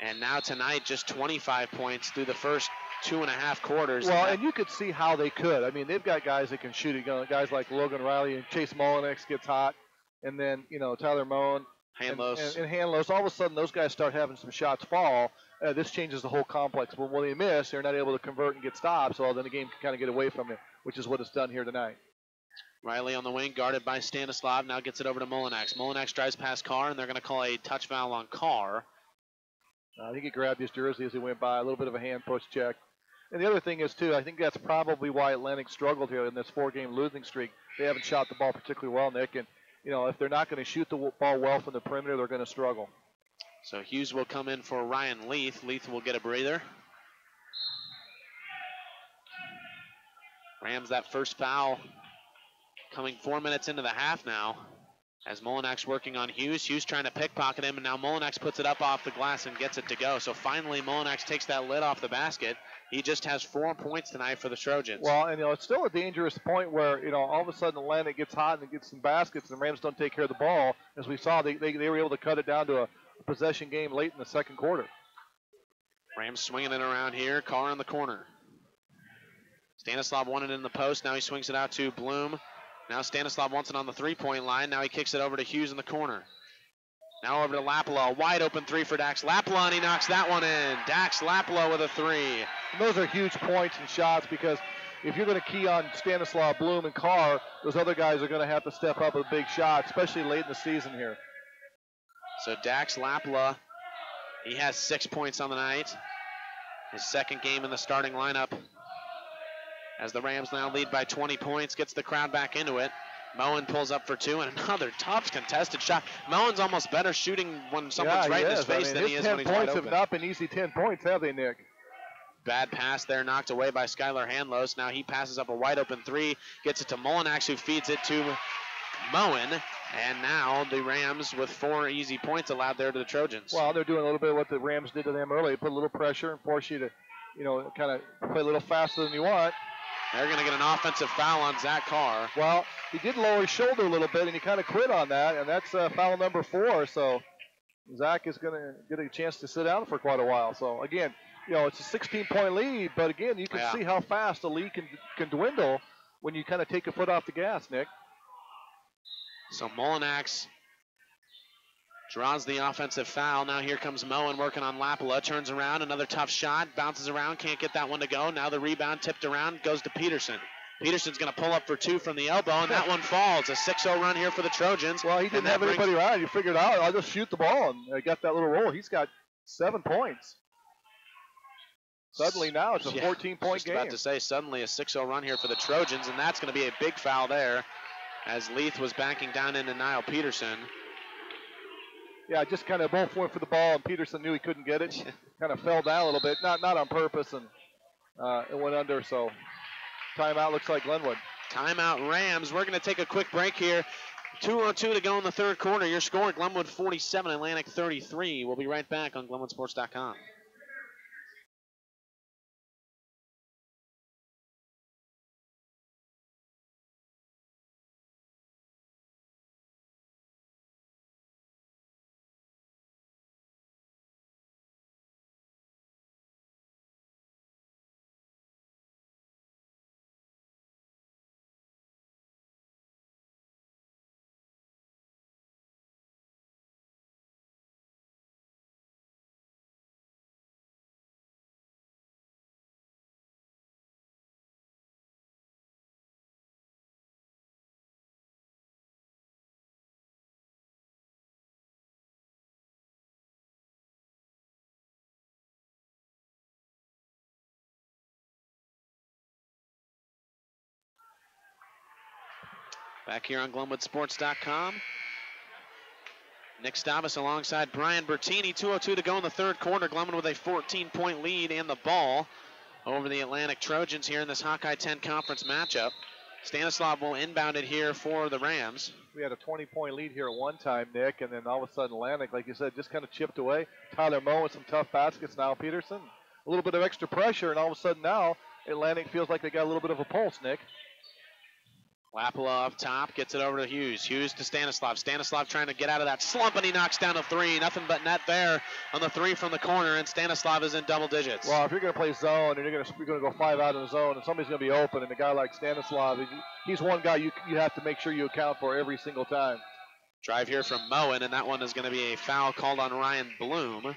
And now tonight, just 25 points through the first 2.5 quarters. Well, and you could see how they could. I mean, they've got guys that can shoot it. Guys like Logan Riley and Chase Mullinex gets hot. And then, Tyler Moen Hanlos. And Hanlos. All of a sudden, those guys start having some shots fall. This changes the whole complex. But when they miss, they're not able to convert and get stopped. So then the game can kind of get away from it, which is what it's done here tonight. Riley on the wing, guarded by Stanislav. Now gets it over to Molinax. Molinax drives past Carr, and they're going to call a touch foul on Carr. I think he grabbed his jersey as he went by, a little bit of a hand push check. And the other thing is, too, I think that's probably why Atlantic struggled here in this 4-game losing streak. They haven't shot the ball particularly well, Nick. And, if they're not going to shoot the ball well from the perimeter, they're going to struggle. So Hughes will come in for Ryan Leith. Leith will get a breather. Rams that first foul coming 4 minutes into the half now. As Molinax working on Hughes. Hughes trying to pickpocket him, and now Molinax puts it up off the glass and gets it to go. So finally Molinax takes that lid off the basket. He just has 4 points tonight for the Trojans. Well, and it's still a dangerous point where, all of a sudden Atlantic gets hot and gets some baskets, and the Rams don't take care of the ball. As we saw, they were able to cut it down to a possession game late in the second quarter. Rams swinging it around here. Carr in the corner. Stanislav wanted it in the post. Now he swings it out to Bloom. Now Stanislav wants it on the three-point line. Now he kicks it over to Hughes in the corner. Now over to Lapala. A wide open three for Dax Lapala, and he knocks that one in. Dax Lapala with a three. And those are huge points and shots because if you're going to key on Stanislav, Bloom, and Carr, those other guys are going to have to step up with big shots, especially late in the season here. So Dax Lapala, he has 6 points on the night. His second game in the starting lineup. As the Rams now lead by 20 points, gets the crowd back into it. Moen pulls up for two, and another tough contested shot. Moen's almost better shooting when someone's right in his face than he is when he's wide open. 10 points have not been easy 10 points, have they, Nick? Bad pass there, knocked away by Skylar Hanlos. Now he passes up a wide open three, gets it to Molinax, who feeds it to Moen. And now the Rams with 4 easy points allowed there to the Trojans. Well, they're doing a little bit of what the Rams did to them earlier. Put a little pressure and force you to, kind of play a little faster than you want. They're going to get an offensive foul on Zach Carr. Well, he did lower his shoulder a little bit, and he kind of quit on that, and that's foul number 4. So Zach is going to get a chance to sit down for quite a while. So, again, it's a 16-point lead, but, again, you can see how fast a lead can dwindle when you kind of take a foot off the gas, Nick. So Molinax draws the offensive foul. Now here comes Moen working on Lapala. Turns around, another tough shot. Bounces around, can't get that one to go. Now the rebound tipped around, goes to Peterson. Peterson's going to pull up for 2 from the elbow, and that one falls. A 6-0 run here for the Trojans. Well, he didn't have anybody around. He figured out, I'll just shoot the ball, and got that little roll. He's got 7 points. Suddenly now it's a 14-point game. About to say, suddenly a 6-0 run here for the Trojans, and that's going to be a big foul there as Leith was backing down into Niall Peterson. Yeah, just kind of both went for the ball, and Peterson knew he couldn't get it. Kind of fell down a little bit, not on purpose, and it went under. So timeout looks like Glenwood. Timeout Rams. We're going to take a quick break here. 2:02 to go in the third quarter. Your score, Glenwood 47, Atlantic 33. We'll be right back on GlenwoodSports.com. Back here on GlenwoodSports.com. Nick Stavas alongside Brian Bertini. 2:02 to go in the third quarter. Glenwood with a 14-point lead and the ball over the Atlantic Trojans here in this Hawkeye 10 conference matchup. Stanislav will inbound it here for the Rams. We had a 20-point lead here at one time, Nick, and then all of a sudden Atlantic, like you said, just kind of chipped away. Tyler Moe with some tough baskets now. Peterson, a little bit of extra pressure, and all of a sudden now Atlantic feels like they got a little bit of a pulse, Nick. Lapala up top, gets it over to Hughes. Hughes to Stanislav. Stanislav trying to get out of that slump, and he knocks down a three. Nothing but net there on the three from the corner, and Stanislav is in double digits. Well, if you're going to play zone and you're going to go 5 out in the zone, and somebody's going to be open, and a guy like Stanislav, he's one guy you have to make sure you account for every single time. Drive here from Moen, and that one is going to be a foul called on Ryan Bloom.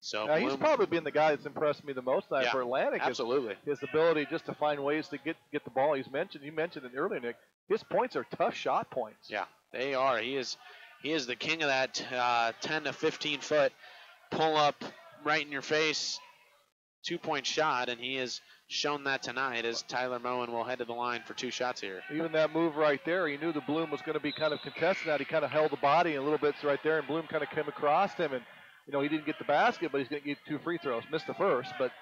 So Bloom, he's probably been the guy that's impressed me the most tonight for Atlantic. Absolutely. His ability just to find ways to get the ball. You mentioned it earlier, Nick. His points are tough shot points. Yeah, they are. He is the king of that 10 to 15 foot pull up right in your face 2-point shot, and he has shown that tonight as Tyler Moen will head to the line for 2 shots here. Even that move right there, he knew the Bloom was going to be kind of contesting that. He kind of held the body a little bit right there, and Bloom kind of came across him, and he didn't get the basket, but he's going to get 2 free throws. Missed the first, but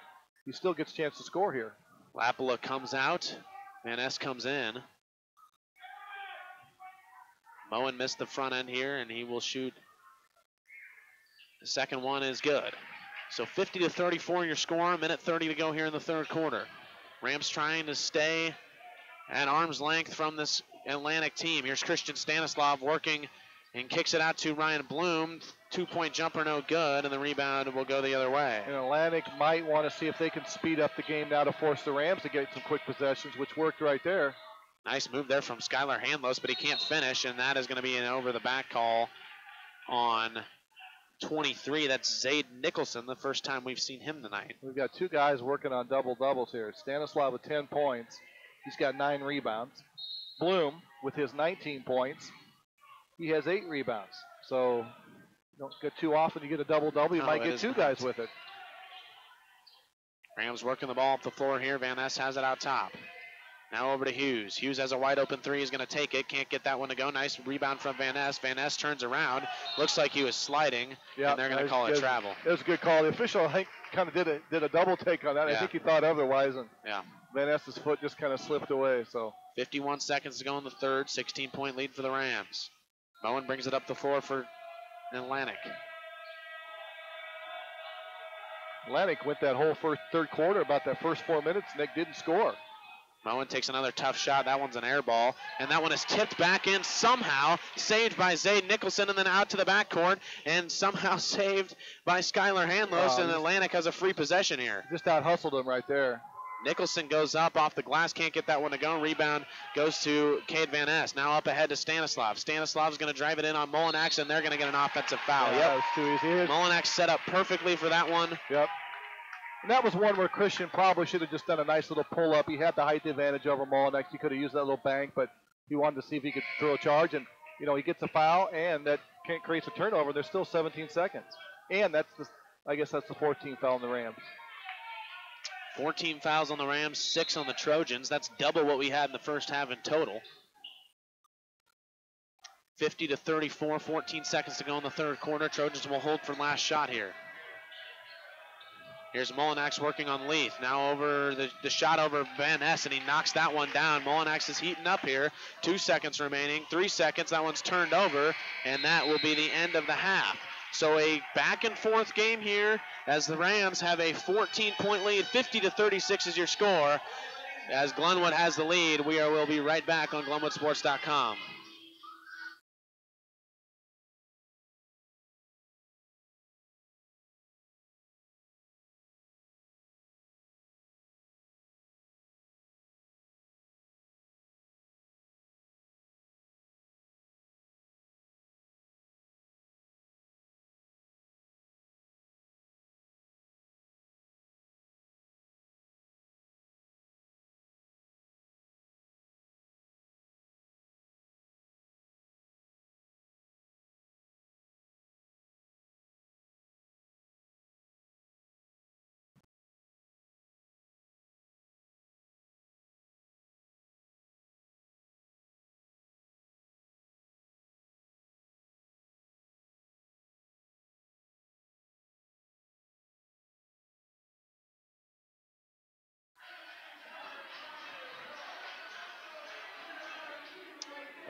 he still gets a chance to score here. Lapala comes out, Van Ness comes in. Moen missed the front end here, and he will shoot. The second one is good. So 50 to 34 your score, 1:30 to go here in the third quarter. Rams trying to stay at arm's length from this Atlantic team. Here's Christian Stanislav working and kicks it out to Ryan Bloom. 2-point jumper, no good, and the rebound will go the other way. And Atlantic might want to see if they can speed up the game now to force the Rams to get some quick possessions, which worked right there. Nice move there from Skylar Handlos, but he can't finish, and that is going to be an over-the-back call on 23. That's Zade Nicholson, the first time we've seen him tonight. We've got 2 guys working on double-doubles here. Stanislav with 10 points. He's got 9 rebounds. Bloom with his 19 points. He has 8 rebounds. So you don't get too often you get a double-double. You might get 2 guys with it. Rams working the ball up the floor here. Van Ness has it out top. Now over to Hughes. Hughes has a wide open three. He's going to take it. Can't get that one to go. Nice rebound from Van Ness. Van Ness turns around. Looks like he was sliding, and they're going to call it travel. It was a good call. The official, I think, kind of did a double take on that. Yeah. I think he thought otherwise, and yeah, Van Ness's foot just kind of slipped away. So 51 seconds to go in the third. 16-point lead for the Rams. Moen brings it up the floor for Atlantic. Atlantic went that whole third quarter, about that first 4 minutes. Nick didn't score. Moen takes another tough shot. That one's an air ball, and that one is tipped back in somehow, saved by Zade Nicholson, and then out to the backcourt, and somehow saved by Skylar Handlos, and Atlantic has a free possession here. Just out-hustled him right there. Nicholson goes up off the glass, can't get that one to go. Rebound goes to Cade Van Ness. Now up ahead to Stanislav. Stanislav's going to drive it in on Molinak, and they're going to get an offensive foul. Yeah, that was too easy. Molinak set up perfectly for that one. Yep. And that was one where Christian probably should have just done a nice little pull-up. He had the height advantage over Molinak. He could have used that little bank, but he wanted to see if he could throw a charge. And, he gets a foul, and that creates a turnover. There's still 17 seconds. And I guess that's the 14th foul on the Rams. 14 fouls on the Rams, 6 on the Trojans. That's double what we had in the first half in total. 50 to 34, 14 seconds to go in the third quarter. Trojans will hold for last shot here. Here's Molinak working on Leith. Now over the shot over Van Ness, and he knocks that one down. Molinak is heating up here. 2 seconds remaining. 3 seconds. That one's turned over, and that will be the end of the half. So a back and forth game here as the Rams have a 14-point lead. 50 to 36 is your score. As Glenwood has the lead, we'll be right back on GlenwoodSports.com.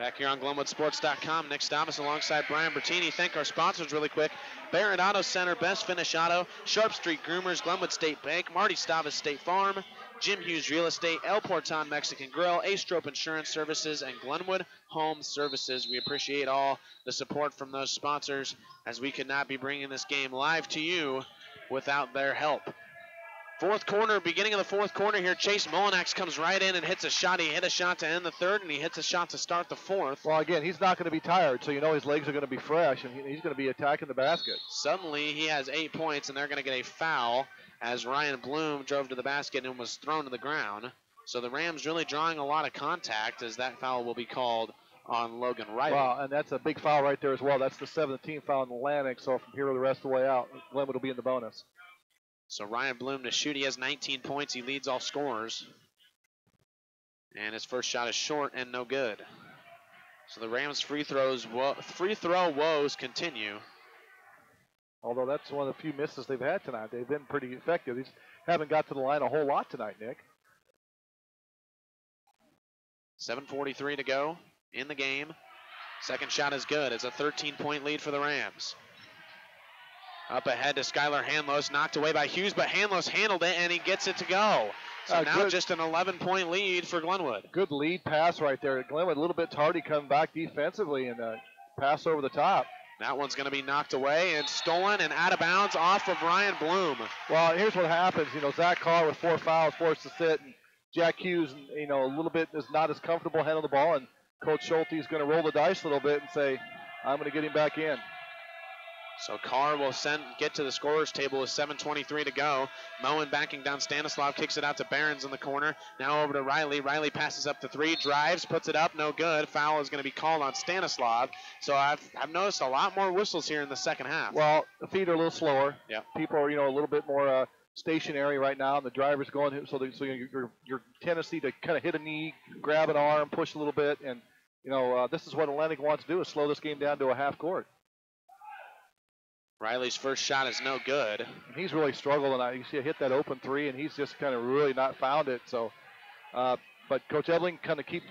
Back here on GlenwoodSports.com, Nick Stavis alongside Brian Bertini. Thank our sponsors really quick. Barrett Auto Center, Best Finish Auto, Sharp Street Groomers, Glenwood State Bank, Marty Stavis State Farm, Jim Hughes Real Estate, El Porton Mexican Grill, A-Strope Insurance Services, and Glenwood Home Services. We appreciate all the support from those sponsors, as we could not be bringing this game live to you without their help. Fourth quarter, beginning of the fourth quarter here, Chase Molinax comes right in and hits a shot. He hit a shot to end the third, and he hits a shot to start the fourth. Well, again, he's not going to be tired, so you know his legs are going to be fresh, and he's going to be attacking the basket. Suddenly, he has 8 points, and they're going to get a foul as Ryan Bloom drove to the basket and was thrown to the ground. So the Rams really drawing a lot of contact, as that foul will be called on Logan Riley. Wow, and that's a big foul right there as well. That's the 17th foul in Atlantic, so from here the rest of the way out, Glenwood will be in the bonus. So Ryan Bloom to shoot. He has 19 points. He leads all scorers. And his first shot is short and no good. So the Rams free throw woes continue. Although that's one of the few misses they've had tonight. They've been pretty effective. They haven't got to the line a whole lot tonight, Nick. 7:43 to go in the game. Second shot is good. It's a 13-point lead for the Rams. Up ahead to Skylar Hanlos, knocked away by Hughes, but Hanlos handled it, and he gets it to go. So now just an 11-point lead for Glenwood. Good lead pass right there. Glenwood a little bit tardy coming back defensively, and pass over the top. That one's going to be knocked away and stolen and out of bounds off of Ryan Bloom. Well, here's what happens. Zach Carr with 4 fouls forced to sit, and Jack Hughes, a little bit is not as comfortable handling the ball, and Coach Schulte is going to roll the dice a little bit and say, I'm going to get him back in. So Carr will get to the scorer's table with 7:23 to go. Moen backing down Stanislav, kicks it out to Behrens in the corner. Now over to Riley. Riley passes up to 3, drives, puts it up, no good. Foul is going to be called on Stanislav. So I've noticed a lot more whistles here in the second half. Well, the feet are a little slower. Yeah. People are, a little bit more stationary right now, and the driver's going, so your tendency to kind of hit a knee, grab an arm, push a little bit, and this is what Atlantic wants to do, is slow this game down to a half court. Riley's first shot is no good. And he's really struggled tonight. You see him hit that open 3, and he's just kind of really not found it. So, but Coach Ebling kind of keep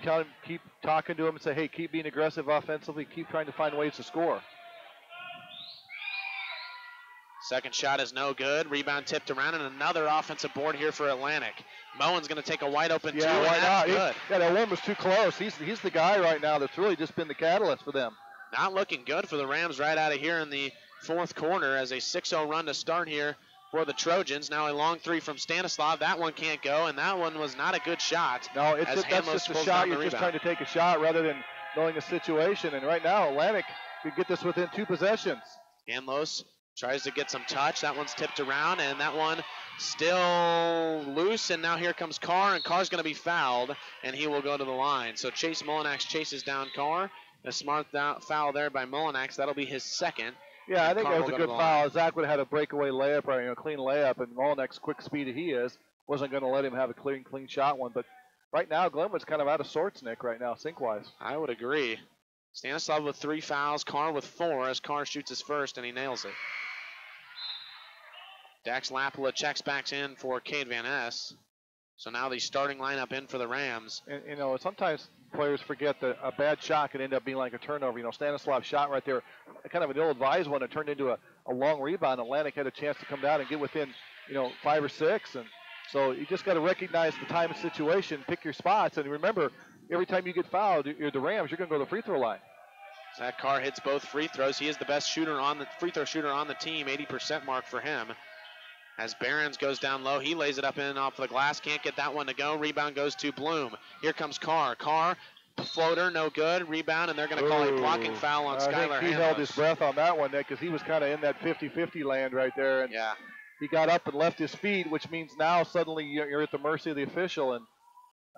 talking to him and say, hey, keep being aggressive offensively, keep trying to find ways to score. Second shot is no good. Rebound tipped around, and another offensive board here for Atlantic. Moen's going to take a wide open 2, and that's good. That one was too close. He's the guy right now that's really just been the catalyst for them. Not looking good for the Rams right out of here in the fourth quarter, as a 6-0 run to start here for the Trojans. Now a long 3 from Stanislav. That one can't go, and that one was not a good shot. No, that's just a shot. You're just trying to take a shot rather than knowing a situation. And right now, Atlantic could get this within 2 possessions. Hanlos tries to get some touch. That one's tipped around, and that one still loose. And now here comes Carr, and Carr's going to be fouled, and he will go to the line. So Chase Molinax chases down Carr. A smart foul there by Molinax. That'll be his second. Yeah, I think that was a good foul. Zach would have had a breakaway layup, or a clean layup, and Molinax, quick speed he is, wasn't going to let him have a clean shot one. But right now, Glenwood's kind of out of sorts, Nick, right now, sink-wise. I would agree. Stanislav with 3 fouls, Carr with 4, as Carr shoots his first, and he nails it. Dax Lapala checks back in for Cade Van Ness. So now the starting lineup in for the Rams. And, sometimes players forget that a bad shot can end up being like a turnover. Stanislav's shot right there, kind of an ill-advised one, it turned into a long rebound. Atlantic had a chance to come down and get within, 5 or 6. And so you just got to recognize the time and situation, pick your spots. And remember, every time you get fouled, you're the Rams, you're going to go to the free throw line. Zach Carr hits both free throws. He is the best free throw shooter on the team, 80% mark for him. As Behrens goes down low, he lays it up in off the glass. Can't get that one to go. Rebound goes to Bloom. Here comes Carr. Carr, floater, no good. Rebound, and they're going to call a blocking foul on Skylar I think he Hanlos. held his breath on that one, Nick, because he was kind of in that 50-50 land right there. And yeah. He got up and left his feet, which means now suddenly you're at the mercy of the official. And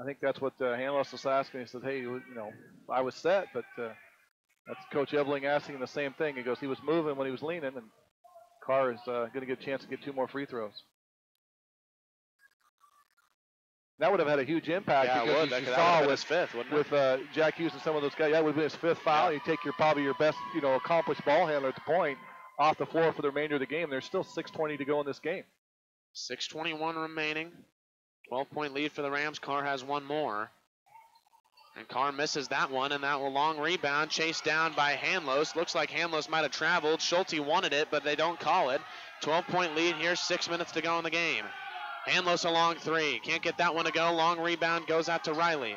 I think that's what Hanlos was asking. He said, hey, I was set, but that's Coach Ebling asking the same thing. He goes, he was moving when he was leaning, and Carr is going to get a chance to get 2 more free throws. That would have had a huge impact, because you saw with his fifth, with Jack Hughes and some of those guys. That would have been his 5th foul. Yeah. You take probably your best, accomplished ball handler at the point off the floor for the remainder of the game. There's still 6:20 to go in this game. 6:21 remaining. 12-point lead for the Rams. Carr has 1 more. And Carr misses that one, and that will long rebound, chased down by Hanlos. Looks like Hanlos might have traveled. Schulte wanted it, but they don't call it. 12-point lead here, 6 minutes to go in the game. Hanlos a long three. Can't get that one to go. Long rebound goes out to Riley.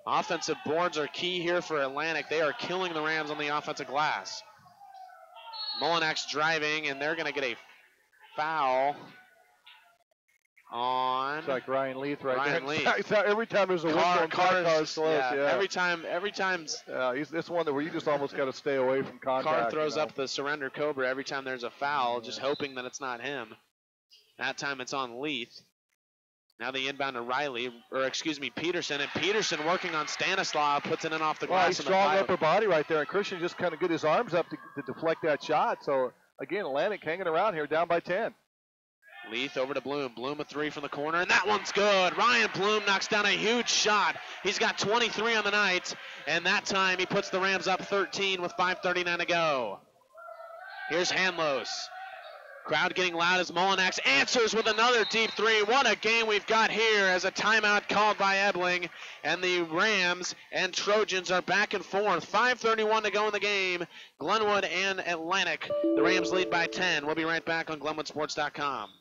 Offensive boards are key here for Atlantic. They are killing the Rams on the offensive glass. Mullinax driving, and they're going to get a foul on. It's like Ryan Leith right Ryan there. Leith. Every time there's a whistle, Carr's close. Yeah. Every time. He's this one where you just almost got to stay away from contact. Carr throws up the surrender cobra every time there's a foul, just hoping that it's not him. That time it's on Leith. Now the inbound to Riley, Peterson, and Peterson working on Stanislav, puts it in off the glass. He's strong upper body right there, and Christian just kind of get his arms up to deflect that shot. So again, Atlantic hanging around here, down by 10. Leith over to Bloom. Bloom a three from the corner, and that one's good. Ryan Bloom knocks down a huge shot. He's got 23 on the night, and that time he puts the Rams up 13 with 5:39 to go. Here's Hanlos. Crowd getting loud as Mullinax answers with another deep three. What a game we've got here as a timeout called by Ebling. And the Rams and Trojans are back and forth. 5:31 to go in the game. Glenwood and Atlantic. The Rams lead by 10. We'll be right back on GlenwoodSports.com.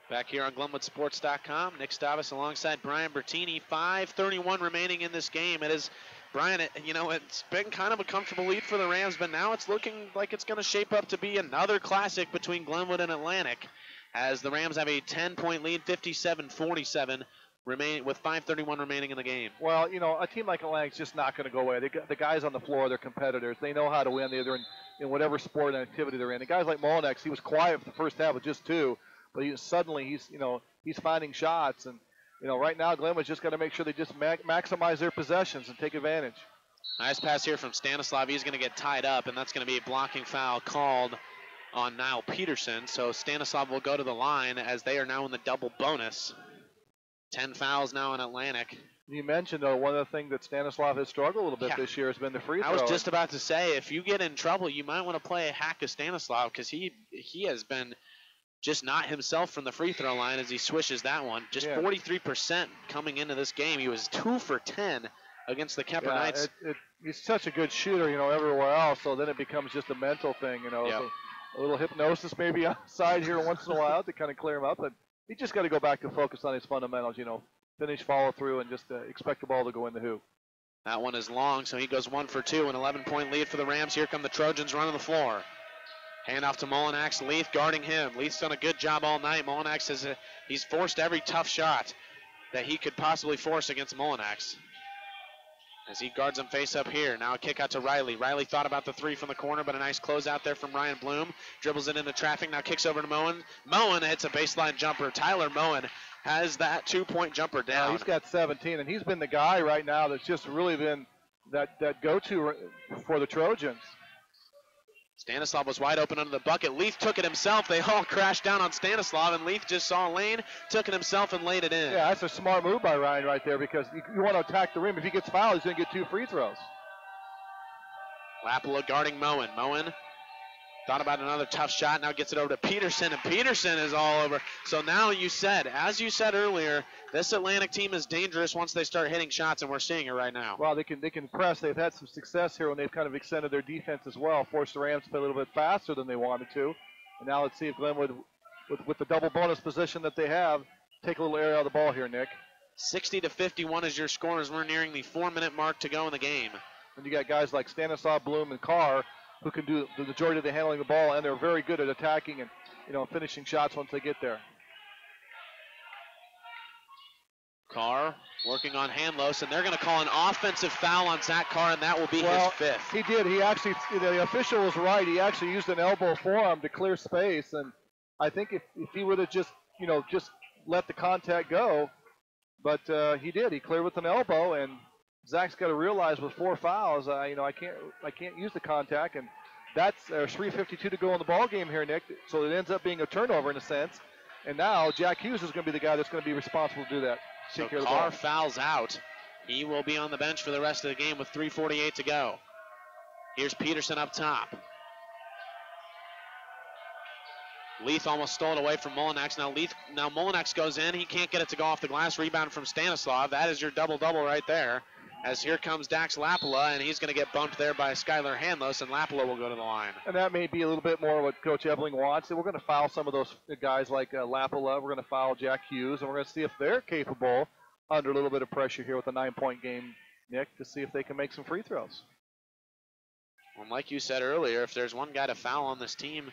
Back here on GlenwoodSports.com, Nick Stavas alongside Brian Bertini. 5:31 remaining in this game. It is, Brian, it's been kind of a comfortable lead for the Rams, but now it's looking like it's going to shape up to be another classic between Glenwood and Atlantic, as the Rams have a 10-point lead, 57-47, with 5:31 remaining in the game. Well, a team like Atlantic's just not going to go away. The guys on the floor, they're competitors. They know how to win. They're in whatever sport and activity they're in. The guys like Mullinax, he was quiet for the first half with just 2. But he's finding shots, and right now Glenwood's just got to make sure they just maximize their possessions and take advantage. Nice pass here from Stanislav. He's going to get tied up, and that's going to be a blocking foul called on Niall Peterson. So Stanislav will go to the line as they are now in the double bonus. 10 fouls now in Atlantic. You mentioned, though, one of the things that Stanislav has struggled a little bit this year has been the free throw. I was just about to say, if you get in trouble, you might want to play a hack of Stanislav, because he has been just not himself from the free throw line as he swishes that one. Just 43% coming into this game. He was 2 for 10 against the Kemper Knights. He's such a good shooter, everywhere else, so then it becomes just a mental thing, So a little hypnosis maybe outside here once in a while to kind of clear him up, but he just got to go back to focus on his fundamentals, finish, follow through, and just expect the ball to go in the hoop. That one is long, so he goes 1 for 2, an 11-point lead for the Rams. Here come the Trojans running the floor. Hand off to Mullinax. Leith guarding him. Leith's done a good job all night. Mullinax he's forced every tough shot that he could possibly force against Mullinax, as he guards him face up here. Now a kick out to Riley. Riley thought about the 3 from the corner, but a nice close out there from Ryan Bloom. Dribbles it into traffic. Now kicks over to Moen. Moen hits a baseline jumper. Tyler Moen has that 2-point jumper down. He's got 17, and he's been the guy right now that's just really been that go-to for the Trojans. Stanislav was wide open under the bucket. Leith took it himself. They all crashed down on Stanislav, and Leith just saw a lane, took it himself, and laid it in. Yeah, that's a smart move by Ryan right there, because you want to attack the rim. If he gets fouled, he's going to get 2 free throws. Lapala guarding Moen. Moen thought about another tough shot, now gets it over to Peterson, and Peterson is all over. So now as you said earlier, this Atlantic team is dangerous once they start hitting shots, and we're seeing it right now. Well, they can press. They've had some success here when they've kind of extended their defense as well, forced the Rams to play a little bit faster than they wanted to. And now let's see if Glenwood, with the double bonus position that they have, take a little air out of the ball here, Nick. 60-51 is your score as we're nearing the 4-minute mark to go in the game. And you got guys like Stanislav, Bloom, and Carr who can do the majority of the handling of the ball, and they're very good at attacking and finishing shots once they get there. Carr working on Hanlos, and they're going to call an offensive foul on Zach Carr, and that will be his fifth. He did. He actually, the official was right. He actually used an elbow forearm to clear space, and I think if he would have just let the contact go, but he did. He cleared with an elbow, and Zach's got to realize with 4 fouls, I can't use the contact, and that's 3:52 to go in the ball game here, Nick. So it ends up being a turnover in a sense, and now Jack Hughes is going to be the guy that's going to be responsible to do that. So Carr fouls out. He will be on the bench for the rest of the game with 3:48 to go. Here's Peterson up top. Leith almost stole it away from Molinex. Now Molinex goes in. He can't get it to go off the glass. Rebound from Stanislav. That is your double-double right there. As here comes Dax Lapala, and he's going to get bumped there by Skylar Hanlos, and Lapala will go to the line. And that may be a little bit more what Coach Ebling wants. We're going to foul some of those guys like Lapala. We're going to foul Jack Hughes, and we're going to see if they're capable under a little bit of pressure here with a 9-point game, Nick, to see if they can make some free throws. Well, like you said earlier, if there's one guy to foul on this team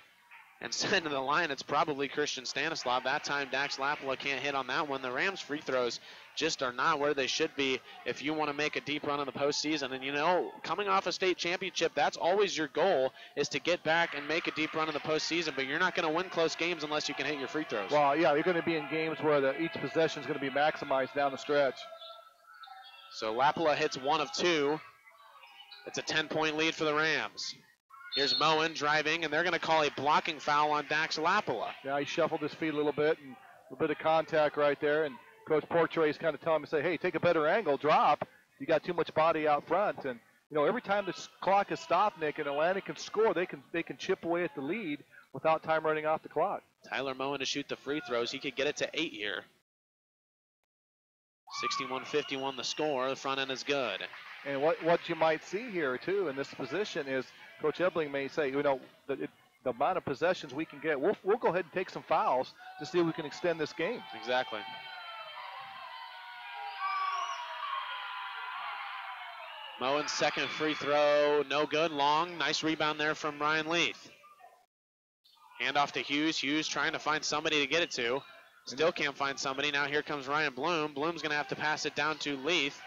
and send to the line, it's probably Christian Stanislav. That time, Dax Lapala can't hit on that one. The Rams' free throws just are not where they should be if you want to make a deep run in the postseason. And, coming off a state championship, that's always your goal, is to get back and make a deep run in the postseason. But you're not going to win close games unless you can hit your free throws. Well, yeah, you're going to be in games where each possession is going to be maximized down the stretch. So Lapala hits 1 of 2. It's a 10-point lead for the Rams. Here's Moen driving, and they're going to call a blocking foul on Dax Lapala. Yeah, he shuffled his feet a little bit, and a little bit of contact right there. And Coach Portray is kind of telling him to say, hey, take a better angle, drop. You got too much body out front. And, every time the clock is stopped, Nick, and Atlantic can score, they can chip away at the lead without time running off the clock. Tyler Moen to shoot the free throws. He could get it to 8 here. 61-51 the score. The front end is good. And what you might see here, too, in this position is Coach Ebling may say, the amount of possessions we can get, we'll go ahead and take some fouls to see if we can extend this game. Exactly. Moen's second free throw, no good, long. Nice rebound there from Ryan Leith. Hand off to Hughes. Hughes trying to find somebody to get it to. Still can't find somebody. Now here comes Ryan Bloom. Bloom's going to have to pass it down to Leith.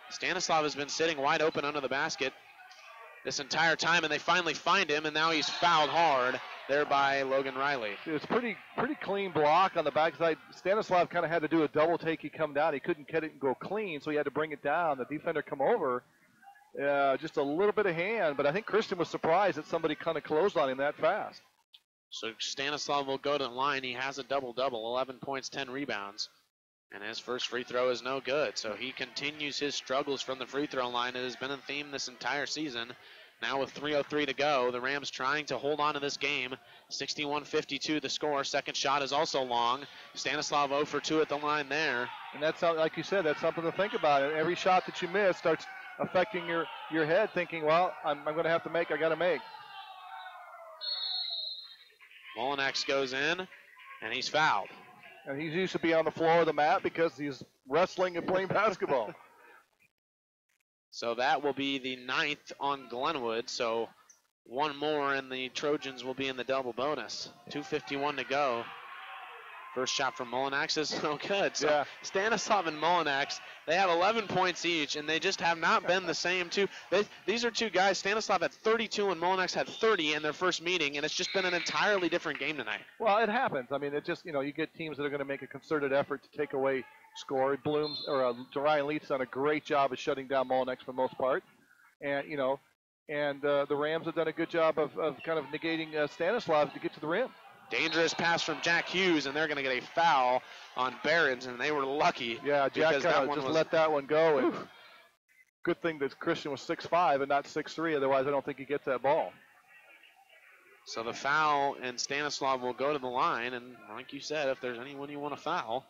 Stanislav has been sitting wide open under the basket this entire time, and they finally find him, and now he's fouled hard there by Logan Riley. It's pretty clean block on the backside. Stanislav kind of had to do a double take. He come down. He couldn't get it and go clean, so he had to bring it down. The defender come over. Just a little bit of hand, but I think Christian was surprised that somebody kind of closed on him that fast. So Stanislav will go to the line. He has a double-double, 11 points, 10 rebounds. And his first free throw is no good. So he continues his struggles from the free throw line. It has been a theme this entire season. Now with 3:03 to go, the Rams trying to hold on to this game. 61-52 the score. Second shot is also long. Stanislav 0 for 2 at the line there. And that's, like you said, that's something to think about. Every shot that you miss starts affecting your head, thinking, well, I'm going to have to make, I got to make. Molinex goes in, and he's fouled. And he used to be on the floor of the mat because he's wrestling and playing basketball. So that will be the 9th on Glenwood. So one more, and the Trojans will be in the double bonus. 2:51 to go. First shot from Molinex is no good. So yeah. Stanislav and Molinex, they have 11 points each, and they just have not been the same. These are two guys. Stanislav had 32 and Molinex had 30 in their first meeting, and it's just been an entirely different game tonight. Well, it happens. I mean, it just, you get teams that are going to make a concerted effort to take away score. Ryan Leith's done a great job of shutting down Molinex for the most part. And, the Rams have done a good job of kind of negating Stanislav to get to the rim. Dangerous pass from Jack Hughes, and they're going to get a foul on Barons, and they were lucky. Yeah, Jack let that one go. And good thing that Christian was 6'5" and not 6'3", otherwise I don't think he gets that ball. So the foul, and Stanislav will go to the line, and like you said, if there's anyone you want to foul.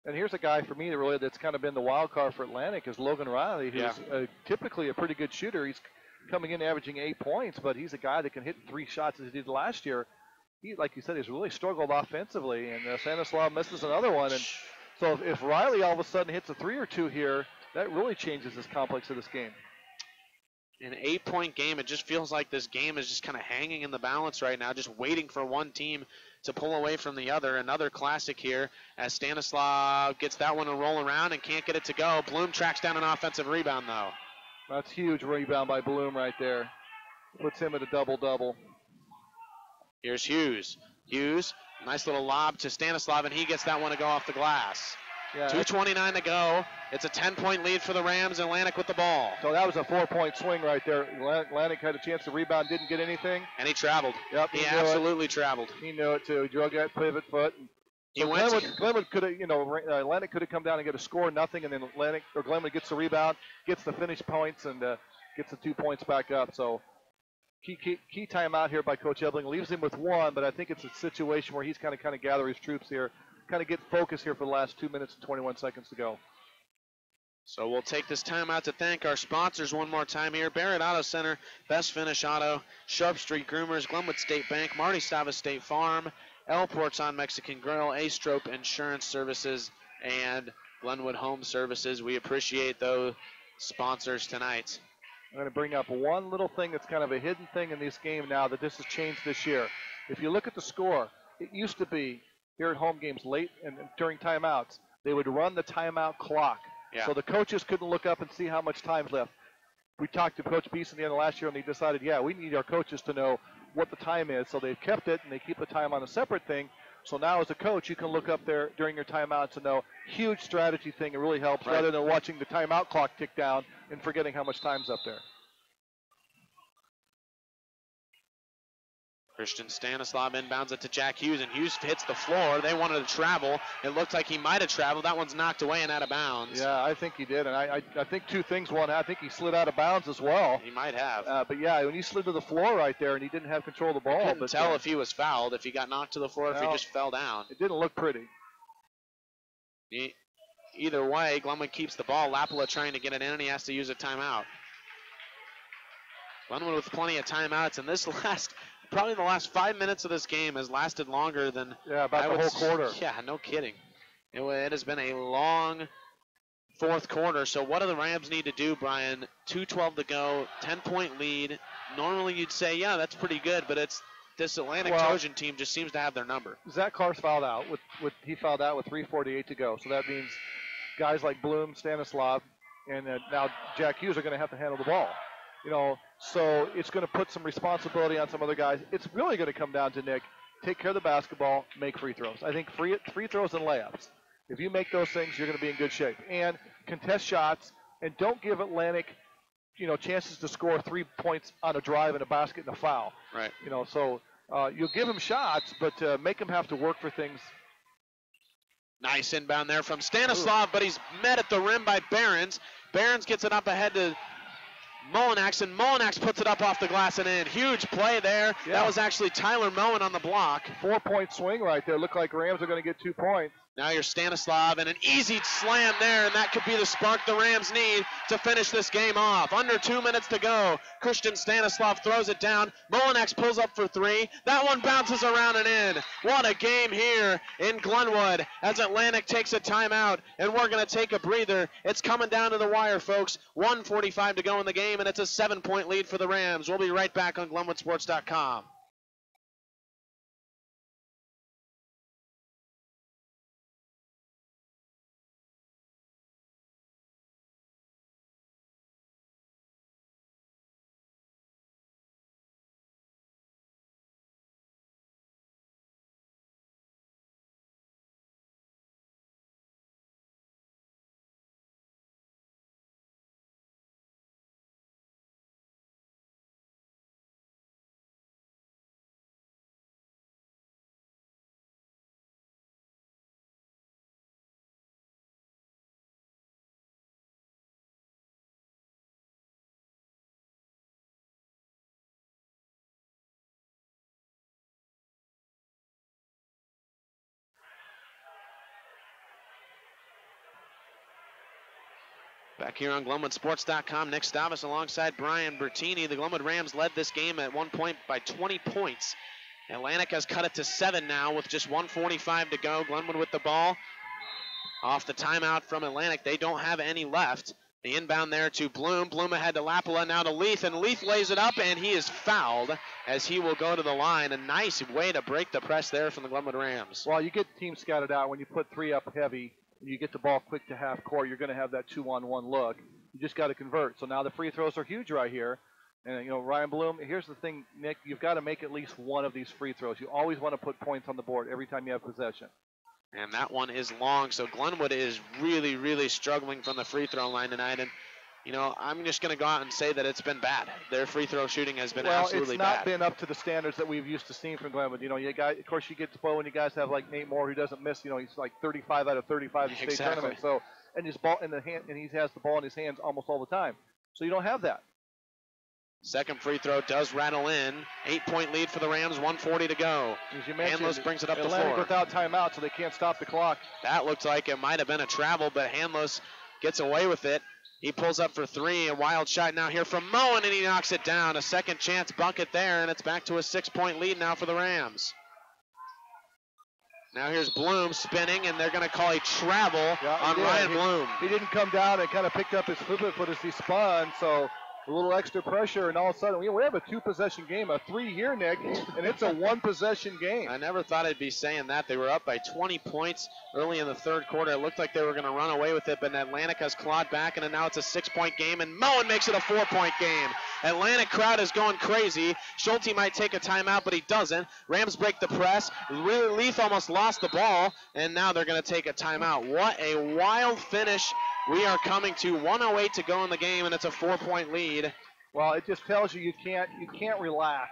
And here's a guy for me that's kind of been the wild card for Atlantic is Logan Riley, who's typically a pretty good shooter. He's coming in averaging 8 points, but he's a guy that can hit 3 shots as he did last year. He, like you said, he's really struggled offensively, and Stanislav misses another one. And so if Riley all of a sudden hits a 3 or 2 here, that really changes this complex of this game. An 8-point game. It just feels like this game is just kind of hanging in the balance right now, just waiting for one team to pull away from the other. Another classic here as Stanislav gets that one to roll around and can't get it to go. Bloom tracks down an offensive rebound, though. That's huge rebound by Bloom right there. Puts him at a double-double. Here's Hughes. Hughes, nice little lob to Stanislav, and he gets that one to go off the glass. Yeah, 2:29 to go. It's a 10-point lead for the Rams. Atlantic with the ball. So that was a 4-point swing right there. Atlantic had a chance to rebound, didn't get anything. And he traveled. Yep, he absolutely traveled. He knew it too. He drug that pivot foot. He So went. Glenwood could have, Atlantic could have come down and get a score, nothing, and then Glenwood gets the rebound, gets the finish points, and gets the 2 points back up. So key timeout here by Coach Ebling. Leaves him with one, but I think it's a situation where he's kind of gather his troops here, kind of get focused here for the last 2 minutes and 21 seconds to go. So we'll take this timeout to thank our sponsors one more time here. Barrett Auto Center, Best Finish Auto, Sharp Street Groomers, Glenwood State Bank, Marty Stavas State Farm, El Porton Mexican Grill, A-Strope Insurance Services, and Glenwood Home Services. We appreciate those sponsors tonight. I'm going to bring up one little thing that's kind of a hidden thing in this game now that this has changed this year. If you look at the score, it used to be here at home games late and during timeouts, they would run the timeout clock. Yeah. So the coaches couldn't look up and see how much time's left. We talked to Coach Beeson the end of last year, and he decided, we need our coaches to know what the time is. So they've kept it, and they keep the time on a separate thing. So now as a coach, you can look up there during your timeouts and know. Huge strategy thing. It really helps rather than watching the timeout clock tick down and forgetting how much time's up there. Christian Stanislav inbounds it to Jack Hughes, and Hughes hits the floor. They wanted to travel. It looked like he might have traveled. That one's knocked away and out of bounds. Yeah, I think he did, and I think two things. One, I think he slid out of bounds as well. He might have. But yeah, when he slid to the floor right there and he didn't have control of the ball. I couldn't tell if he was fouled, if he got knocked to the floor, if he just fell down. It didn't look pretty. Either way, Glenwood keeps the ball. Lapala trying to get it in, and he has to use a timeout. Glenwood with plenty of timeouts, and this probably the last 5 minutes of this game has lasted longer than about the whole quarter. Yeah, no kidding. It has been a long fourth quarter. So what do the Rams need to do, Brian? 2:12 to go, 10-point lead. Normally you'd say, that's pretty good, but it's this Atlantic Trojan team just seems to have their number. Zach Clark's fouled out. He fouled out with 3:48 to go. So that means guys like Bloom, Stanislav, and now Jack Hughes are going to have to handle the ball. So it's going to put some responsibility on some other guys. It's really going to come down to Nick. Take care of the basketball, make free throws. I think free throws and layups. If you make those things, you're going to be in good shape. And contest shots, and don't give Atlantic, chances to score 3 points on a drive and a basket and a foul. Right. So you'll give them shots, but make them have to work for things. Nice inbound there from Stanislav, but he's met at the rim by Behrens. Behrens gets it up ahead to Molinax, and Molinax puts it up off the glass and in. Huge play there. Yeah. That was actually Tyler Moen on the block. 4-point swing right there. Looked like Rams are going to get 2 points. Now you're Stanislav, and an easy slam there, and that could be the spark the Rams need to finish this game off. Under 2 minutes to go. Christian Stanislav throws it down. Molinax pulls up for three. That one bounces around and in. What a game here in Glenwood as Atlantic takes a timeout, and we're going to take a breather. It's coming down to the wire, folks. 1:45 to go in the game, and it's a 7-point lead for the Rams. We'll be right back on GlenwoodSports.com. Back here on GlenwoodSports.com, Nick Stavas alongside Brian Bertini. The Glenwood Rams led this game at one point by 20 points. Atlantic has cut it to 7 now with just 1:45 to go. Glenwood with the ball. Off the timeout from Atlantic. They don't have any left. The inbound there to Bloom. Bloom ahead to Lapala, now to Leith, and Leith lays it up, and he is fouled as he will go to the line. A nice way to break the press there from the Glenwood Rams. Well, you get the team scouted out when you put 3 up heavy and you get the ball quick to half court. You're going to have that 2-on-1 look. You just got to convert. So now the free throws are huge right here. And, you know, Ryan Bloom, here's the thing, Nick, you've got to make at least one of these free throws. You always want to put points on the board every time you have possession. And that one is long, so Glenwood is really, really struggling from the free throw line tonight. And, you know, I'm just going to go out and say that it's been bad. Their free throw shooting has been absolutely bad. Well, it's not been up to the standards that we've used to seeing from Glenwood. You know, you guys, of course, you get to play when you guys have like Nate Moore, who doesn't miss. You know, he's like 35 out of 35 in the state tournament. So, and his ball in the hand, and he has the ball in his hands almost all the time. So you don't have that. Second free throw does rattle in. 8-point lead for the Rams, 1:40 to go. As you mentioned, Hanlos brings it up the Atlantic floor. without timeout, so they can't stop the clock. That looked like it might have been a travel, but Hanlos gets away with it. He pulls up for 3, a wild shot now here from Moen, and he knocks it down. A second chance bucket there, and it's back to a 6-point lead now for the Rams. Now here's Bloom spinning, and they're going to call a travel on Ryan Bloom. He didn't come down and kind of picked up his foot as he spun, so a little extra pressure, and all of a sudden, we have a 2-possession game, a 3 here, Nick, and it's a 1-possession game. I never thought I'd be saying that. They were up by 20 points early in the third quarter. It looked like they were going to run away with it, but Atlantic has clawed back, and now it's a 6-point game, and Moen makes it a 4-point game. Atlantic crowd is going crazy. Schulte might take a timeout, but he doesn't. Rams break the press. Leith almost lost the ball, and now they're going to take a timeout. What a wild finish. We are coming to 1:08 to go in the game, and it's a 4-point lead. Well, it just tells you can't relax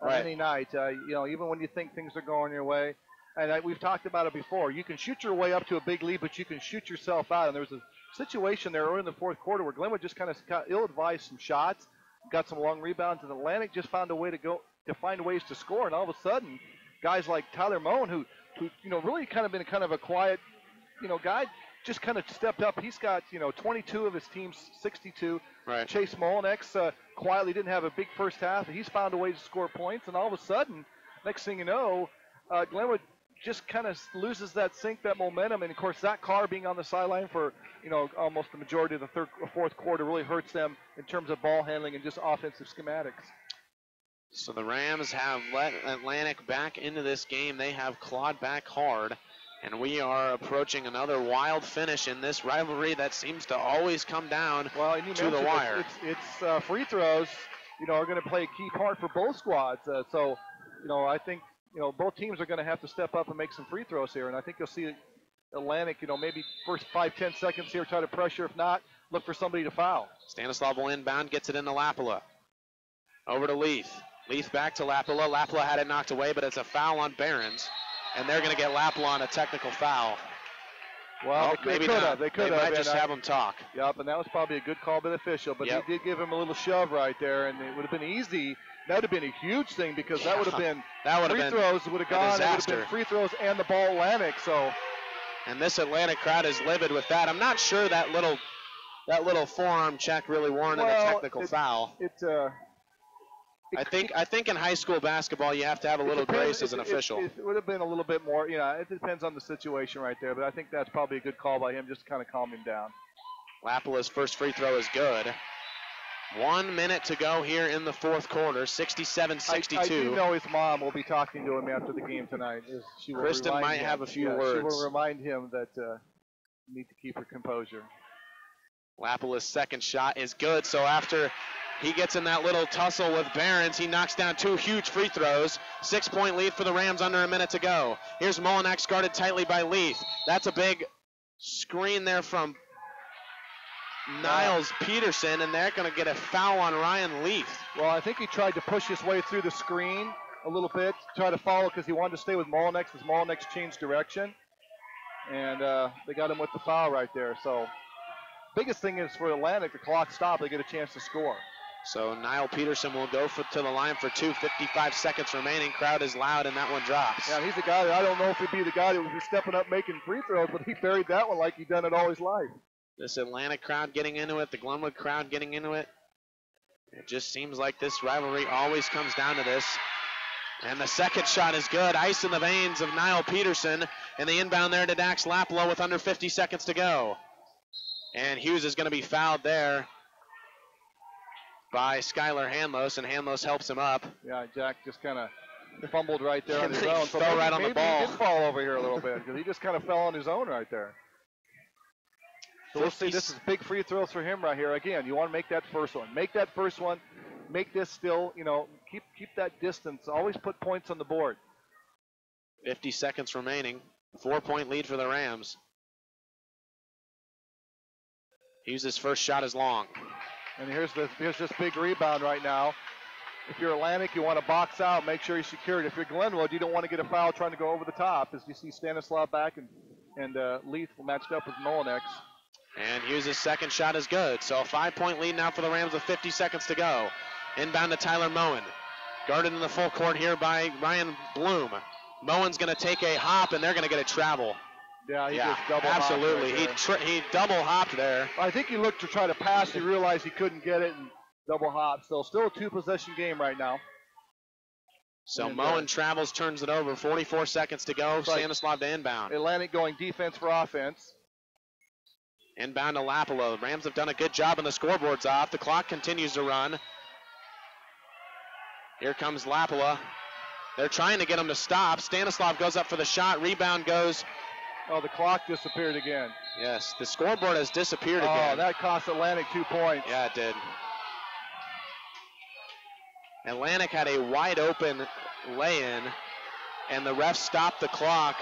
on any night. You know, even when you think things are going your way. And we've talked about it before. You can shoot your way up to a big lead, but you can shoot yourself out. And there was a situation there early in the fourth quarter where Glenwood just kind of got ill-advised some shots, got some long rebounds, and Atlantic just found a way to find ways to score. And all of a sudden, guys like Tyler Moen, who you know really kind of been kind of a quiet, you know, guy, just kind of stepped up. He's got, you know, 22 of his team's 62. Right. Chase Molenex quietly didn't have a big first half. He's found a way to score points, and all of a sudden, next thing you know, Glenwood just kind of loses that sync, that momentum, and of course that car being on the sideline for, you know, almost the majority of the third or fourth quarter really hurts them in terms of ball handling and just offensive schematics. So the Rams have let Atlantic back into this game. They have clawed back hard. And we are approaching another wild finish in this rivalry that seems to always come down to the wire. It's free throws, you know, are going to play a key part for both squads. So, you know, I think, you know, both teams are going to have to step up and make some free throws here. And I think you'll see Atlantic, you know, maybe first 5-10 seconds here, try to pressure. If not, look for somebody to foul. Stanislav will inbound, gets it into Lapala. Over to Leith. Leith back to Lapala. Lapala had it knocked away, but it's a foul on Behrens. And they're going to get Lapala on a technical foul. Well, they could have. They might just have him talk. Yep, and that was probably a good call by the official, but he did give him a little shove right there, and it would have been easy. That would have been a huge thing because that would have been free throws would have gone. It would have been free throws and the ball Atlantic. So, and this Atlantic crowd is livid with that. I'm not sure that little forearm check really warranted a technical foul. I think in high school basketball you have to have a little grace as an official. It would have been a little bit more, you know, it depends on the situation right there, but I think that's probably a good call by him just to kind of calm him down. Lapala's first free throw is good. 1 minute to go here in the fourth quarter, 67-62. I do know his mom will be talking to him after the game tonight. Kristen might have a few words. She will remind him that you need to keep her composure. Lapala's second shot is good, so after he gets in that little tussle with Behrens, he knocks down 2 huge free throws. 6-point lead for the Rams, under a minute to go. Here's Molenax guarded tightly by Leith. That's a big screen there from Niles Peterson, and they're going to get a foul on Ryan Leith. Well, I think he tried to push his way through the screen a little bit, try to follow because he wanted to stay with Molenax as Molenax changed direction. And they got him with the foul right there. So biggest thing is for Atlantic, the clock stopped, they get a chance to score. So Niall Peterson will go to the line for 2, 55 seconds remaining. Crowd is loud, and that one drops. Yeah, he's the guy that I don't know if he'd be the guy that would be stepping up making free throws, but he buried that one like he'd done it all his life. This Atlantic crowd getting into it, the Glenwood crowd getting into it. It just seems like this rivalry always comes down to this. And the second shot is good. Ice in the veins of Niall Peterson, and the inbound there to Dax Lapala with under 50 seconds to go. And Hughes is going to be fouled there by Skylar Hanlos, and Hanlos helps him up. Yeah, Jack just kind of fumbled right there on his He own. So fell right on the ball. He did fall over here a little bit because he just kind of fell on his own right there. So we'll see. This is big free throws for him right here. Again, you want to make that first one. Make that first one. Make this still, keep that distance. Always put points on the board. 50 seconds remaining. 4-point lead for the Rams. Hughes' first shot is long. And here's this big rebound right now. If you're Atlantic, you want to box out, make sure you secure it. If you're Glenwood, you don't want to get a foul trying to go over the top. As you see Stanislav back and Leith matched up with Molinex. And Hughes' second shot is good. So a 5-point lead now for the Rams with 50 seconds to go. Inbound to Tyler Moen. Guarded in the full court here by Ryan Bloom. Moen's going to take a hop, and they're going to get a travel. Yeah, he just double hopped. Absolutely. Right He double hopped there. I think he looked to try to pass. He realized he couldn't get it and double hop. Still a 2-possession game right now. So Moen travels, turns it over. 44 seconds to go. Stanislav to inbound. Atlantic going defense for offense. Inbound to Lapalo. The Rams have done a good job, and the scoreboard's off. The clock continues to run. Here comes Lapala. They're trying to get him to stop. Stanislav goes up for the shot. Rebound goes. Oh, the clock disappeared again. Yes, the scoreboard has disappeared again. Oh, that cost Atlantic 2 points. Yeah, it did. Atlantic had a wide open lay-in, and the ref stopped the clock.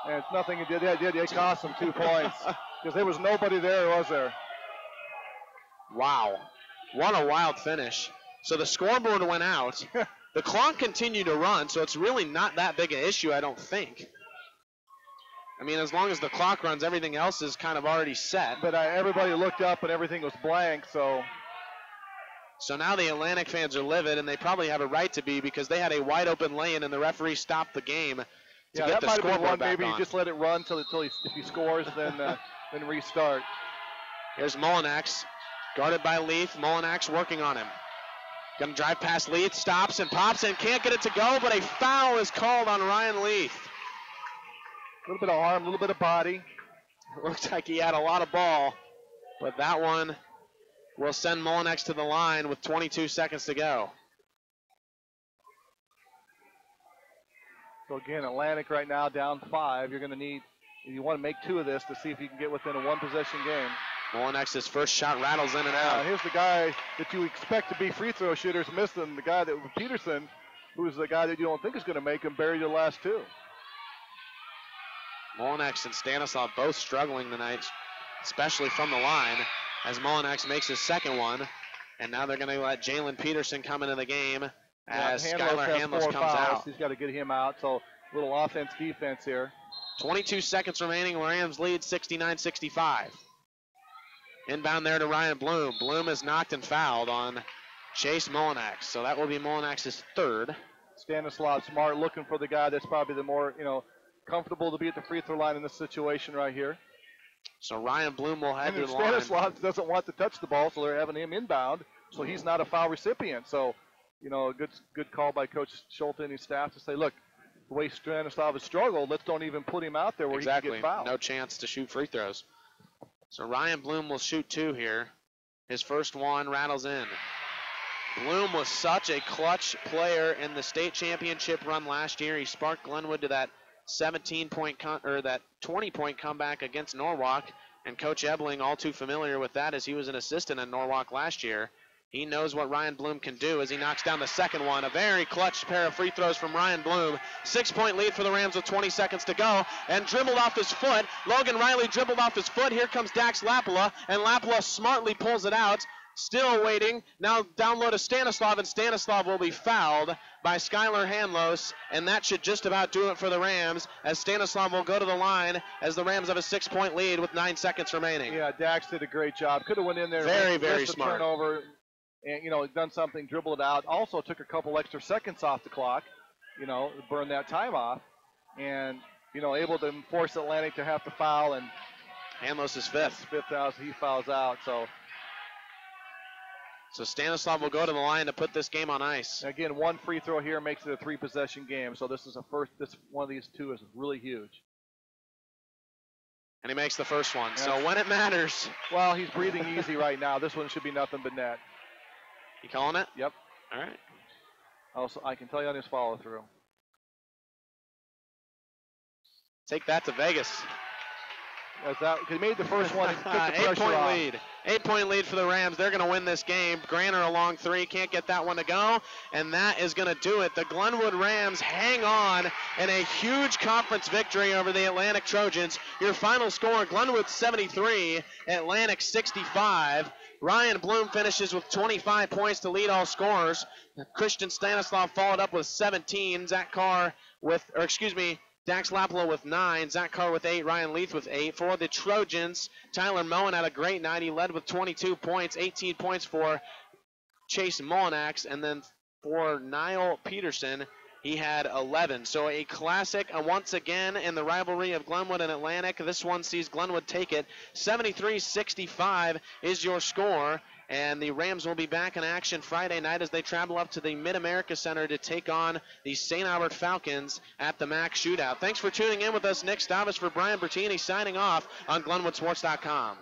And it's nothing it did. It cost them 2 points because there was nobody there, was there? Wow. What a wild finish. So the scoreboard went out. The clock continued to run, so it's really not that big an issue, I don't think. I mean, as long as the clock runs, everything else is kind of already set. But everybody looked up and everything was blank, so. So now the Atlantic fans are livid, and they probably have a right to be because they had a wide open lane and the referee stopped the game to get the scoreboard back on. Maybe you just let it run if he scores, then restart. Here's Molinex, guarded by Leith. Molinex working on him. Going to drive past Leith, stops and pops and can't get it to go, but a foul is called on Ryan Leith. A little bit of arm, a little bit of body. Looks like he had a lot of ball, but that one will send Molinex to the line with 22 seconds to go. So again, Atlantic right now down 5. You're going to need, you want to make 2 of this to see if you can get within a 1-possession game. Molinex's first shot rattles in and out. Here's the guy that you expect to be free throw shooters missing. The guy that Peterson, who's the guy that you don't think is going to make him, buried the last 2. Molinex and Stanislav both struggling tonight, especially from the line, as Molinex makes his second one. And now they're going to let Jalen Peterson come into the game as Skylar Hanlos comes out. He's got to get him out, so a little offense-defense here. 22 seconds remaining. Rams lead 69-65. Inbound there to Ryan Bloom. Bloom is knocked and fouled on Chase Molinex, so that will be Molinex's third. Stanislav Smart looking for the guy that's probably the more, comfortable to be at the free throw line in this situation right here. So Ryan Bloom will head to the line. Stanislav doesn't want to touch the ball, so they're having him inbound, so he's not a foul recipient. So, a good call by Coach Schulte and his staff to say, look, the way Stanislav has struggled, let's don't even put him out there where he can get fouled. No chance to shoot free throws. So Ryan Bloom will shoot 2 here. His first one rattles in. Bloom was such a clutch player in the state championship run last year. He sparked Glenwood to that 20-point comeback against Norwalk, and Coach Ebling, all too familiar with that as he was an assistant in Norwalk last year. He knows what Ryan Bloom can do as he knocks down the second one. A very clutch pair of free throws from Ryan Bloom. 6-point lead for the Rams with 20 seconds to go, and dribbled off his foot. Logan Riley dribbled off his foot. Here comes Dax Lapala, and Lapala smartly pulls it out. Still waiting. Now down low to Stanislav, and Stanislav will be fouled by Skylar Hanlos, and that should just about do it for the Rams, as Stanislav will go to the line as the Rams have a 6-point lead with 9 seconds remaining. Yeah, Dax did a great job. Could have went in there. Very smart. Turnover, and, done something, dribbled it out. Also took a couple extra seconds off the clock, burn that time off, and, able to force Atlantic to have to foul, and Hanlos is fifth. Fifth out, so he fouls out, So Stanislav will go to the line to put this game on ice. Again, 1 free throw here makes it a 3-possession game. So this is one of these 2 is really huge. And he makes the first one. So when it matters. Well, he's breathing easy right now. This one should be nothing but net. You calling it? Yep. All right. Also, I can tell you on his follow through. Take that to Vegas. He made the first one and took the pressure 8-point off. lead. 8-point lead for the Rams. They're going to win this game. Granner a long three. Can't get that one to go. And that is going to do it. The Glenwood Rams hang on in a huge conference victory over the Atlantic Trojans. Your final score, Glenwood 73, Atlantic 65. Ryan Bloom finishes with 25 points to lead all scorers. Christian Stanislav followed up with 17. Dax Laplow with 9, Zach Carr with 8, Ryan Leith with 8. For the Trojans, Tyler Moen had a great night. He led with 22 points, 18 points for Chase Molinax, and then for Niall Peterson, he had 11. So a classic once again in the rivalry of Glenwood and Atlantic. This one sees Glenwood take it. 73-65 is your score. And the Rams will be back in action Friday night as they travel up to the Mid-America Center to take on the St. Albert Falcons at the MAC Shootout. Thanks for tuning in with us. Nick Stavas for Brian Bertini signing off on GlenwoodSports.com.